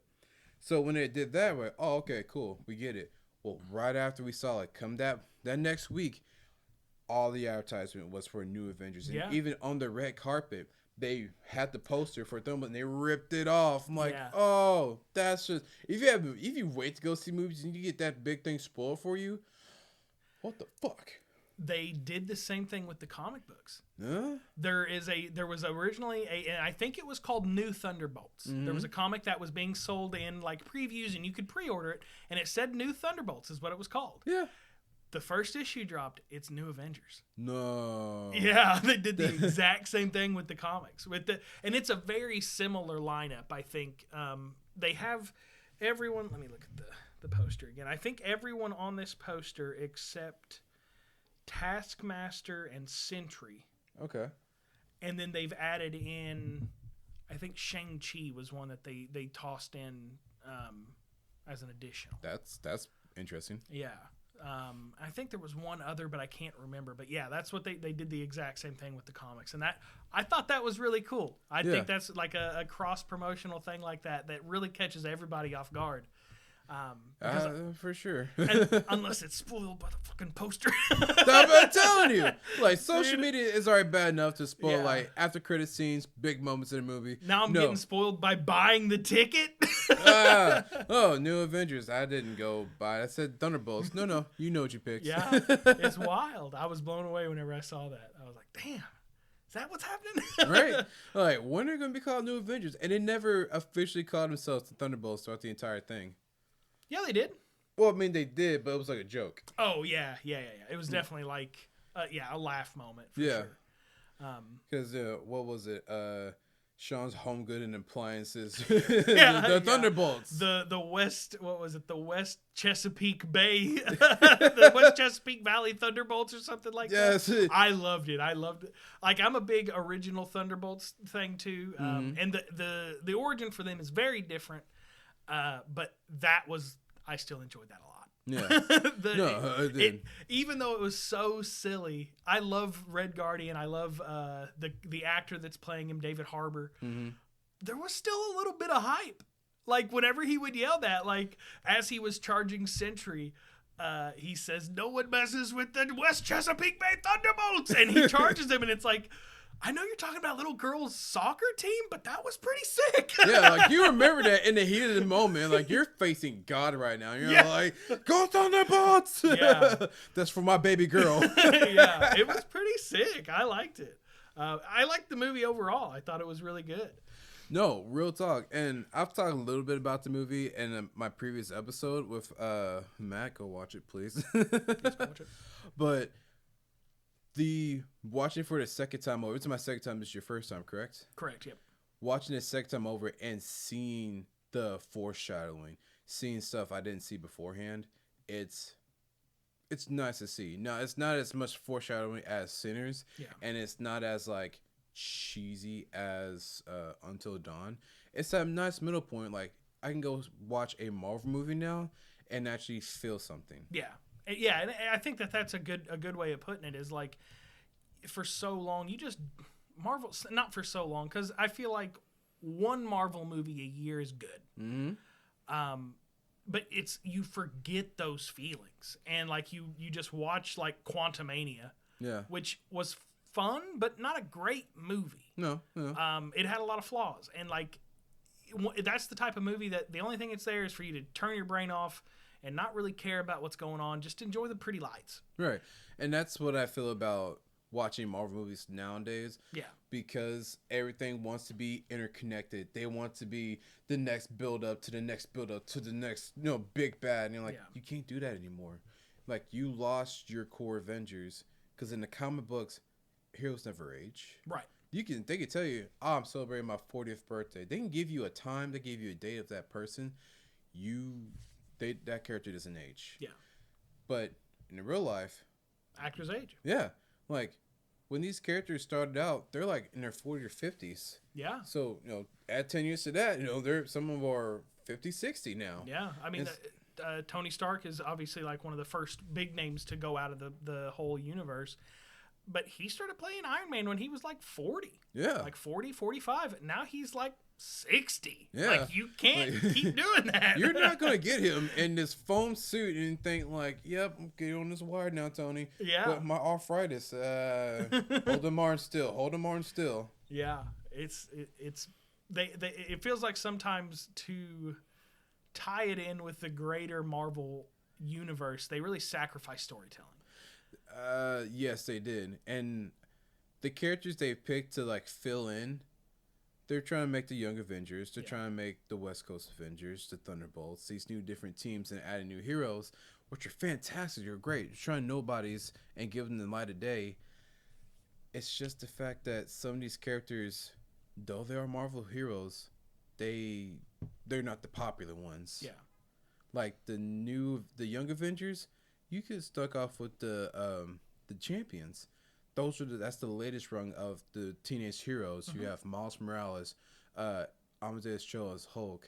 So when they did that, we're like, oh, okay, cool, we get it. Well, right after we saw it, come that next week, all the advertisement was for New Avengers, and even on the red carpet, they had the poster for them, and they ripped it off. I'm like, oh, that's just if you wait to go see movies and you get that big thing spoiled for you, what the fuck? They did the same thing with the comic books. Huh? There was originally and I think it was called New Thunderbolts. Mm-hmm. There was a comic that was being sold in like previews, and you could pre-order it, and it said New Thunderbolts is what it was called. Yeah. The first issue dropped. It's New Avengers. No. Yeah, they did the exact same thing with the comics. And it's a very similar lineup. I think they have everyone. Let me look at the poster again. I think everyone on this poster except Taskmaster and Sentry. Okay. And then they've added in. I think Shang-Chi was one that they tossed in as an additional. That's interesting. Yeah. I think there was one other, but I can't remember. But yeah, that's what they did the exact same thing with the comics, and that I thought that was really cool. I think that's like a cross promotional thing like that really catches everybody off guard. For sure. Unless it's spoiled by the fucking poster. I'm telling you, like social media is already bad enough to spoil like after credit scenes, big moments in the movie. Now I'm getting spoiled by buying the ticket. New Avengers. I didn't go buy it. I said Thunderbolts. No, you know what you picked. Yeah, it's wild. I was blown away whenever I saw that. I was like, damn. Is that what's happening? Right. Like, when are they going to be called New Avengers? And they never officially called themselves the Thunderbolts throughout the entire thing. Yeah, they did. Well, I mean, they did, but it was like a joke. Oh, yeah. It was definitely like, a laugh moment for sure. Because, what was it? Sean's Home Good and Appliances. the Thunderbolts. The West, what was it? The West Chesapeake Bay. The West Chesapeake Valley Thunderbolts or something like that. I loved it. Like, I'm a big original Thunderbolts thing, too. And the origin for them is very different. But I still enjoyed that a lot. Yeah. Even though it was so silly, I love Red Guardian. I love the actor that's playing him, David Harbour. Mm-hmm. There was still a little bit of hype. Like, whenever he would yell that, like, as he was charging Sentry, he says, "No one messes with the West Chesapeake Bay Thunderbolts!" And he charges them, and it's like, I know you're talking about little girls' soccer team, but that was pretty sick. Yeah, like, you remember that in the heat of the moment. Like, you're facing God right now. You're like, go Thunderbolts! Yeah. That's for my baby girl. Yeah, it was pretty sick. I liked it. I liked the movie overall. I thought it was really good. No, real talk. And I've talked a little bit about the movie in my previous episode with Matt. Go watch it, please. Let's go watch it. But watching for the second time over. It's my second time. This is your first time, correct? Correct. Yep. Watching it second time over and seeing the foreshadowing, seeing stuff I didn't see beforehand. It's nice to see. Now, it's not as much foreshadowing as Sinners, and it's not as like cheesy as Until Dawn. It's that nice middle point. Like, I can go watch a Marvel movie now and actually feel something. Yeah, and I think that's a good way of putting it. Is like, for so long Marvel, not for so long, because I feel like one Marvel movie a year is good. Mm-hmm. But you forget those feelings, and like you just watch like Quantumania, Yeah. which was fun, but not a great movie. No. It had a lot of flaws, and like that's the type of movie that the only thing that's there is for you to turn your brain off and not really care about what's going on. Just enjoy the pretty lights. Right. And that's what I feel about watching Marvel movies nowadays. Yeah. Because everything wants to be interconnected. They want to be the next build up to the next build up to the next, big bad. And you're like, you can't do that anymore. Like, you lost your core Avengers because in the comic books, heroes never age. Right. They can tell you, I'm celebrating my 40th birthday. They can give you a time, they give you a date of that person. That character doesn't age. Yeah. But in real life, actors age. Yeah. Like, when these characters started out, they're like in their 40s or 50s. Yeah. So, add 10 years to that, some of them are 50, 60 now. Yeah. I mean, Tony Stark is obviously like one of the first big names to go out of the whole universe. But he started playing Iron Man when he was like 40. Yeah. Like 40, 45. Now he's like 60. Yeah. Like, you can't keep doing that. You're not going to get him in this foam suit and think like, yep, I'm getting on this wire now, Tony. Yeah. But my arthritis, hold them arms still. Yeah. It feels like sometimes to tie it in with the greater Marvel universe, they really sacrifice storytelling. Yes, they did. And the characters they picked to like fill in, they're trying to make the Young Avengers. They're trying to make the West Coast Avengers, the Thunderbolts, these new different teams, and adding new heroes, which are fantastic. They're great. You're trying nobodies and give them the light of day. It's just the fact that some of these characters, though they are Marvel heroes, they're not the popular ones. Yeah. Like the Young Avengers, you could stuck off with the champions. That's the latest rung of the teenage heroes. Mm-hmm. You have Miles Morales, Amadeus Cho as Hulk,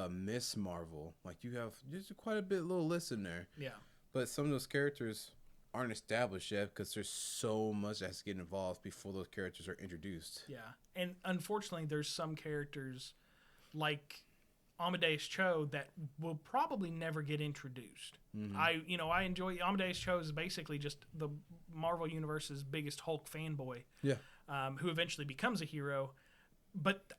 Miss Marvel. Like, there's quite a little list in there. Yeah. But some of those characters aren't established yet because there's so much that has to get involved before those characters are introduced. Yeah. And unfortunately, there's some characters like Amadeus Cho that will probably never get introduced. Mm-hmm. I enjoy Amadeus Cho is basically just the Marvel Universe's biggest Hulk fanboy. Yeah. Who eventually becomes a hero, but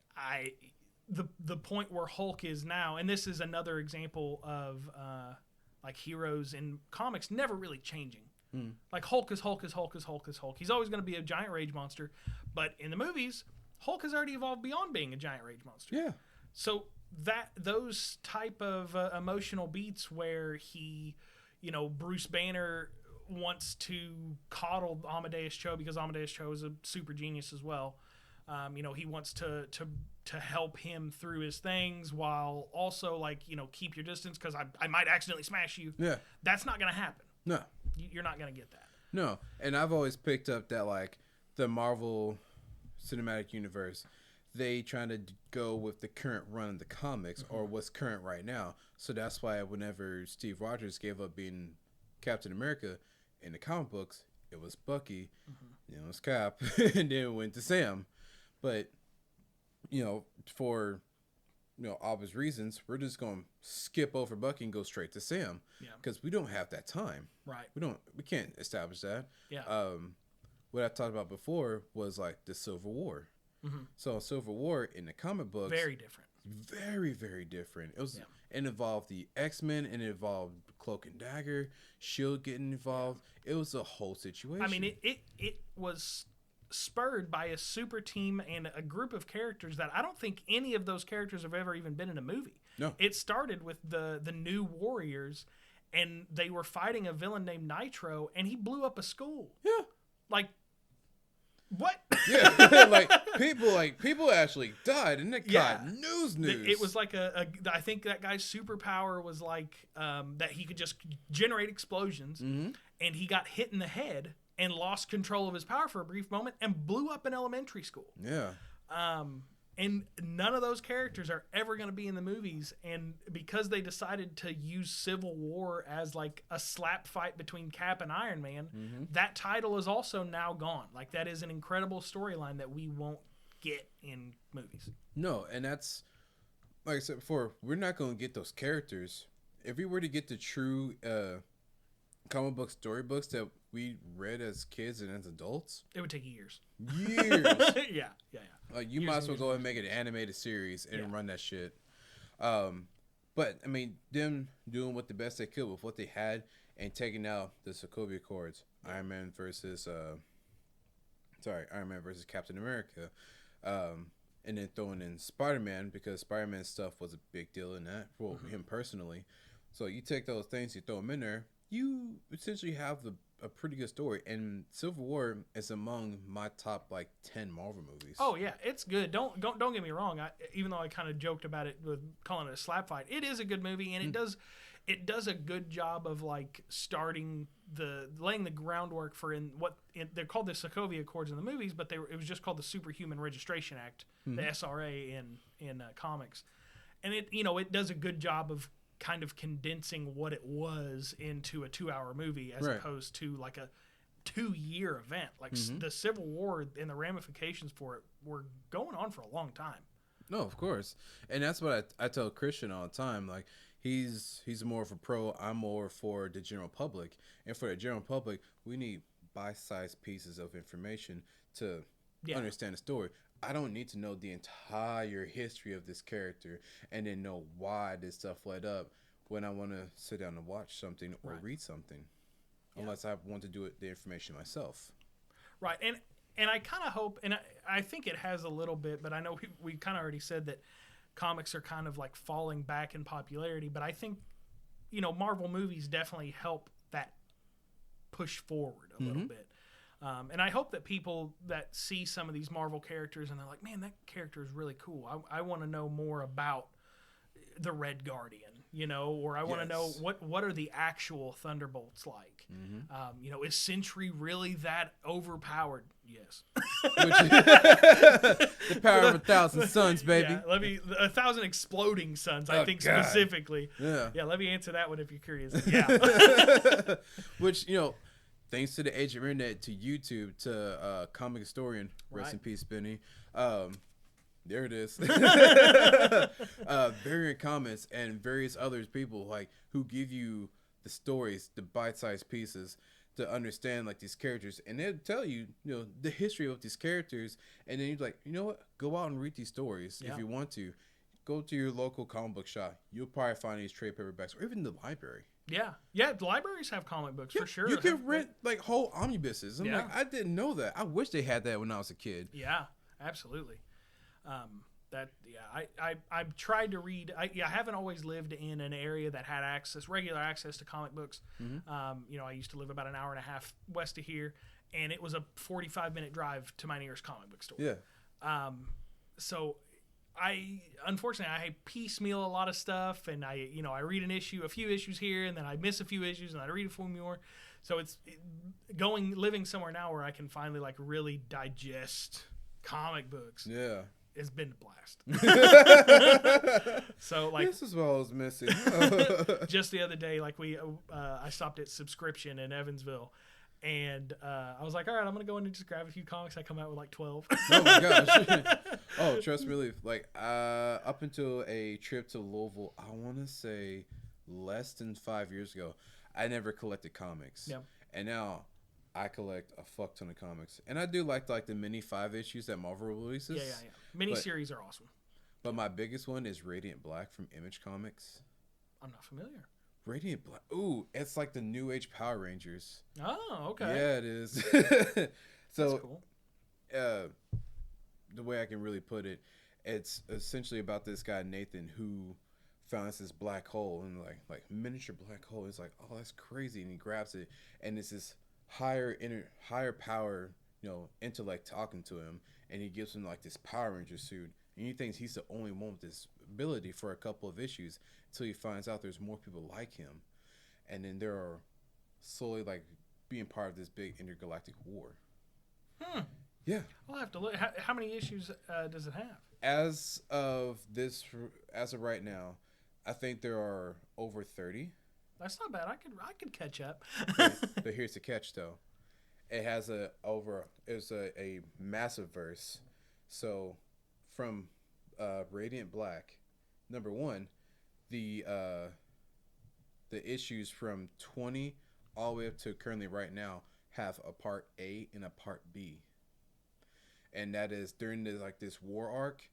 the point where Hulk is now, and this is another example of like heroes in comics never really changing. Mm. Like Hulk is Hulk is Hulk is Hulk is Hulk. He's always going to be a giant rage monster, but in the movies, Hulk has already evolved beyond being a giant rage monster. Yeah. So those type of emotional beats where he, Bruce Banner wants to coddle Amadeus Cho because Amadeus Cho is a super genius as well. He wants to help him through his things while also keep your distance because I might accidentally smash you. Yeah. That's not going to happen. No. You're not going to get that. No. And I've always picked up that the Marvel Cinematic Universe, they trying to go with the current run of the comics or what's current right now. So that's why whenever Steve Rogers gave up being Captain America in the comic books, it was Bucky, it was Cap, and then it went to Sam. But, for, obvious reasons, we're just going to skip over Bucky and go straight to Sam. Yeah. Because we don't have that time. Right. We can't establish that. Yeah. What I talked about before was the Civil War. Mm-hmm. So Civil War in the comic books, very different. Very, very different. It involved the X-Men, and it involved Cloak and Dagger, Shield getting involved. It was a whole situation. I mean, it was spurred by a super team and a group of characters that I don't think any of those characters have ever even been in a movie. No. It started with the New Warriors, and they were fighting a villain named Nitro, and he blew up a school. Yeah. What? Yeah, people actually died, and it got news. It was I think that guy's superpower was that he could just generate explosions, and he got hit in the head and lost control of his power for a brief moment and blew up an elementary school. Yeah. And none of those characters are ever going to be in the movies. And because they decided to use Civil War as a slap fight between Cap and Iron Man, that title is also now gone. That is an incredible storyline that we won't get in movies. No, and that's, like I said before, we're not going to get those characters. If we were to get the true comic book storybooks that we read as kids and as adults, it would take years. Years. Yeah. Like you might as well go and make an animated series and run that shit. But I mean, them doing what the best they could with what they had and taking out the Sokovia Accords, Iron Man versus Captain America, and then throwing in Spider-Man because Spider-Man stuff was a big deal in that for him personally. So you take those things, you throw them in there, you essentially have a pretty good story. And Civil War is among my top like 10 Marvel movies. Oh yeah, it's good. Don't get me wrong. Even though I kind of joked about it with calling it a slap fight, it is a good movie, and it does a good job of like laying the groundwork for they're called the Sokovia Accords in the movies, but it was just called the Superhuman Registration Act, the SRA in comics, and it does a good job of kind of condensing what it was into a 2-hour movie as opposed to like a 2-year event. Like the Civil War and the ramifications for it were going on for a long time. No, of course. And that's what I tell Christian all the time. Like he's more of a pro, I'm more for the general public. And for the general public, we need bite-sized pieces of information to understand the story. I don't need to know the entire history of this character and then know why this stuff led up when I want to sit down and watch something or read something, unless I want to do the information myself. Right, and I kind of hope, and I think it has a little bit, but I know we kind of already said that comics are kind of like falling back in popularity, but I think, Marvel movies definitely help that push forward a little bit. And I hope that people that see some of these Marvel characters and they're like, man, that character is really cool. I want to know more about the Red Guardian, or I want to know what are the actual Thunderbolts like? Is Sentry really that overpowered? Yes. The power of 1,000 suns, baby. Yeah, 1,000 exploding suns, I think specifically. Yeah. Yeah, let me answer that one if you're curious. Yeah. Which, thanks to the age of internet, to YouTube, to comic historian, rest in peace, Benny. There it is. Variant comments and various other people like who give you the stories, the bite-sized pieces to understand like these characters, and they'll tell you, the history of these characters, and then you're like, you know what? Go out and read these stories if you want to. Go to your local comic book shop. You'll probably find these trade paperbacks, or even the library. Yeah. The libraries have comic books for sure. You can rent like whole omnibuses. I'm like, I didn't know that. I wish they had that when I was a kid. Yeah, absolutely. I've tried to read. I haven't always lived in an area that had regular access to comic books. I used to live about an hour and a half west of here, and it was a 45-minute drive to my nearest comic book store. Yeah. So unfortunately I piecemeal a lot of stuff, and I read a few issues here, and then I miss a few issues, and I read a few more. So living somewhere now where I can finally like really digest comic books. Yeah. It's been a blast. So like this is what I was missing. Just the other day, like I stopped at Subscription in Evansville, and I was like, all right, I'm gonna go in and just grab a few comics. I come out with like 12. Oh my gosh. Oh, trust me, like up until a trip to Louisville, I want to say less than 5 years ago, I never collected comics. Yeah. And now I collect a fuck ton of comics, and I do like the mini 5 issues that Marvel releases. Yeah. Mini series are awesome. But my biggest one is Radiant Black from Image Comics. I'm not familiar. Radiant Black. Ooh, it's like the New Age Power Rangers. Oh, okay. Yeah, it is. So, that's cool. The way I can really put it, it's essentially about this guy Nathan who found this black hole, and like miniature black hole. It's like, oh, that's crazy, and he grabs it, and it's this higher power, intellect talking to him, and he gives him like this Power Ranger suit, and he thinks he's the only one with this ability for a couple of issues until he finds out there's more people like him, and then there are slowly like being part of this big intergalactic war. Yeah, I'll have to look. How many issues does it have? As of right now, I think there are over 30. That's not bad. I could catch up. But here's the catch, though. It has a massive verse. So from Radiant Black, number one, the issues from 20 all the way up to currently right now have a part A and a part B. And that is during this war arc,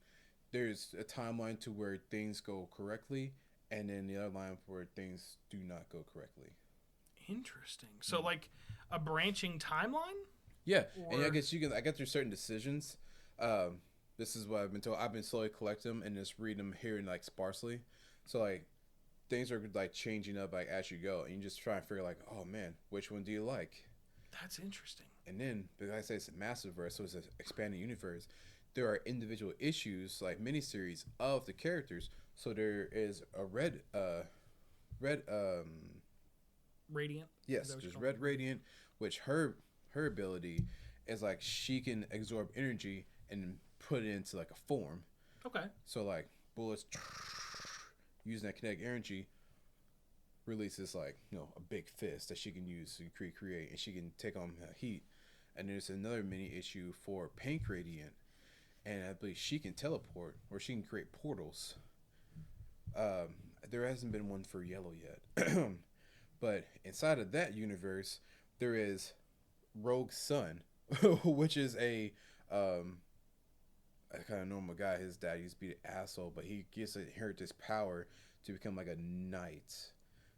there's a timeline to where things go correctly, and then the other line where things do not go correctly. Interesting. So like a branching timeline? Yeah, and I guess I guess there's certain decisions. This is what I've been told. I've been slowly collecting them and just reading them here and like sparsely. So like things are like changing up like as you go, and you just try and figure like, oh man, which one do you like? That's interesting. And then, because I say it's a massive verse, so it's an expanding universe. There are individual issues like miniseries of the characters. So there is a red Radiant. Yes, there's Red Radiant, which her ability is like she can absorb energy and put it into like a form. Okay. So like bullets using that kinetic energy releases like a big fist that she can use to create, and she can take on heat. And there's another mini issue for Pink Radiant, and I believe she can teleport or she can create portals. There hasn't been one for Yellow yet. But inside of that universe, there is Rogue Sun, which is a kind of normal guy. His dad used to be an asshole, but he gets to inherit this power to become like a knight.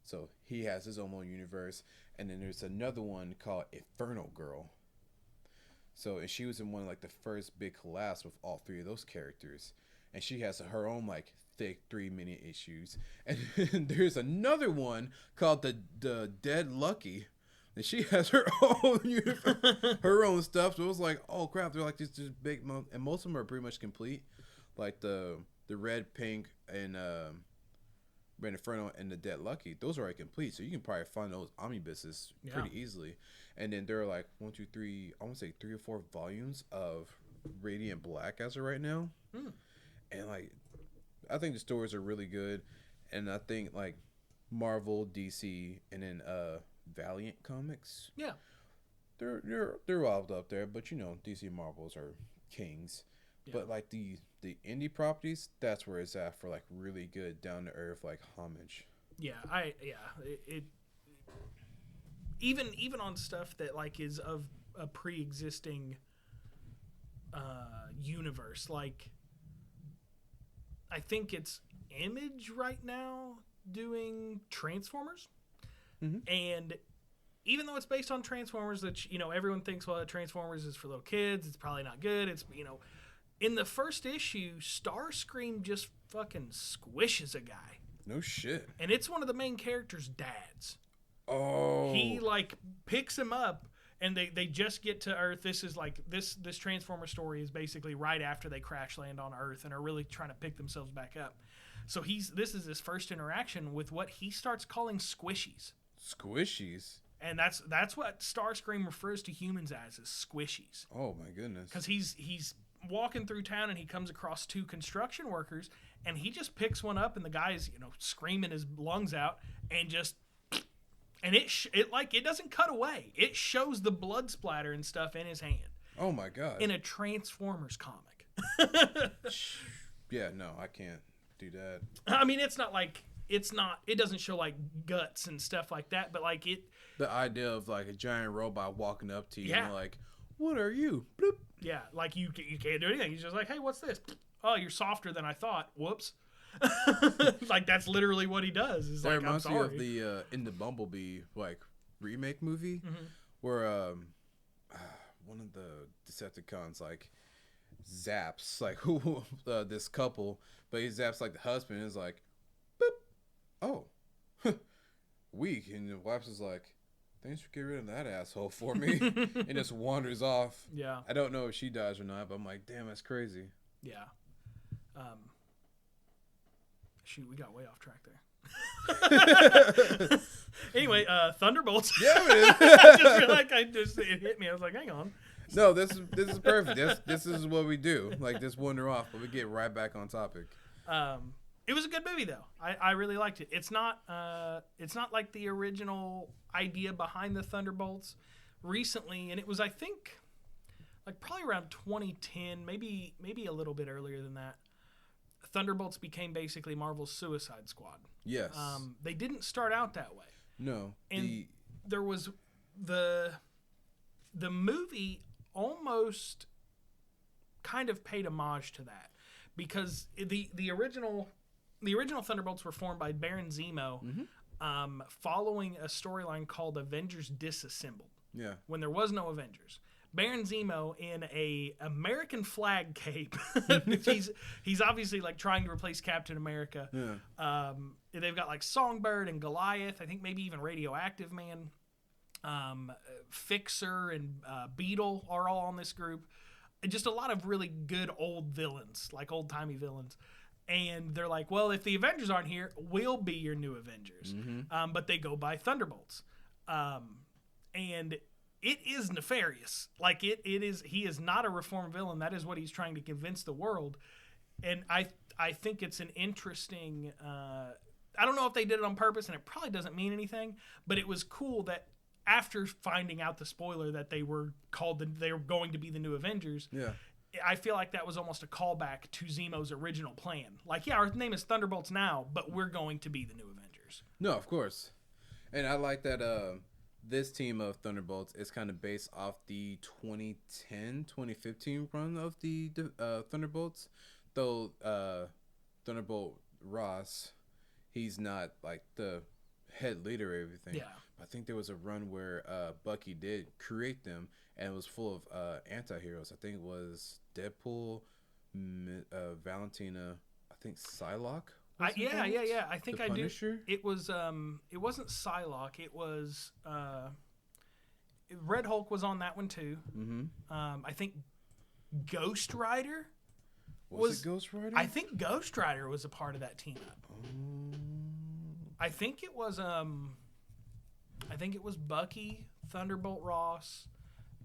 So he has his own universe. And then there's another one called Infernal Girl. So, and she was in one of like the first big collabs with all three of those characters. And she has her own like thick 3 mini issues. And there's another one called the Dead Lucky, and she has her own universe, her own stuff. So it was like, oh crap, they're like this big, and most of them are pretty much complete. Like the red, pink, and Red Inferno and the Dead Lucky, those are already complete. So you can probably find those omnibuses pretty easily. And then there are like 1, 2, 3, I want to say 3 or 4 volumes of Radiant Black as of right now. And like, I think the stories are really good, and I think like Marvel, DC, and then Valiant Comics. Yeah, they're all up there, but DC and Marvels are kings. Yeah. But like the indie properties, that's where it's at for like really good down to earth like homage. Yeah, it even on stuff that like is of a pre-existing universe, like. I think it's Image right now doing Transformers. And even though it's based on Transformers, that everyone thinks, well, Transformers is for little kids, it's probably not good. It's in the first issue, Starscream just fucking squishes a guy. No shit. And it's one of the main characters' dads. Oh. He like picks him up. And they just get to Earth. This is like this Transformer story is basically right after they crash land on Earth and are really trying to pick themselves back up. So this is his first interaction with what he starts calling squishies. Squishies. And that's what Starscream refers to humans as is squishies. Oh my goodness. Because he's walking through town and he comes across 2 construction workers and he just picks one up and the guy's screaming his lungs out and just. And it doesn't cut away. It shows the blood splatter and stuff in his hand. Oh my god! In a Transformers comic. Yeah, no, I can't do that. I mean, it doesn't show like guts and stuff like that, but like it. The idea of like a giant robot walking up to you and like, what are you? Bloop. Yeah, like you can't do anything. He's just like, hey, what's this? Oh, you're softer than I thought. Whoops. Like that's literally what he does. Is like, reminds I'm sorry. me of the in the Bumblebee like remake movie where one of the Decepticons like zaps like this couple, but he zaps like the husband and is like, boop, oh, weak, and the wife is like, thanks for getting rid of that asshole for me, and just wanders off. Yeah, I don't know if she dies or not, but I'm like, damn, that's crazy. Yeah. Shoot, we got way off track there. Anyway, Thunderbolts. Yeah, it is. I just feel like it hit me. I was like, hang on. No, this is perfect. This is what we do. Like, just wander off, but we get right back on topic. It was a good movie though. I really liked it. It's not like the original idea behind the Thunderbolts recently, and it was, I think, like probably around 2010, maybe a little bit earlier than that. Thunderbolts became basically Marvel's Suicide Squad. Yes. They didn't start out that way. No. And there was the movie almost kind of paid homage to that, because the original Thunderbolts were formed by Baron Zemo, following a storyline called Avengers Disassembled. Yeah. When there was no Avengers, Baron Zemo in a American flag cape. he's obviously like trying to replace Captain America. Yeah. They've got like Songbird and Goliath. I think maybe even Radioactive Man, Fixer and Beetle are all on this group. Just a lot of really good old villains, like old timey villains. And they're like, well, if the Avengers aren't here, we'll be your new Avengers. But they go by Thunderbolts. And it is nefarious. Like it is. He is not a reformed villain. That is what he's trying to convince the world. And I think it's an interesting. I don't know if they did it on purpose, and it probably doesn't mean anything. But it was cool that after finding out the spoiler that they were going to be the new Avengers. Yeah. I feel like that was almost a callback to Zemo's original plan. Like, yeah, our name is Thunderbolts now, but we're going to be the new Avengers. No, of course. And I like that. This team of Thunderbolts is kind of based off the 2010-2015 run of the Thunderbolts. Though Thunderbolt Ross, he's not like the head leader or everything. Yeah. I think there was a run where Bucky did create them, and it was full of anti-heroes. I think it was Deadpool, Valentina, I think Psylocke. Yeah. I think the I Punisher? do. It was it wasn't Psylocke. It was Red Hulk was on that one too. I think Ghost Rider was it Ghost Rider? I think Ghost Rider was a part of that team up. I think it was Bucky, Thunderbolt Ross,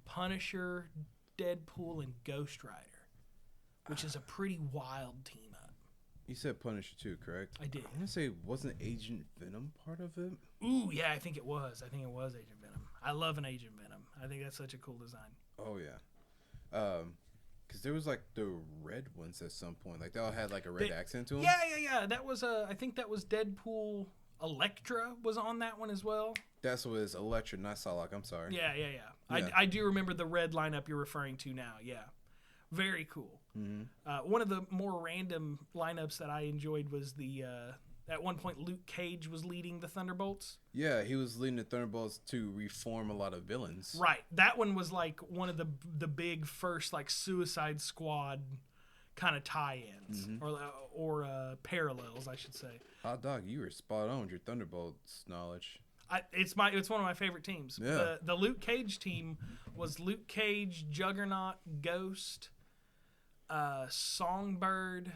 Punisher, Deadpool, and Ghost Rider, which is a pretty wild team up. You said Punisher too, correct? I did. I'm gonna say, wasn't Agent Venom part of it? Ooh, yeah, I think it was. Agent Venom. I love an Agent Venom. I think that's such a cool design. Oh yeah, because there was like the red ones at some point. Like they all had like a red accent to them. Yeah. That was I think that was Deadpool. Elektra was on that one as well. That's what is Elektra, not Psylocke. I'm sorry. Yeah. I do remember the red lineup you're referring to now. Yeah, very cool. One of the more random lineups that I enjoyed was the at one point Luke Cage was leading the Thunderbolts. Yeah, he was leading the Thunderbolts to reform a lot of villains. Right. That one was like one of the big first like Suicide Squad kind of tie-ins or parallels, I should say. Hot dog, you were spot on with your Thunderbolts knowledge. It's one of my favorite teams. Yeah. The Luke Cage team was Luke Cage, Juggernaut, Ghost, Songbird,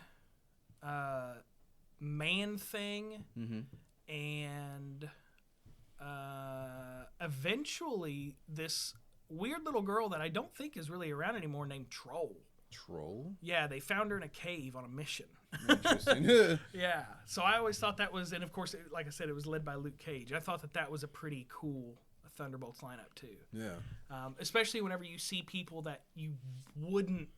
Man-Thing, and eventually this weird little girl that I don't think is really around anymore named Troll. Troll? Yeah, they found her in a cave on a mission. Interesting. Yeah, so I always thought that was, and of course, like I said, it was led by Luke Cage. I thought that was a pretty cool Thunderbolts lineup too. Yeah. Especially whenever you see people that you wouldn't,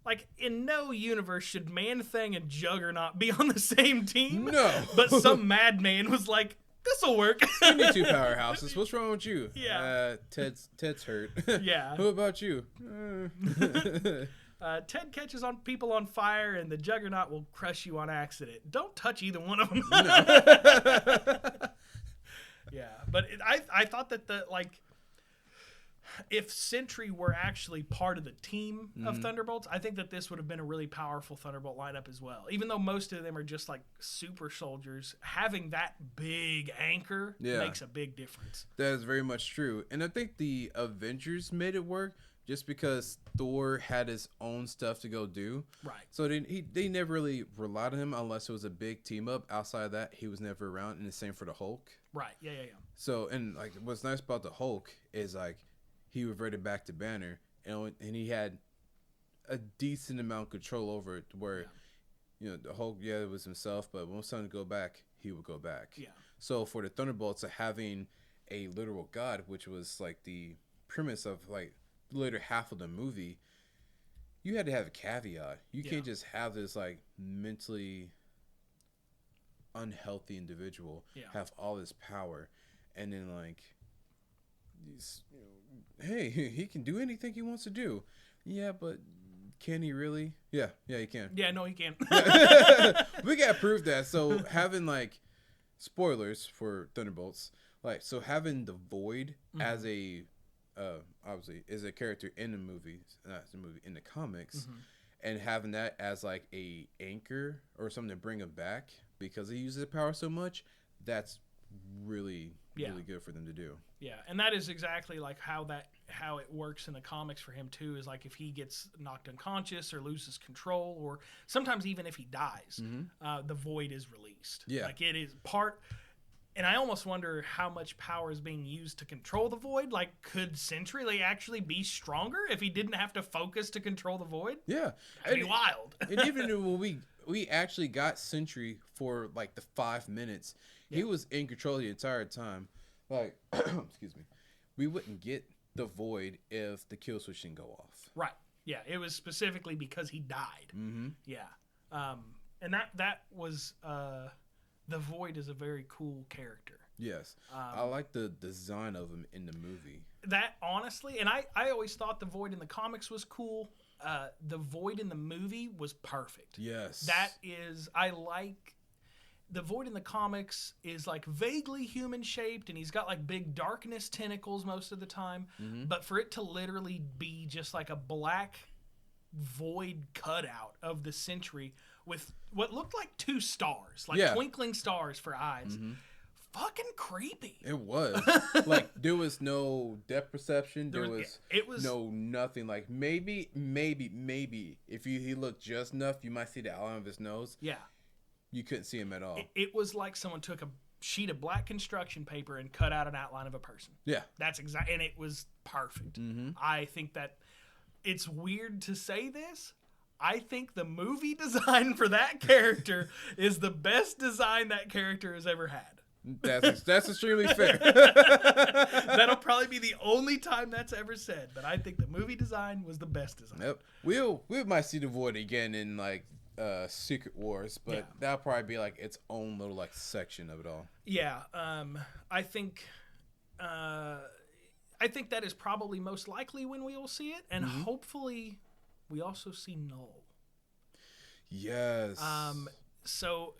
like, in no universe should Man-Thing and Juggernaut be on the same team. No. But some madman was like, this'll work. We need two powerhouses. What's wrong with you? Yeah. Ted's hurt. Yeah. Who about you? Ted catches on people on fire, and the Juggernaut will crush you on accident. Don't touch either one of them. No. Yeah, but I thought that if Sentry were actually part of the team of Thunderbolts, I think that this would have been a really powerful Thunderbolt lineup as well. Even though most of them are just like super soldiers, having that big anchor makes a big difference. That is very much true. And I think the Avengers made it work just because Thor had his own stuff to go do. Right. So they never really relied on him unless it was a big team up. Outside of that, he was never around. And the same for the Hulk. Right. Yeah. So, and like what's nice about the Hulk is like he reverted back to Banner, and he had a decent amount of control over it where, you know, the Hulk, it was himself, but when it was time to go back, he would go back. Yeah. So for the Thunderbolts, having a literal god, which was like the premise of like the later half of the movie, you had to have a caveat. You can't just have this like mentally unhealthy individual have all this power and then like hey, he can do anything he wants to do. Yeah, but can he really? Yeah, he can. Yeah, no, he can't. We got proof that. So having like spoilers for Thunderbolts, like so having the Void as a obviously is a character in the movie, not the movie, in the comics, and having that as like a anchor or something to bring him back because he uses the power so much, that's really good for them to do. Yeah, and that is exactly like how it works in the comics for him too. Is like if he gets knocked unconscious or loses control, or sometimes even if he dies, the Void is released. Yeah, like it is part. And I almost wonder how much power is being used to control the Void. Like, could CenturyLink actually be stronger if he didn't have to focus to control the Void? Yeah, that'd be wild. And even when we actually got Sentry for like the 5 minutes, he was in control the entire time. Like, excuse me, we wouldn't get the Void if the kill switch didn't go off. Right. Yeah. It was specifically because he died. Mm-hmm. Yeah. And that was the Void is a very cool character. Yes. I like the design of him in the movie. That honestly, and I always thought the Void in the comics was cool. The Void in the movie was perfect. Yes. That is, I like. The Void in the comics is like vaguely human shaped, and he's got like big darkness tentacles most of the time. Mm-hmm. But for it to literally be just like a black void cutout of the Sentry with what looked like 2 stars, like twinkling stars for eyes. Mm-hmm. Fucking creepy. It was. Like, there was no depth perception. There was no nothing. Like, maybe, if he looked just enough, you might see the outline of his nose. Yeah. You couldn't see him at all. It was like someone took a sheet of black construction paper and cut out an outline of a person. Yeah. That's exactly, and it was perfect. Mm-hmm. I think that it's weird to say this. I think the movie design for that character is the best design that character has ever had. That's extremely fair. That'll probably be the only time that's ever said, but I think the movie design was the best design. Yep. We might see the Void again in like Secret Wars, but that'll probably be like its own little like section of it all. Yeah. I think that is probably most likely when we will see it, and hopefully we also see Null. Yes. So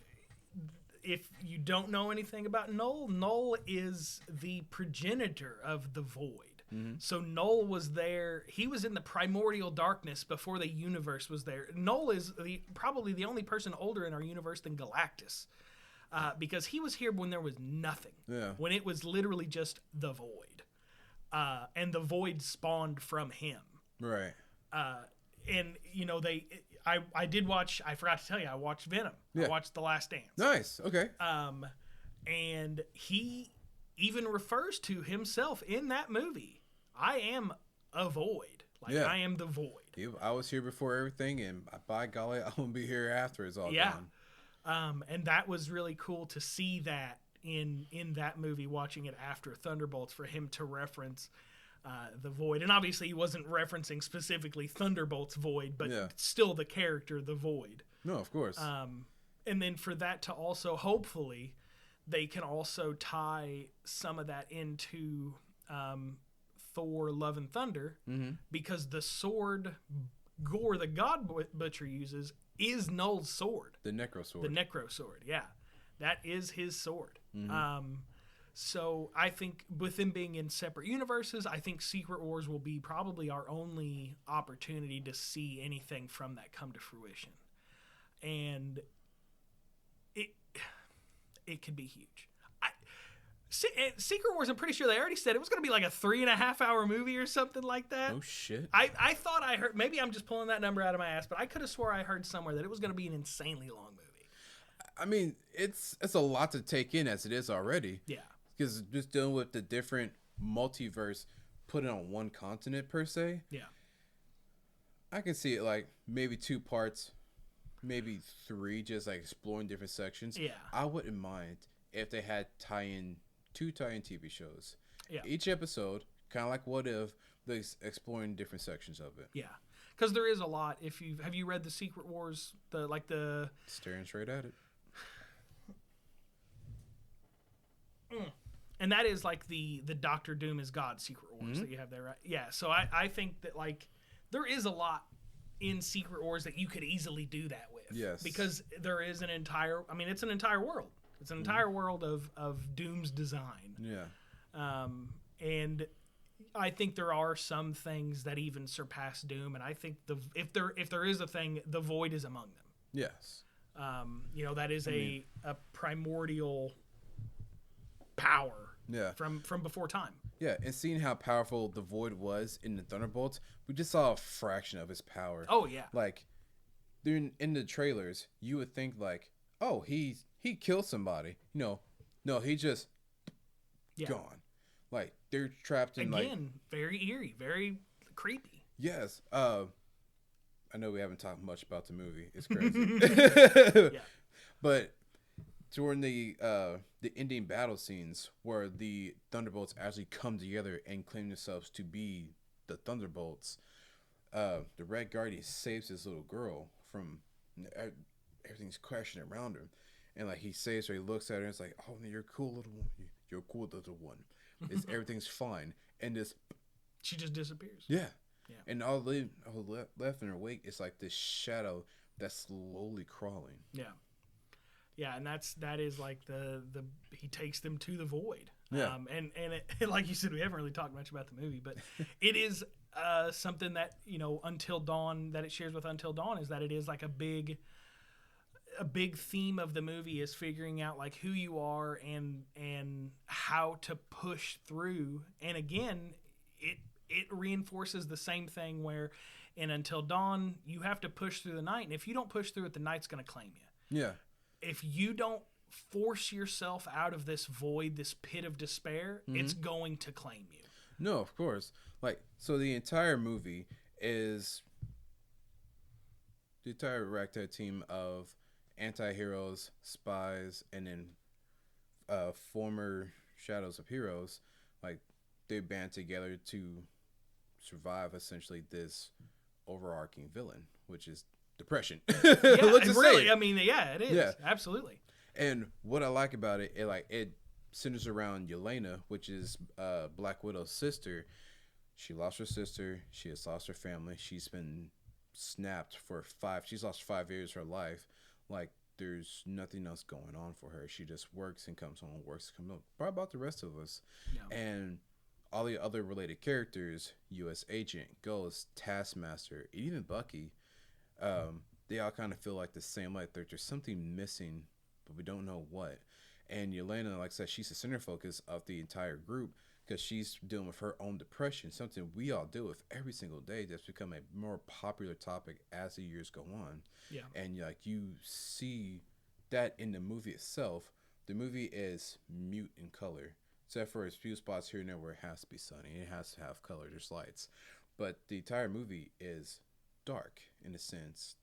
if you don't know anything about Null, Null is the progenitor of the Void. Mm-hmm. So Null was there. He was in the primordial darkness before the universe was there. Null is probably the only person older in our universe than Galactus, because he was here when there was nothing. Yeah. When it was literally just the Void, and the Void spawned from him. Right. And I did watch. I forgot to tell you, I watched Venom. Yeah. I watched The Last Dance. Nice. Okay. And he even refers to himself in that movie. I am a Void. I am the Void. I was here before everything, and by golly, I'm gonna be here after it's all done. And that was really cool to see that in that movie. Watching it after Thunderbolts, for him to reference the Void, and obviously he wasn't referencing specifically Thunderbolts Void, but still the character, the Void. No, of course. And then for that to also, hopefully, they can also tie some of that into Thor: Love and Thunder, because the sword Gore the God Butcher uses is Null's sword. The Necro Sword. The Necro Sword, yeah. That is his sword. Mm-hmm. So I think with them being in separate universes, I think Secret Wars will be probably our only opportunity to see anything from that come to fruition. And it could be huge. Secret Wars, I'm pretty sure they already said it was going to be like a 3.5 hour movie or something like that. Oh, shit. I thought I heard, maybe I'm just pulling that number out of my ass, but I could have swore I heard somewhere that it was going to be an insanely long movie. I mean, it's a lot to take in as it is already. Yeah. Because just dealing with the different multiverse put it on one continent per se. Yeah. I can see it like maybe 2 parts, maybe 3, just like exploring different sections. Yeah. I wouldn't mind if they had 2 tie-in TV shows. Yeah. Each episode, kind of like What If, they're exploring different sections of it. Yeah. Because there is a lot. Have you read the Secret Wars? The staring straight at it. And that is like the Doctor Doom is God Secret Wars that you have there, right? Yeah. So I think that like there is a lot in Secret Wars that you could easily do that with. Yes. Because there is an entire, I mean, it's an entire world. It's an entire world of Doom's design. Yeah. And I think there are some things that even surpass Doom, and I think if there is a thing, the Void is among them. Yes. You know, that is a primordial power. Yeah. From before time. Yeah, and seeing how powerful the Void was in the Thunderbolts, we just saw a fraction of his power. Oh yeah. Like, in the trailers, you would think like, oh, he killed somebody. No, he just gone. Like, they're trapped in again, very eerie, very creepy. Yes. I know we haven't talked much about the movie. It's crazy. Yeah. But during the ending battle scenes where the Thunderbolts actually come together and claim themselves to be the Thunderbolts, the Red Guardian saves this little girl from everything's crashing around her, and like he saves her, he looks at her and it's like, oh, you're a cool little one. You're a cool little one. Everything's fine, and this she just disappears. Yeah. And all left in her wake is like this shadow that's slowly crawling. Yeah, and that is like the he takes them to the Void. Yeah. And like you said, we haven't really talked much about the movie, but it is something that, you know, Until Dawn, that it shares with Until Dawn, is that it is like a big theme of the movie is figuring out like who you are and how to push through. And again, it reinforces the same thing where in Until Dawn you have to push through the night, and if you don't push through it, the night's going to claim you. Yeah. If you don't force yourself out of this void, this pit of despair, it's going to claim you. No, of course. Like, so the entire movie is the entire ragtag team of anti-heroes, spies, and then former shadows of heroes. Like, they band together to survive essentially this overarching villain, which is depression. Yeah, really, I mean, yeah, it is. Yeah. Absolutely. And what I like about it, it centers around Yelena, which is Black Widow's sister. She lost her sister. She has lost her family. She's been snapped for she's lost 5 years of her life. Like, there's nothing else going on for her. She just works and comes home, works and comes home. Probably about the rest of us. Yeah. And all the other related characters, U.S. Agent, Ghost, Taskmaster, even Bucky, they all kind of feel like the same. Like there's something missing, but we don't know what. And Yelena, like I said, she's the center focus of the entire group because she's dealing with her own depression, something we all deal with every single day. That's become a more popular topic as the years go on. Yeah. And like you see that in the movie itself. The movie is mute in color, except for a few spots here and there where it has to be sunny. It has to have color, there's lights. But the entire movie is dark in a sense.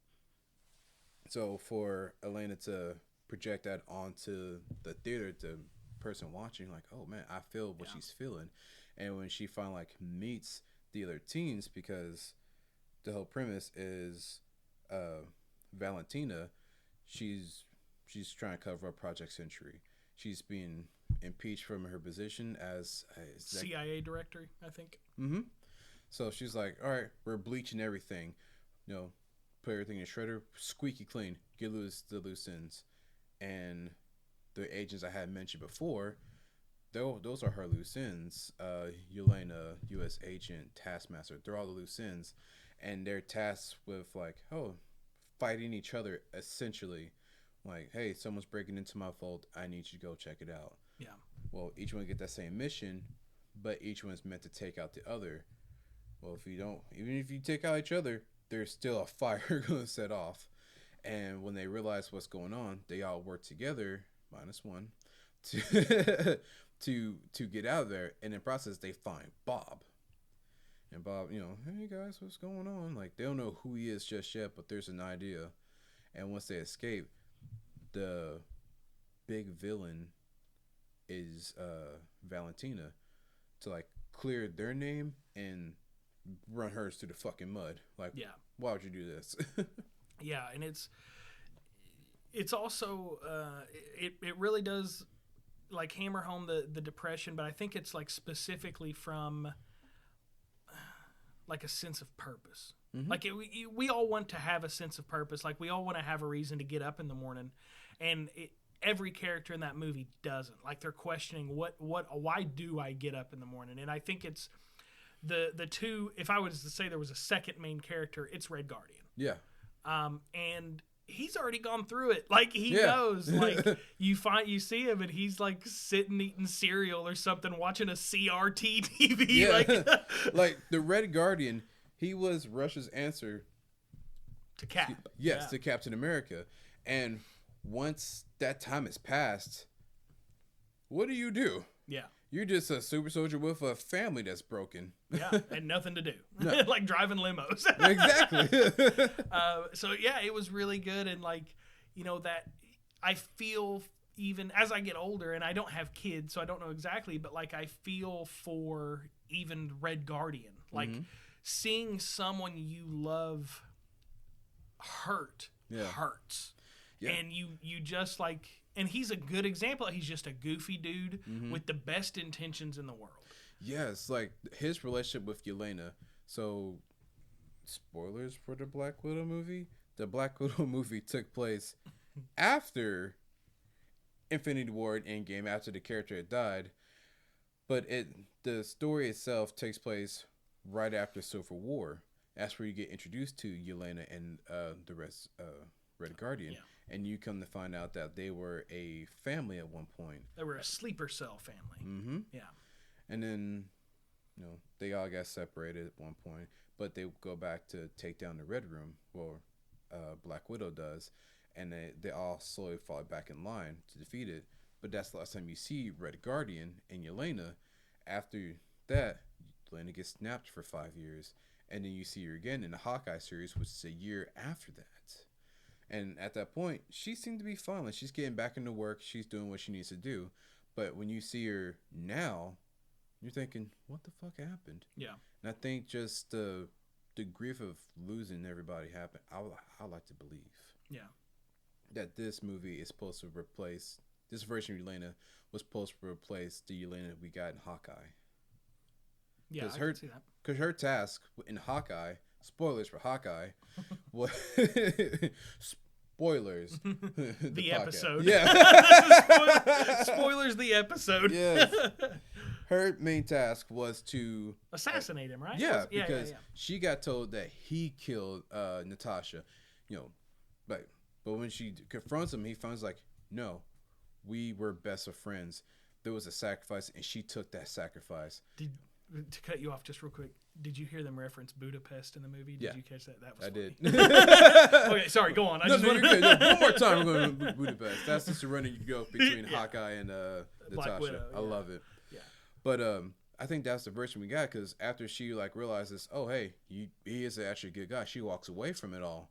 So for Elena to project that onto the theater, the person watching, like, oh man, I feel what she's feeling. And when she finally like meets the other teens, because the whole premise is Valentina, she's trying to cover up Project Century. She's being impeached from her position as a CIA director, I think. Mm-hmm. So she's like, all right, we're bleaching everything, you know, put everything in shredder, squeaky clean, get loose the loose ends. And the agents I had mentioned before, those are her loose ends. Yelena, U.S. Agent, Taskmaster, they're all the loose ends. And they're tasked with like, fighting each other essentially. Like, hey, someone's breaking into my vault. I need you to go check it out. Yeah. Well, each one get that same mission, but each one's meant to take out the other. Well, if you don't, even if you take out each other, there's still a fire going to set off. And when they realize what's going on, they all work together, minus one, to get out of there. And in the process, they find Bob. And Bob, hey guys, what's going on? Like, they don't know who he is just yet, but there's an idea. And once they escape, the big villain is Valentina, to like clear their name and run hers through the fucking mud. Like, why would you do this? Yeah, and it's also it really does like hammer home the depression, but I think it's like specifically from like a sense of purpose. Mm-hmm. Like we all want to have a sense of purpose. Like we all want to have a reason to get up in the morning, and every character in that movie doesn't. Like they're questioning why do I get up in the morning? And I think it's the two. If I was to say there was a second main character, it's Red Guardian. Yeah. And he's already gone through it. Like he knows. Like you see him and he's like sitting eating cereal or something, watching a CRT TV. Yeah. Like, like the Red Guardian, he was Russia's answer to Cap. to Captain America. And once that time has passed, what do? Yeah. You're just a super soldier with a family that's broken. Yeah, and nothing to do. No. Like driving limos. Exactly. So yeah, it was really good, and like, you know, that I feel even as I get older, and I don't have kids, so I don't know exactly, but like I feel for even Red Guardian, like seeing someone you love hurts, Yeah. and you just like. And he's a good example. He's just a goofy dude with the best intentions in the world. Yes, like his relationship with Yelena. So, spoilers for the Black Widow movie. The Black Widow movie took place after Infinity War and Endgame, after the character had died. But the story itself takes place right after Civil War. That's where you get introduced to Yelena and the rest, Red Guardian. Yeah. And you come to find out that they were a family at one point. They were a sleeper cell family. Mm-hmm. Yeah. And then, you know, they all got separated at one point, but they go back to take down the Red Room. Well, Black Widow does, and they all slowly fall back in line to defeat it. But that's the last time you see Red Guardian and Yelena. After that, Yelena gets snapped for 5 years, and then you see her again in the Hawkeye series, which is a year after that. And at that point, she seemed to be fine. Like she's getting back into work. She's doing what she needs to do. But when you see her now, you're thinking, what the fuck happened? Yeah. And I think just the grief of losing everybody happened. I like to believe. Yeah. That this movie is supposed to replace, this version of Yelena was supposed to replace the Yelena we got in Hawkeye. Yeah, I can see that. Because her task in Hawkeye, spoilers for Hawkeye, was spoilers. the podcast. Episode. Yeah. Spoilers the episode. Yes. Her main task was to assassinate him, right? Yeah, because she got told that he killed Natasha. You know, but when she confronts him, he finds like, no, we were best of friends. There was a sacrifice, and she took that sacrifice. To cut you off just real quick, did you hear them reference Budapest in the movie? Did you catch that? That was funny. Did. Okay, sorry, go on. One more time, we're going to Budapest. That's just a running joke between Hawkeye and Natasha. Widow, I love it. Yeah. But I think that's the version we got, because after she like realizes, oh hey, he is actually a good guy, she walks away from it all.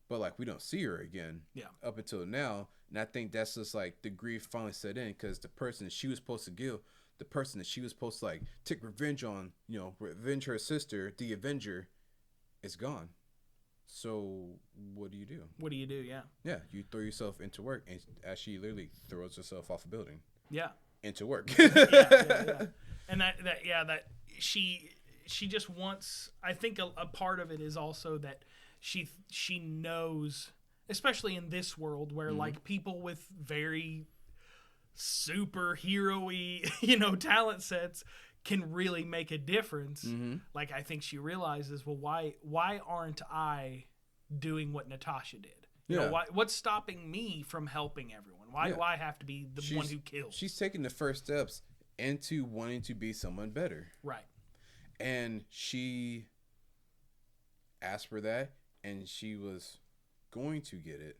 But like we don't see her again. Yeah. Up until now, and I think that's just like the grief finally set in, because the person that she was supposed to kill, the person that she was supposed to like take revenge on, you know, revenge her sister, the Avenger, is gone. So what do you do? What do you do? Yeah. Yeah, you throw yourself into work, and as she literally throws herself off a building. Yeah. Into work. Yeah. And that she just wants. I think a part of it is also that she knows, especially in this world where like people with very superhero-y, you know, talent sets can really make a difference. Like I think she realizes, well, why aren't I doing what Natasha did? You know, what's stopping me from helping everyone? Why do I have to be the one who kills? She's taking the first steps into wanting to be someone better. Right. And she asked for that, and she was going to get it.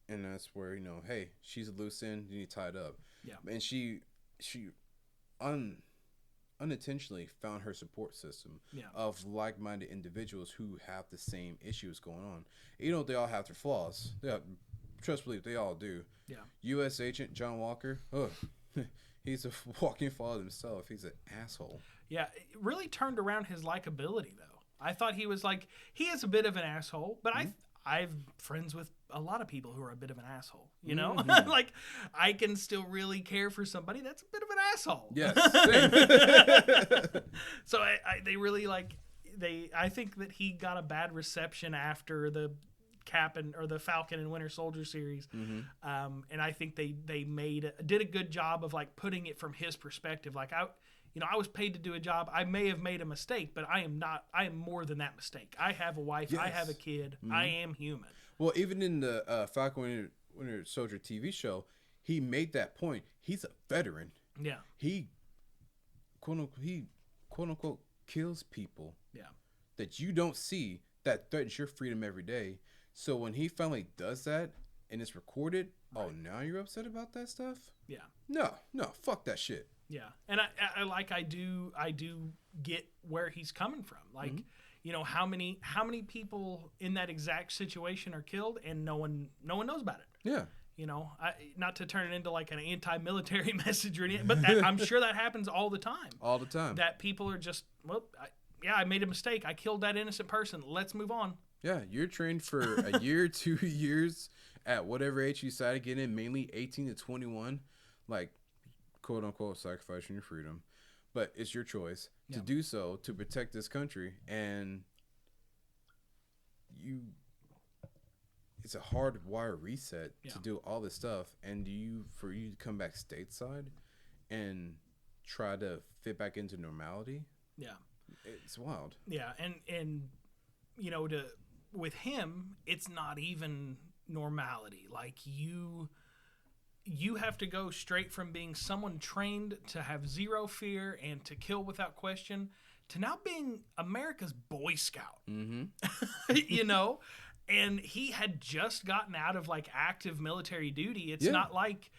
And that's where, you know, hey, she's a loose end, you need tied up. Yeah. And she unintentionally found her support system of like-minded individuals who have the same issues going on. You know, they all have their flaws. Trust me, they all do. Yeah. U.S. Agent John Walker, he's a walking flaw himself. He's an asshole. Yeah, it really turned around his likability, though. I thought he was like, he is a bit of an asshole, but I'm friends with a lot of people who are a bit of an asshole, you know? Like, I can still really care for somebody that's a bit of an asshole. Yes. So they really like, I think that he got a bad reception after the the Falcon and Winter Soldier series. And I think they did a good job of like putting it from his perspective. Like I was paid to do a job. I may have made a mistake, but I am more than that mistake. I have a wife. Yes. I have a kid. I am human. Well, even in the Falcon Winter Soldier TV show, he made that point. He's a veteran. Yeah. He quote unquote kills people. Yeah. That you don't see, that threatens your freedom every day. So when he finally does that and it's recorded, right. Oh, now you're upset about that stuff? Yeah. No, fuck that shit. Yeah, and I do get where he's coming from. Like, you know, how many people in that exact situation are killed and no one knows about it. Yeah. You know, not to turn it into like an anti-military message or anything, but I'm sure that happens all the time. All the time. That people are just, well, I made a mistake. I killed that innocent person. Let's move on. Yeah, you're trained for a year, 2 years at whatever age you decide to get in, mainly 18 to 21, like, quote unquote, sacrificing your freedom. But it's your choice to do so to protect this country. And it's a hard wire reset to do all this stuff. And for you to come back stateside and try to fit back into normality. Yeah. It's wild. Yeah. And you know, with him, it's not even normality. Like you have to go straight from being someone trained to have zero fear and to kill without question to now being America's Boy Scout. You know? And he had just gotten out of like active military duty. It's not like,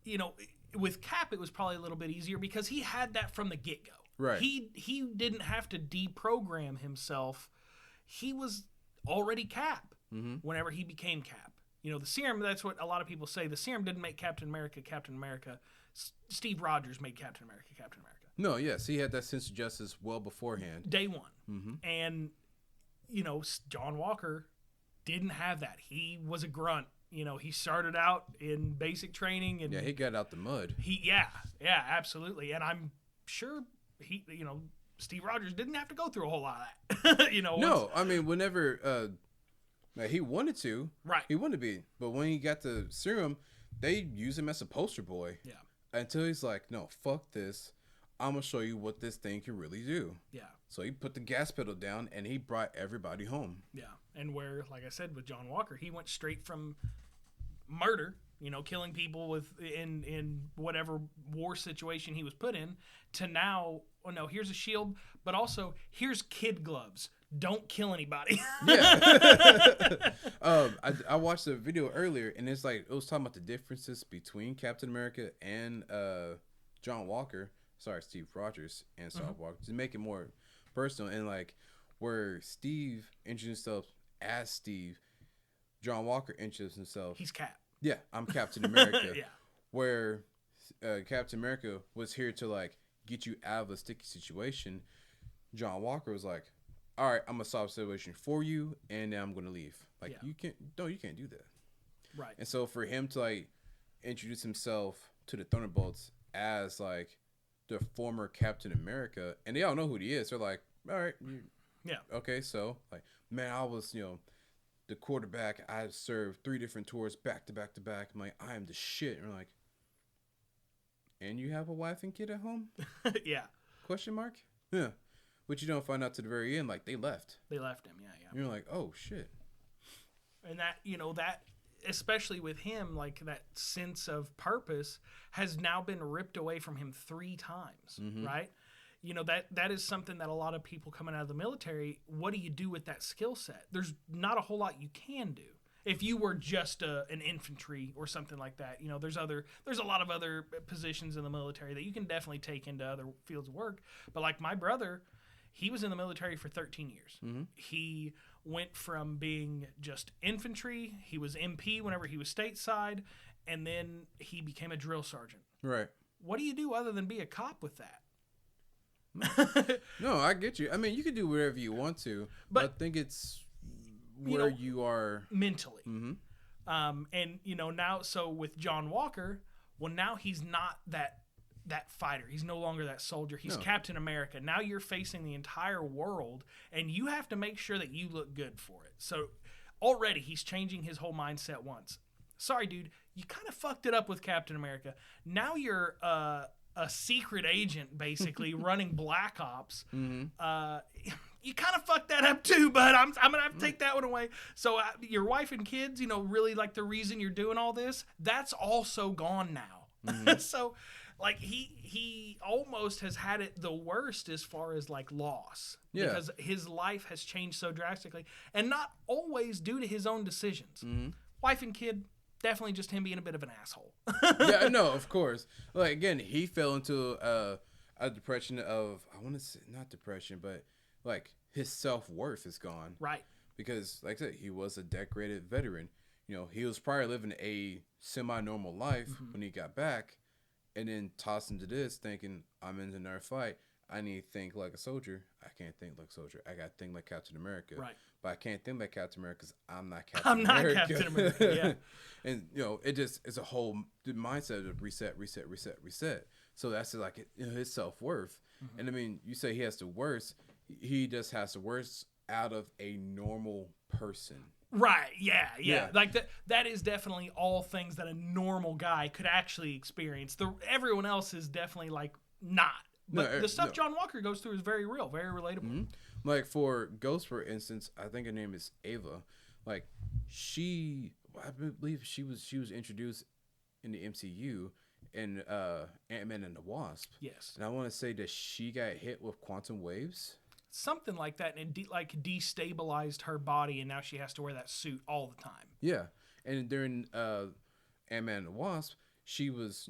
you know, with Cap it was probably a little bit easier because he had that from the get-go. Right. He didn't have to deprogram himself. He was already Cap whenever he became Cap. You know, the serum, that's what a lot of people say. The serum didn't make Captain America Captain America. Steve Rogers made Captain America Captain America. No, yes, he had that sense of justice well beforehand. Day one. And, you know, John Walker didn't have that. He was a grunt. You know, he started out in basic training. And he got out the mud. Yeah, absolutely. And I'm sure Steve Rogers didn't have to go through a whole lot of that. You know. No, I mean, whenever he wanted to, right? He wanted to be, but when he got the serum, they use him as a poster boy. Yeah. Until he's like, no, fuck this. I'm gonna show you what this thing can really do. Yeah. So he put the gas pedal down and he brought everybody home. Yeah. And where, like I said, with John Walker, he went straight from murder, you know, killing people in whatever war situation he was put in, to now, oh no, here's a shield, but also here's kid gloves. Don't kill anybody. Yeah. I watched a video earlier, and it's like it was talking about the differences between Captain America and John Walker. Sorry, Steve Rogers and Scott Walker, to make it more personal. And like where Steve introduced himself as Steve, John Walker introduced himself. He's Cap. Yeah, I'm Captain America. Yeah. Where Captain America was here to like get you out of a sticky situation. John Walker was like, all right, I'm gonna solve the situation for you, and then I'm gonna leave. Like you can't do that. Right. And so for him to like introduce himself to the Thunderbolts as like the former Captain America, and they all know who he is. They're like, all right, okay, so like, man, I was the quarterback. I served 3 different tours back to back to back. I'm like, I am the shit. And we're like, and you have a wife and kid at home? Yeah. Question mark? Yeah. Which you don't find out to the very end. Like, they left. They left him, yeah. And you're like, oh, shit. And that, that, especially with him, like, that sense of purpose has now been ripped away from him 3 times, right? You know, that is something that a lot of people coming out of the military, what do you do with that skill set? There's not a whole lot you can do. If you were just an infantry or something like that, you know, there's a lot of other positions in the military that you can definitely take into other fields of work. But like my brother, he was in the military for 13 years. He went from being just infantry, he was MP whenever he was stateside, and then he became a drill sergeant. Right. What do you do other than be a cop with that? No, I get you. I mean, you can do whatever you want to, but I think it's where you are mentally. And now, so with John Walker, well, now he's not that fighter. He's no longer that soldier. He's Captain America. Now you're facing the entire world, and you have to make sure that you look good for it. So already he's changing his whole mindset once. Sorry, dude, you kind of fucked it up with Captain America. Now you're a secret agent, basically, running Black Ops. Mm-hmm. You kind of fucked that up too, but I'm going to have to take that one away. So your wife and kids, really like the reason you're doing all this, that's also gone now. Mm-hmm. So... like he almost has had it the worst as far as like loss, because his life has changed so drastically, and not always due to his own decisions. Mm-hmm. Wife and kid, definitely just him being a bit of an asshole. Yeah, no, of course. Like again, he fell into a depression of, I want to say not depression, but like his self-worth is gone. Right. Because like I said, he was a decorated veteran. He was probably living a semi-normal life when he got back. And then toss into this, thinking, I'm in another fight. I need to think like a soldier. I can't think like a soldier. I got to think like Captain America. Right. But I can't think like Captain America because I'm not Captain America. I'm not Captain America, yeah. And, it's a whole mindset of reset. So that's like his self-worth. Mm-hmm. And, I mean, you say he has the worst. He just has the worst out of a normal person. Right, yeah. Like that is definitely all things that a normal guy could actually experience. Everyone else is definitely like not. But the stuff John Walker goes through is very real, very relatable. Mm-hmm. Like for Ghost, for instance, I think her name is Ava. Like I believe she was introduced in the MCU in Ant-Man and the Wasp. Yes. And I want to say that she got hit with quantum waves. Something like that, and it destabilized her body, and now she has to wear that suit all the time. Yeah, and during Ant-Man and the Wasp, she was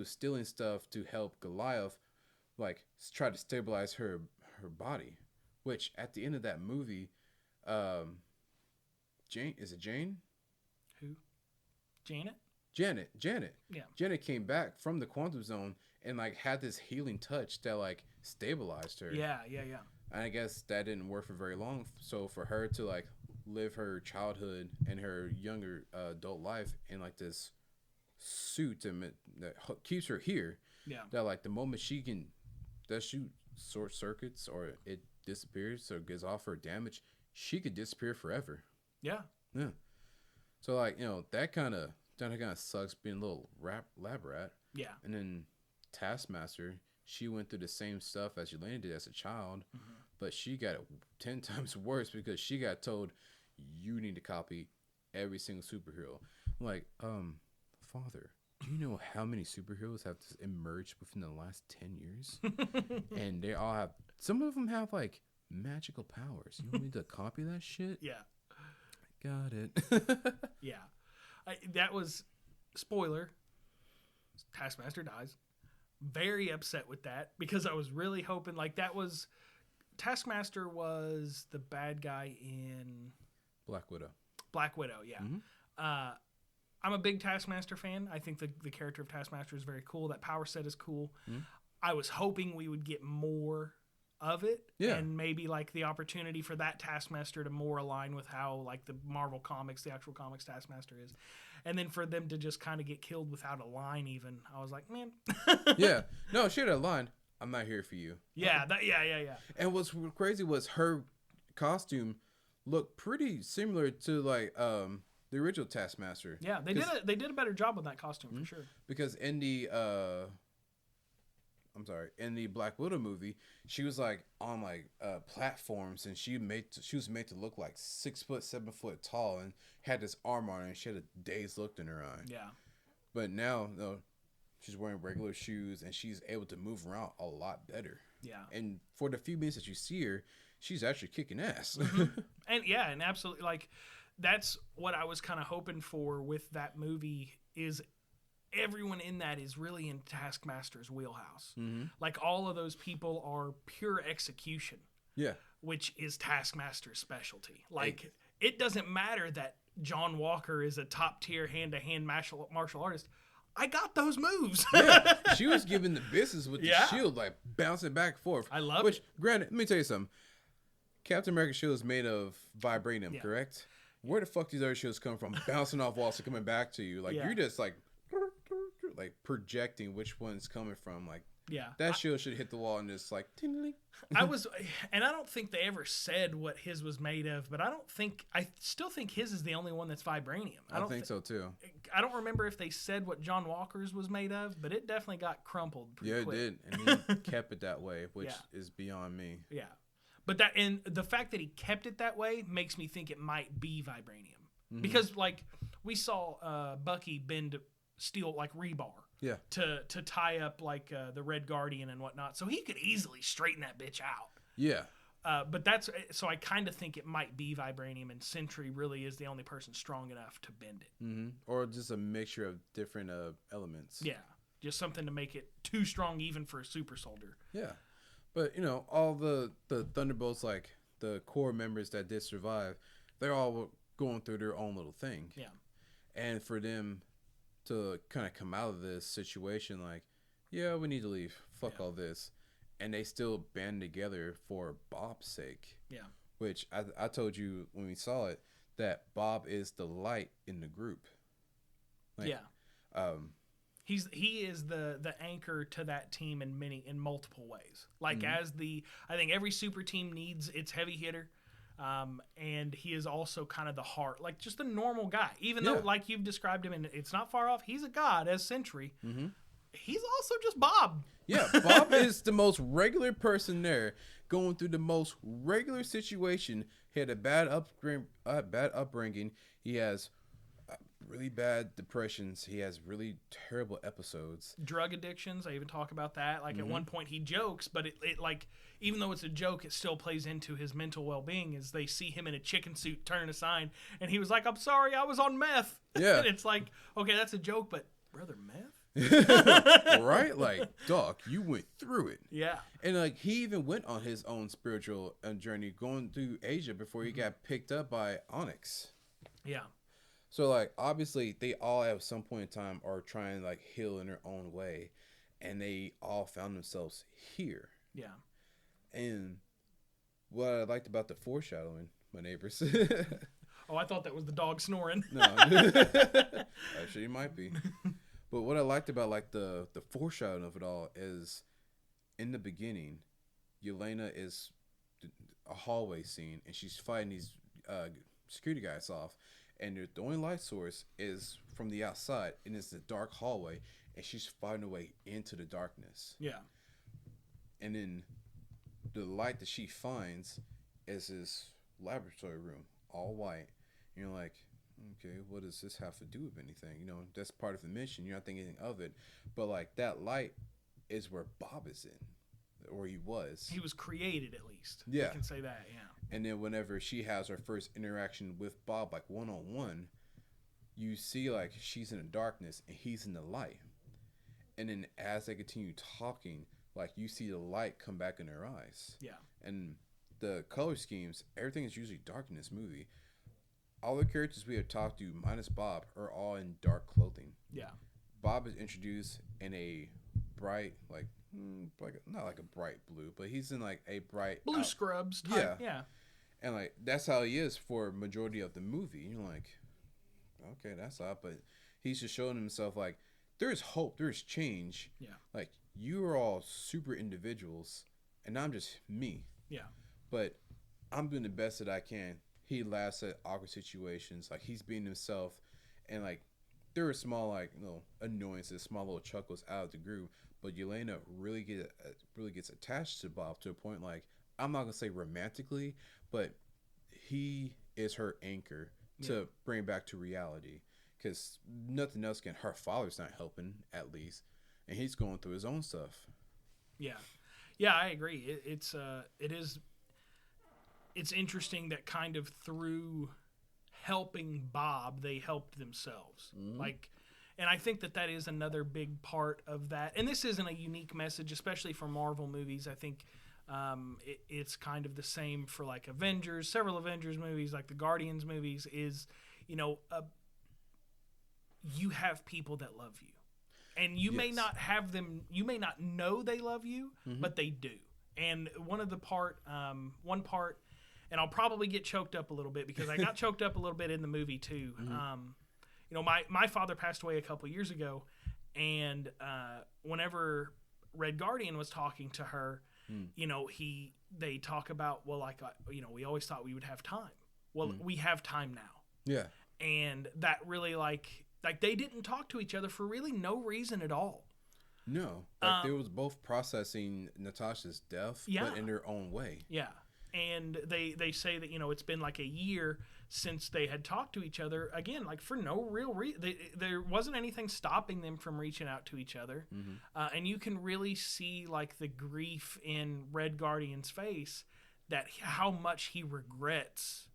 stealing stuff to help Goliath, like try to stabilize her body. Which at the end of that movie, Jane? Who? Janet. Yeah. Janet came back from the quantum zone and like had this healing touch that like stabilized her. Yeah. And I guess that didn't work for very long. So for her to like live her childhood and her younger adult life in like this suit that keeps her here. Yeah. That like the moment that shoot short circuits or it disappears or gets off her damage, she could disappear forever. Yeah. Yeah. So like that kind of sucks being a little lab rat. Yeah. And then Taskmaster. She went through the same stuff as Yelena did as a child, but she got it 10 times worse because she got told, you need to copy every single superhero. I'm like, Father, do you know how many superheroes have emerged within the last 10 years? And they all have, some of them have like magical powers. You want me to copy that shit? Yeah. Got it. Yeah. That was, spoiler, Taskmaster dies. Very upset with that because I was really hoping Taskmaster was the bad guy in Black Widow, yeah. Mm-hmm. I'm a big Taskmaster fan. I think the character of Taskmaster is very cool. That power set is cool. Mm-hmm. I was hoping we would get more of it, and maybe like the opportunity for that Taskmaster to more align with how like the Marvel comics, the actual comics Taskmaster is, and then for them to just kind of get killed without a line. Even I was like, man. Yeah, no, she had a line. I'm not here for you. Yeah, And what's crazy was her costume looked pretty similar to like the original Taskmaster. Yeah, they did a better job on that costume for sure. Because in the in the Black Widow movie, she was like on like platforms, and she was made to look like 6 foot, 7 foot tall, and had this armor on her, and she had a dazed look in her eye. Yeah. But now, no, she's wearing regular shoes, and she's able to move around a lot better. Yeah. And for the few minutes that you see her, she's actually kicking ass. Mm-hmm. And absolutely, like, that's what I was kind of hoping for with that movie is everyone in that is really in Taskmaster's wheelhouse. Mm-hmm. Like, all of those people are pure execution. Yeah. Which is Taskmaster's specialty. Like, it doesn't matter that John Walker is a top-tier hand-to-hand martial artist. I got those moves. Yeah, she was giving the business with the shield, like bouncing back and forth. I love it. Which, granted, let me tell you something. Captain America's shield is made of vibranium, correct? where the fuck these other shows come from, bouncing off walls and coming back to you. Like you're just like projecting which one's coming from. Like that show should hit the wall and just like tingling. And I don't think they ever said what his was made of, but I still think his is the only one that's vibranium. I don't think so too. I don't remember if they said what John Walker's was made of, but it definitely got crumpled pretty quick. It did, and he kept it that way, which is beyond me. Yeah, but the fact that he kept it that way makes me think it might be vibranium, because like we saw Bucky bend steel like rebar. Yeah. To tie up like the Red Guardian and whatnot, so he could easily straighten that bitch out. Yeah. But so I kind of think it might be vibranium, and Sentry really is the only person strong enough to bend it. Mm-hmm. Or just a mixture of different elements. Yeah, just something to make it too strong even for a super soldier. Yeah, but all the Thunderbolts, like the core members that did survive, they're all going through their own little thing. Yeah, and for them to kind of come out of this situation like, yeah, we need to leave. Fuck all this. And they still band together for Bob's sake. Yeah. Which I told you when we saw it that Bob is the light in the group. Like, yeah. He is the anchor to that team in multiple ways. Like I think every super team needs its heavy hitter. And he is also kind of the heart, like just a normal guy, even though like you've described him, and it's not far off. He's a god as Sentry. Mm-hmm. He's also just Bob. Yeah. Bob is the most regular person there, going through the most regular situation. He had a bad upbringing. He has really bad depressions. He has really terrible episodes. Drug addictions. I even talk about that. Like at one point he jokes, but it like, even though it's a joke, it still plays into his mental well-being as they see him in a chicken suit turn a sign. And he was like, I'm sorry, I was on meth. Yeah. And it's like, okay, that's a joke, but brother, meth? Right? Like, dog, you went through it. Yeah. And like, he even went on his own spiritual journey going through Asia before he got picked up by Onyx. Yeah. So like, obviously they all at some point in time are trying to like heal in their own way, and they all found themselves here. Yeah. And what I liked about the foreshadowing, my neighbors. Oh, I thought that was the dog snoring. No. Actually, it might be. But what I liked about like the foreshadowing of it all is, in the beginning, Yelena is a hallway scene, and she's fighting these security guys off, and the only light source is from the outside, and it's the dark hallway, and she's fighting her way into the darkness. Yeah. And then the light that she finds is this laboratory room, all white. And you're like, okay, what does this have to do with anything? That's part of the mission. You're not thinking anything of it. But like, that light is where Bob is in, or he was. He was created, at least. Yeah. You can say that, yeah. And then whenever she has her first interaction with Bob, like one-on-one, you see like she's in the darkness and he's in the light. And then as they continue talking, like you see the light come back in their eyes. Yeah. And the color schemes, everything is usually dark in this movie. All the characters we have talked to, minus Bob, are all in dark clothing. Yeah. Bob is introduced in a bright, not like a bright blue, but he's in like a bright blue scrubs type. Yeah. And like, that's how he is for majority of the movie. You're like, okay, that's odd, but he's just showing himself like, there's hope, there's change. Yeah. Like, you are all super individuals, and I'm just me. Yeah. But I'm doing the best that I can. He laughs at awkward situations, like he's being himself, and like there are small annoyances, small little chuckles out of the group. But Yelena really gets attached to Bob to a point, like, I'm not gonna say romantically, but he is her anchor to bring back to reality, because nothing else can. Her father's not helping, at least, and he's going through his own stuff. Yeah, I agree. It's interesting that kind of through helping Bob, they helped themselves. Mm-hmm. And I think that is another big part of that. And this isn't a unique message, especially for Marvel movies. I think it's kind of the same for like Avengers, several Avengers movies, like the Guardians movies, is, you have people that love you. And you may not have them, you may not know they love you, but they do. And one part, and I'll probably get choked up a little bit because I got choked up a little bit in the movie too. You know, my father passed away a couple years ago, and whenever Red Guardian was talking to her, you know, they talk about, well, like, you know, we always thought we would have time. Well, we have time now. Yeah. And that really, like they didn't talk to each other for really no reason at all. No. Like, they was both processing Natasha's death, but in their own way. Yeah. And they say that, you know, it's been like a year since they had talked to each other, again, like for no real reason. There wasn't anything stopping them from reaching out to each other. And you can really see like the grief in Red Guardian's face, that how much he regrets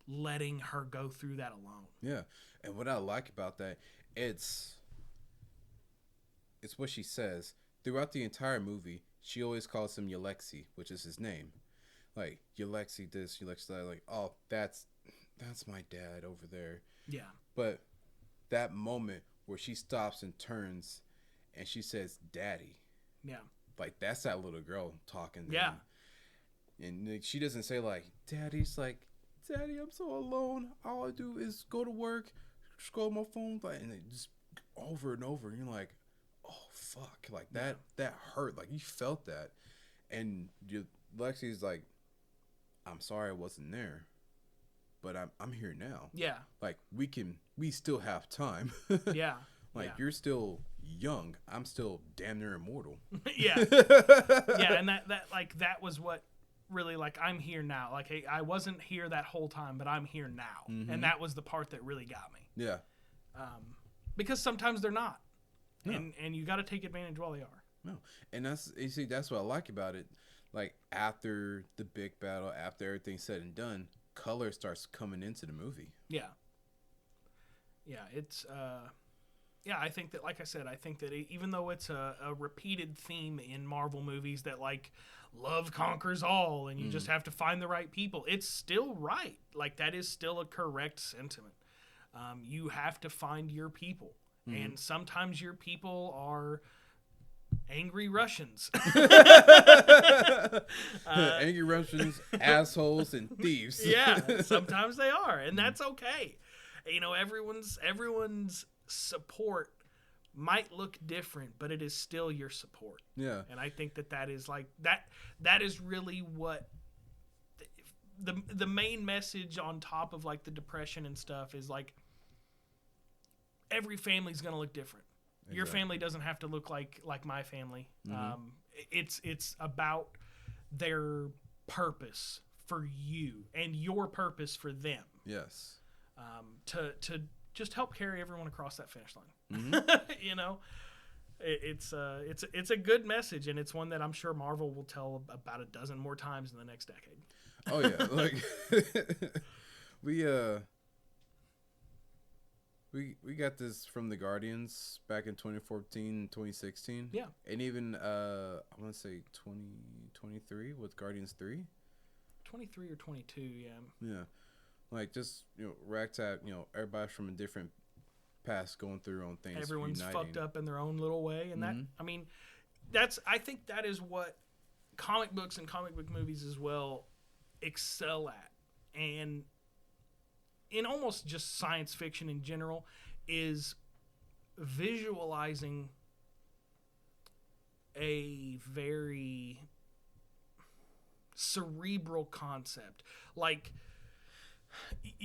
letting her go through that alone. Yeah. And what I like about that, it's what she says. Throughout the entire movie, she always calls him Yalexi, which is his name. Like, Yalexi this, Yalexi that. Like, oh, that's my dad over there. Yeah. But that moment where she stops and turns and she says, Daddy. Yeah. Like, that's that little girl talking. Yeah. And like, she doesn't say, like, Daddy's like, Daddy, I'm so alone. All I do is go to work, scroll my phone, and it just over and over. And you're like, oh, fuck. Like, that hurt. Like, you felt that. And Lexi's like, I'm sorry I wasn't there, but I'm here now. Yeah. Like, we still have time. Yeah. Like, you're still young. I'm still damn near immortal. Yeah. Yeah. And that was what really, like, I'm here now. Like, hey, I wasn't here that whole time, but I'm here now. And that was the part that really got me. Yeah. Because sometimes they're not. No. And you got to take advantage while they are. No. And that's what I like about it. Like, after the big battle, after everything's said and done, color starts coming into the movie. Yeah. Yeah, it's I think that, like I said, I think that even though it's a repeated theme in Marvel movies that, like, love conquers all and you just have to find the right people, it's still right. Like, that is still a correct sentiment. You have to find your people. And sometimes your people are angry Russians. Angry Russians, assholes, and thieves. Yeah, sometimes they are, and that's okay. You know, everyone's support might look different, but it is still your support. Yeah. And I think that is like that is really what the main message on top of, like, the depression and stuff is, like, every family's going to look different. Exactly. Your family doesn't have to look like my family. It's about their purpose for you and your purpose for them. Yes. To just help carry everyone across that finish line. You know, it's a good message, and it's one that I'm sure Marvel will tell about a dozen more times in the next decade. Oh yeah, like We got this from the Guardians back in 2014, 2016. Yeah. And even, I want to say 2023 with Guardians 3. 23 or 22, yeah. Yeah. Like, just, you know, ragtag, you know, everybody from a different past going through their own things. Everyone's uniting. Fucked up in their own little way. And that, I mean, I think that is what comic books and comic book movies as well excel at. And in almost just science fiction in general, is visualizing a very cerebral concept. Like,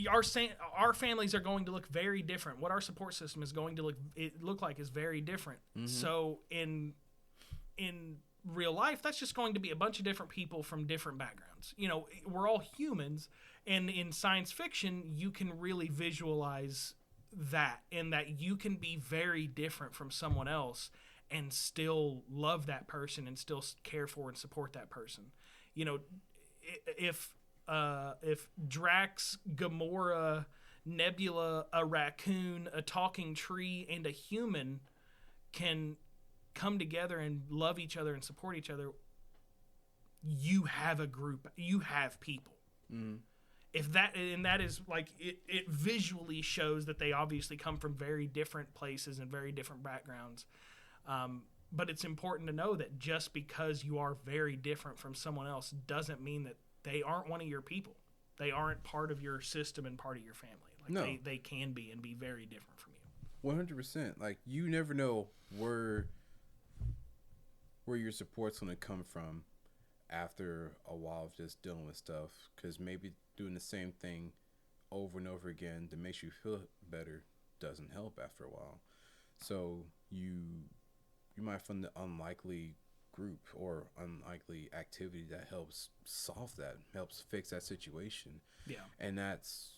our families are going to look very different. What our support system is going to look like is very different. So in real life, that's just going to be a bunch of different people from different backgrounds. You know, we're all humans. And in science fiction, you can really visualize that, in that you can be very different from someone else and still love that person and still care for and support that person. You know, if Drax, Gamora, Nebula, a raccoon, a talking tree, and a human can come together and love each other and support each other, you have a group, you have people. If that, and that is like, it visually shows that they obviously come from very different places and very different backgrounds. But it's important to know that just because you are very different from someone else doesn't mean that they aren't one of your people. They aren't part of your system and part of your family. Like No. they can be and be very different from you. 100%. Like, you never know where your support's going to come from after a while of just dealing with stuff, because maybe doing the same thing over and over again that makes you feel better doesn't help after a while. So you might find the unlikely group or unlikely activity that helps solve that, helps fix that situation. Yeah. And that's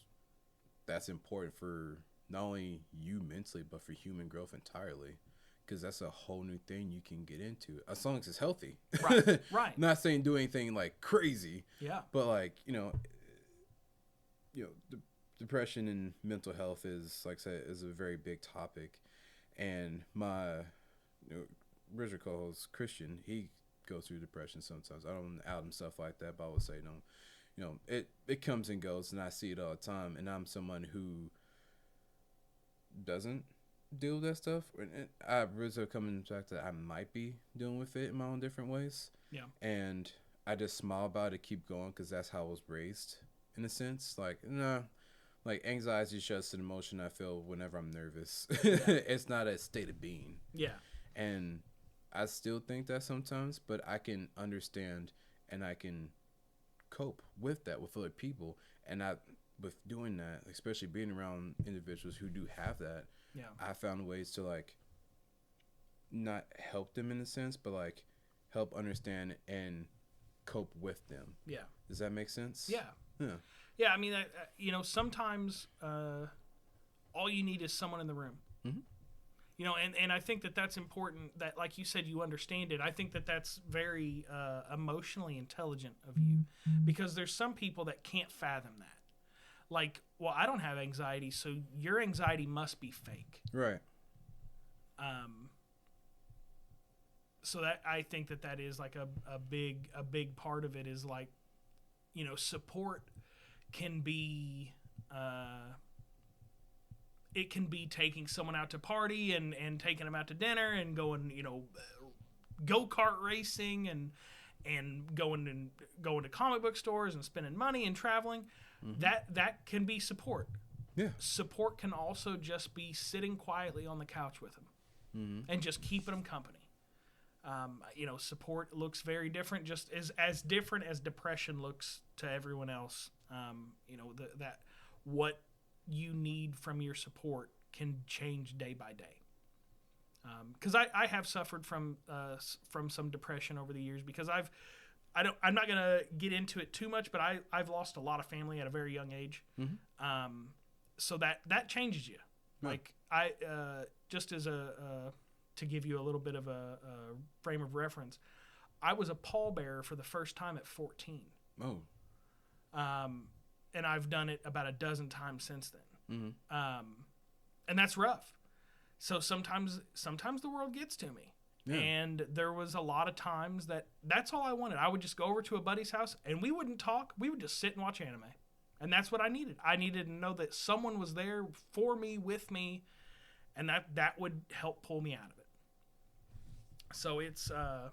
important for not only you mentally, but for human growth entirely, because that's a whole new thing you can get into as long as it's healthy. Right. Right. Not saying do anything like crazy. Yeah. But like, depression and mental health is, like I said, is a very big topic. And my original co-host Christian, he goes through depression sometimes. I don't out himself like that, but I would say it comes and goes, and I see it all the time. And I'm someone who doesn't deal with that stuff, and I really come in the fact that I might be dealing with it in my own different ways. Yeah. And I just smile about it, keep going, because that's how I was raised, in a sense. Like, nah, like anxiety is just an emotion I feel whenever I'm nervous. Yeah. It's not a state of being. Yeah. And I still think that sometimes, but I can understand and I can cope with that with other people. And with doing that, especially being around individuals who do have that, Yeah. I found ways to like not help them in a sense, but like help understand and cope with them. Yeah. Does that make sense? Yeah. Yeah. Yeah. I mean, sometimes all you need is someone in the room. Mm-hmm. And I think that that's important, that, like you said, you understand it. I think that that's very emotionally intelligent of you, because there's some people that can't fathom that. Like, well, I don't have anxiety, so your anxiety must be fake. Right. So that, I think that is like a big part of it, is like, support can be, it can be taking someone out to party and taking them out to dinner and going, go-kart racing and going to comic book stores and spending money and traveling. Mm-hmm. That can be support. Yeah. Support can also just be sitting quietly on the couch with them, mm-hmm. and just keeping them company. Support looks very different, just as different as depression looks to everyone else. That what you need from your support can change day by day. Because I have suffered from some depression over the years, because I'm not gonna get into it too much, but I've lost a lot of family at a very young age. Mm-hmm. So that changes you. Yeah. Like just as to give you a little bit of a frame of reference, I was a pallbearer for the first time at 14. Oh. And I've done it about a dozen times since then. Mm-hmm. And that's rough. So sometimes the world gets to me. Yeah. And there was a lot of times that's all I wanted. I would just go over to a buddy's house and we wouldn't talk. We would just sit and watch anime. And that's what I needed. I needed to know that someone was there for me, with me, and that would help pull me out of it. So it's a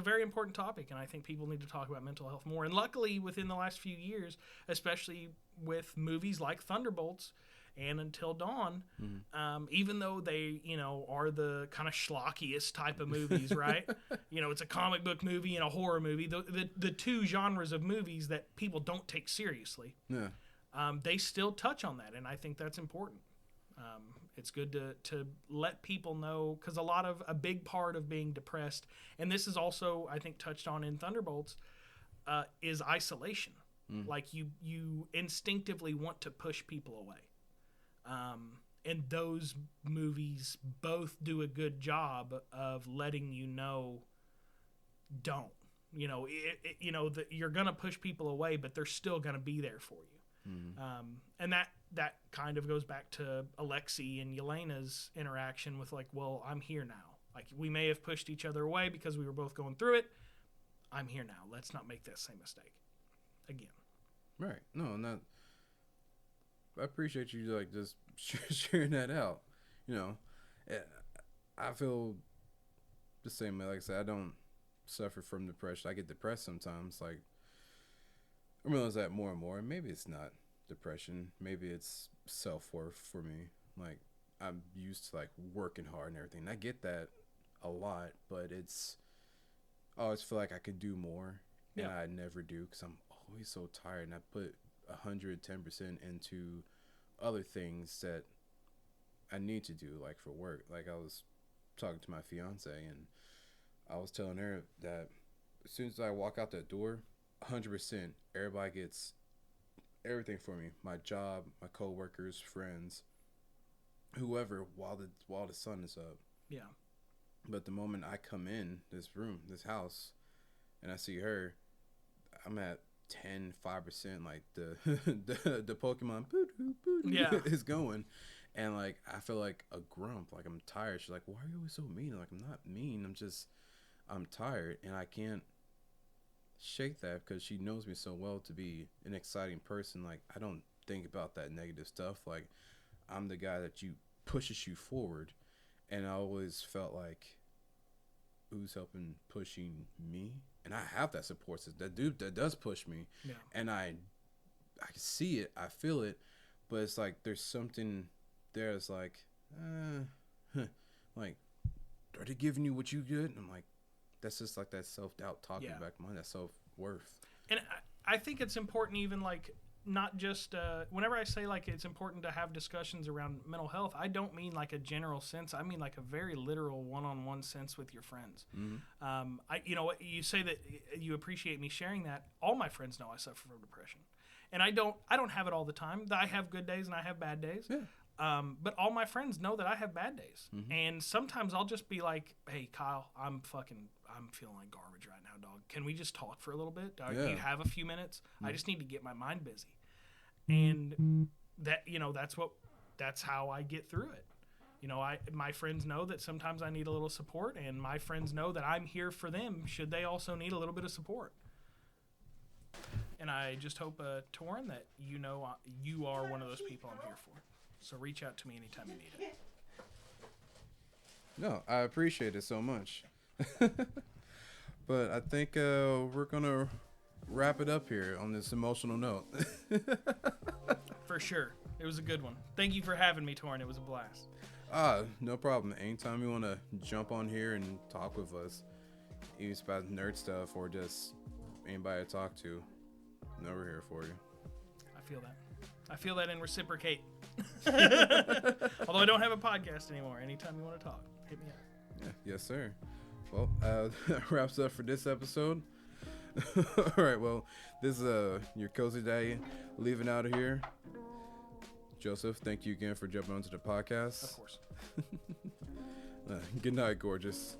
very important topic, and I think people need to talk about mental health more. And luckily, within the last few years, especially with movies like Thunderbolts and Until Dawn, mm-hmm. Even though they, are the kind of schlockiest type of movies, right? It's a comic book movie and a horror movie, the two genres of movies that people don't take seriously. Yeah. They still touch on that, and I think that's important. It's good to let people know, because a big part of being depressed, and this is also, I think, touched on in Thunderbolts, is isolation. Mm. Like you instinctively want to push people away. And those movies both do a good job of letting you know, don't. That you're going to push people away, but they're still going to be there for you. Mm. And that kind of goes back to Alexei and Yelena's interaction with, like, well, I'm here now. Like, we may have pushed each other away because we were both going through it. I'm here now. Let's not make that same mistake again. Right. No, I appreciate you, like, just sharing that out. I feel the same way. Like I said, I don't suffer from depression. I get depressed sometimes. Like, I realize that more and more. Maybe it's not depression. Maybe it's self-worth for me. Like, I'm used to like working hard and everything. I get that a lot, but I always feel like I could do more, and I never do because I'm always so tired, and I put 110% into other things that I need to do, like for work. Like, I was talking to my fiance, and I was telling her that as soon as I walk out that door, 100%, everybody gets everything for me. My job, my coworkers, friends, whoever, while the sun is up. Yeah. But the moment I come in this room, this house, and I see her, I'm at 5%, like the Pokemon is going. And like, I feel like a grump, like I'm tired. She's like, why are you always so mean? I'm like, I'm not mean. I'm tired, and I can't shake that because she knows me so well to be an exciting person. Like, I don't think about that negative stuff. Like, I'm the guy that pushes you forward, and I always felt like, who's pushing me? And I have that support system, that dude that does push me. Yeah. And I can see it, I feel it, but it's like there's something there. It's like, like, are they giving you what you get? And I'm like, that's just like that self-doubt talking back to mine, that self-worth. And I think it's important, even like, not just whenever I say like it's important to have discussions around mental health, I don't mean like a general sense. I mean like a very literal one-on-one sense with your friends. You know what, you say that you appreciate me sharing that. All my friends know I suffer from depression, and I don't have it all the time. I have good days and I have bad days. Yeah. But all my friends know that I have bad days, and sometimes I'll just be like, "Hey, Kyle, I'm feeling like garbage right now, dog. Can we just talk for a little bit? Do you have a few minutes? I just need to get my mind busy." And that, you know, that's how I get through it. You know, my friends know that sometimes I need a little support, and my friends know that I'm here for them should they also need a little bit of support. And I just hope, Torrin, that you know you are one of those people I'm here for. So reach out to me anytime you need it. No, I appreciate it so much. But I think we're going to wrap it up here on this emotional note. For sure. It was a good one. Thank you for having me, Torrin. It was a blast. No problem. Anytime you want to jump on here and talk with us, even about nerd stuff or just anybody to talk to, no, we're here for you. I feel that and reciprocate. Although I don't have a podcast anymore. Anytime you want to talk, hit me up. Yeah, yes, sir. Well, that wraps up for this episode. All right, well, this is your cozy day leaving out of here. Joseph, thank you again for jumping onto the podcast. Of course. Good night, gorgeous.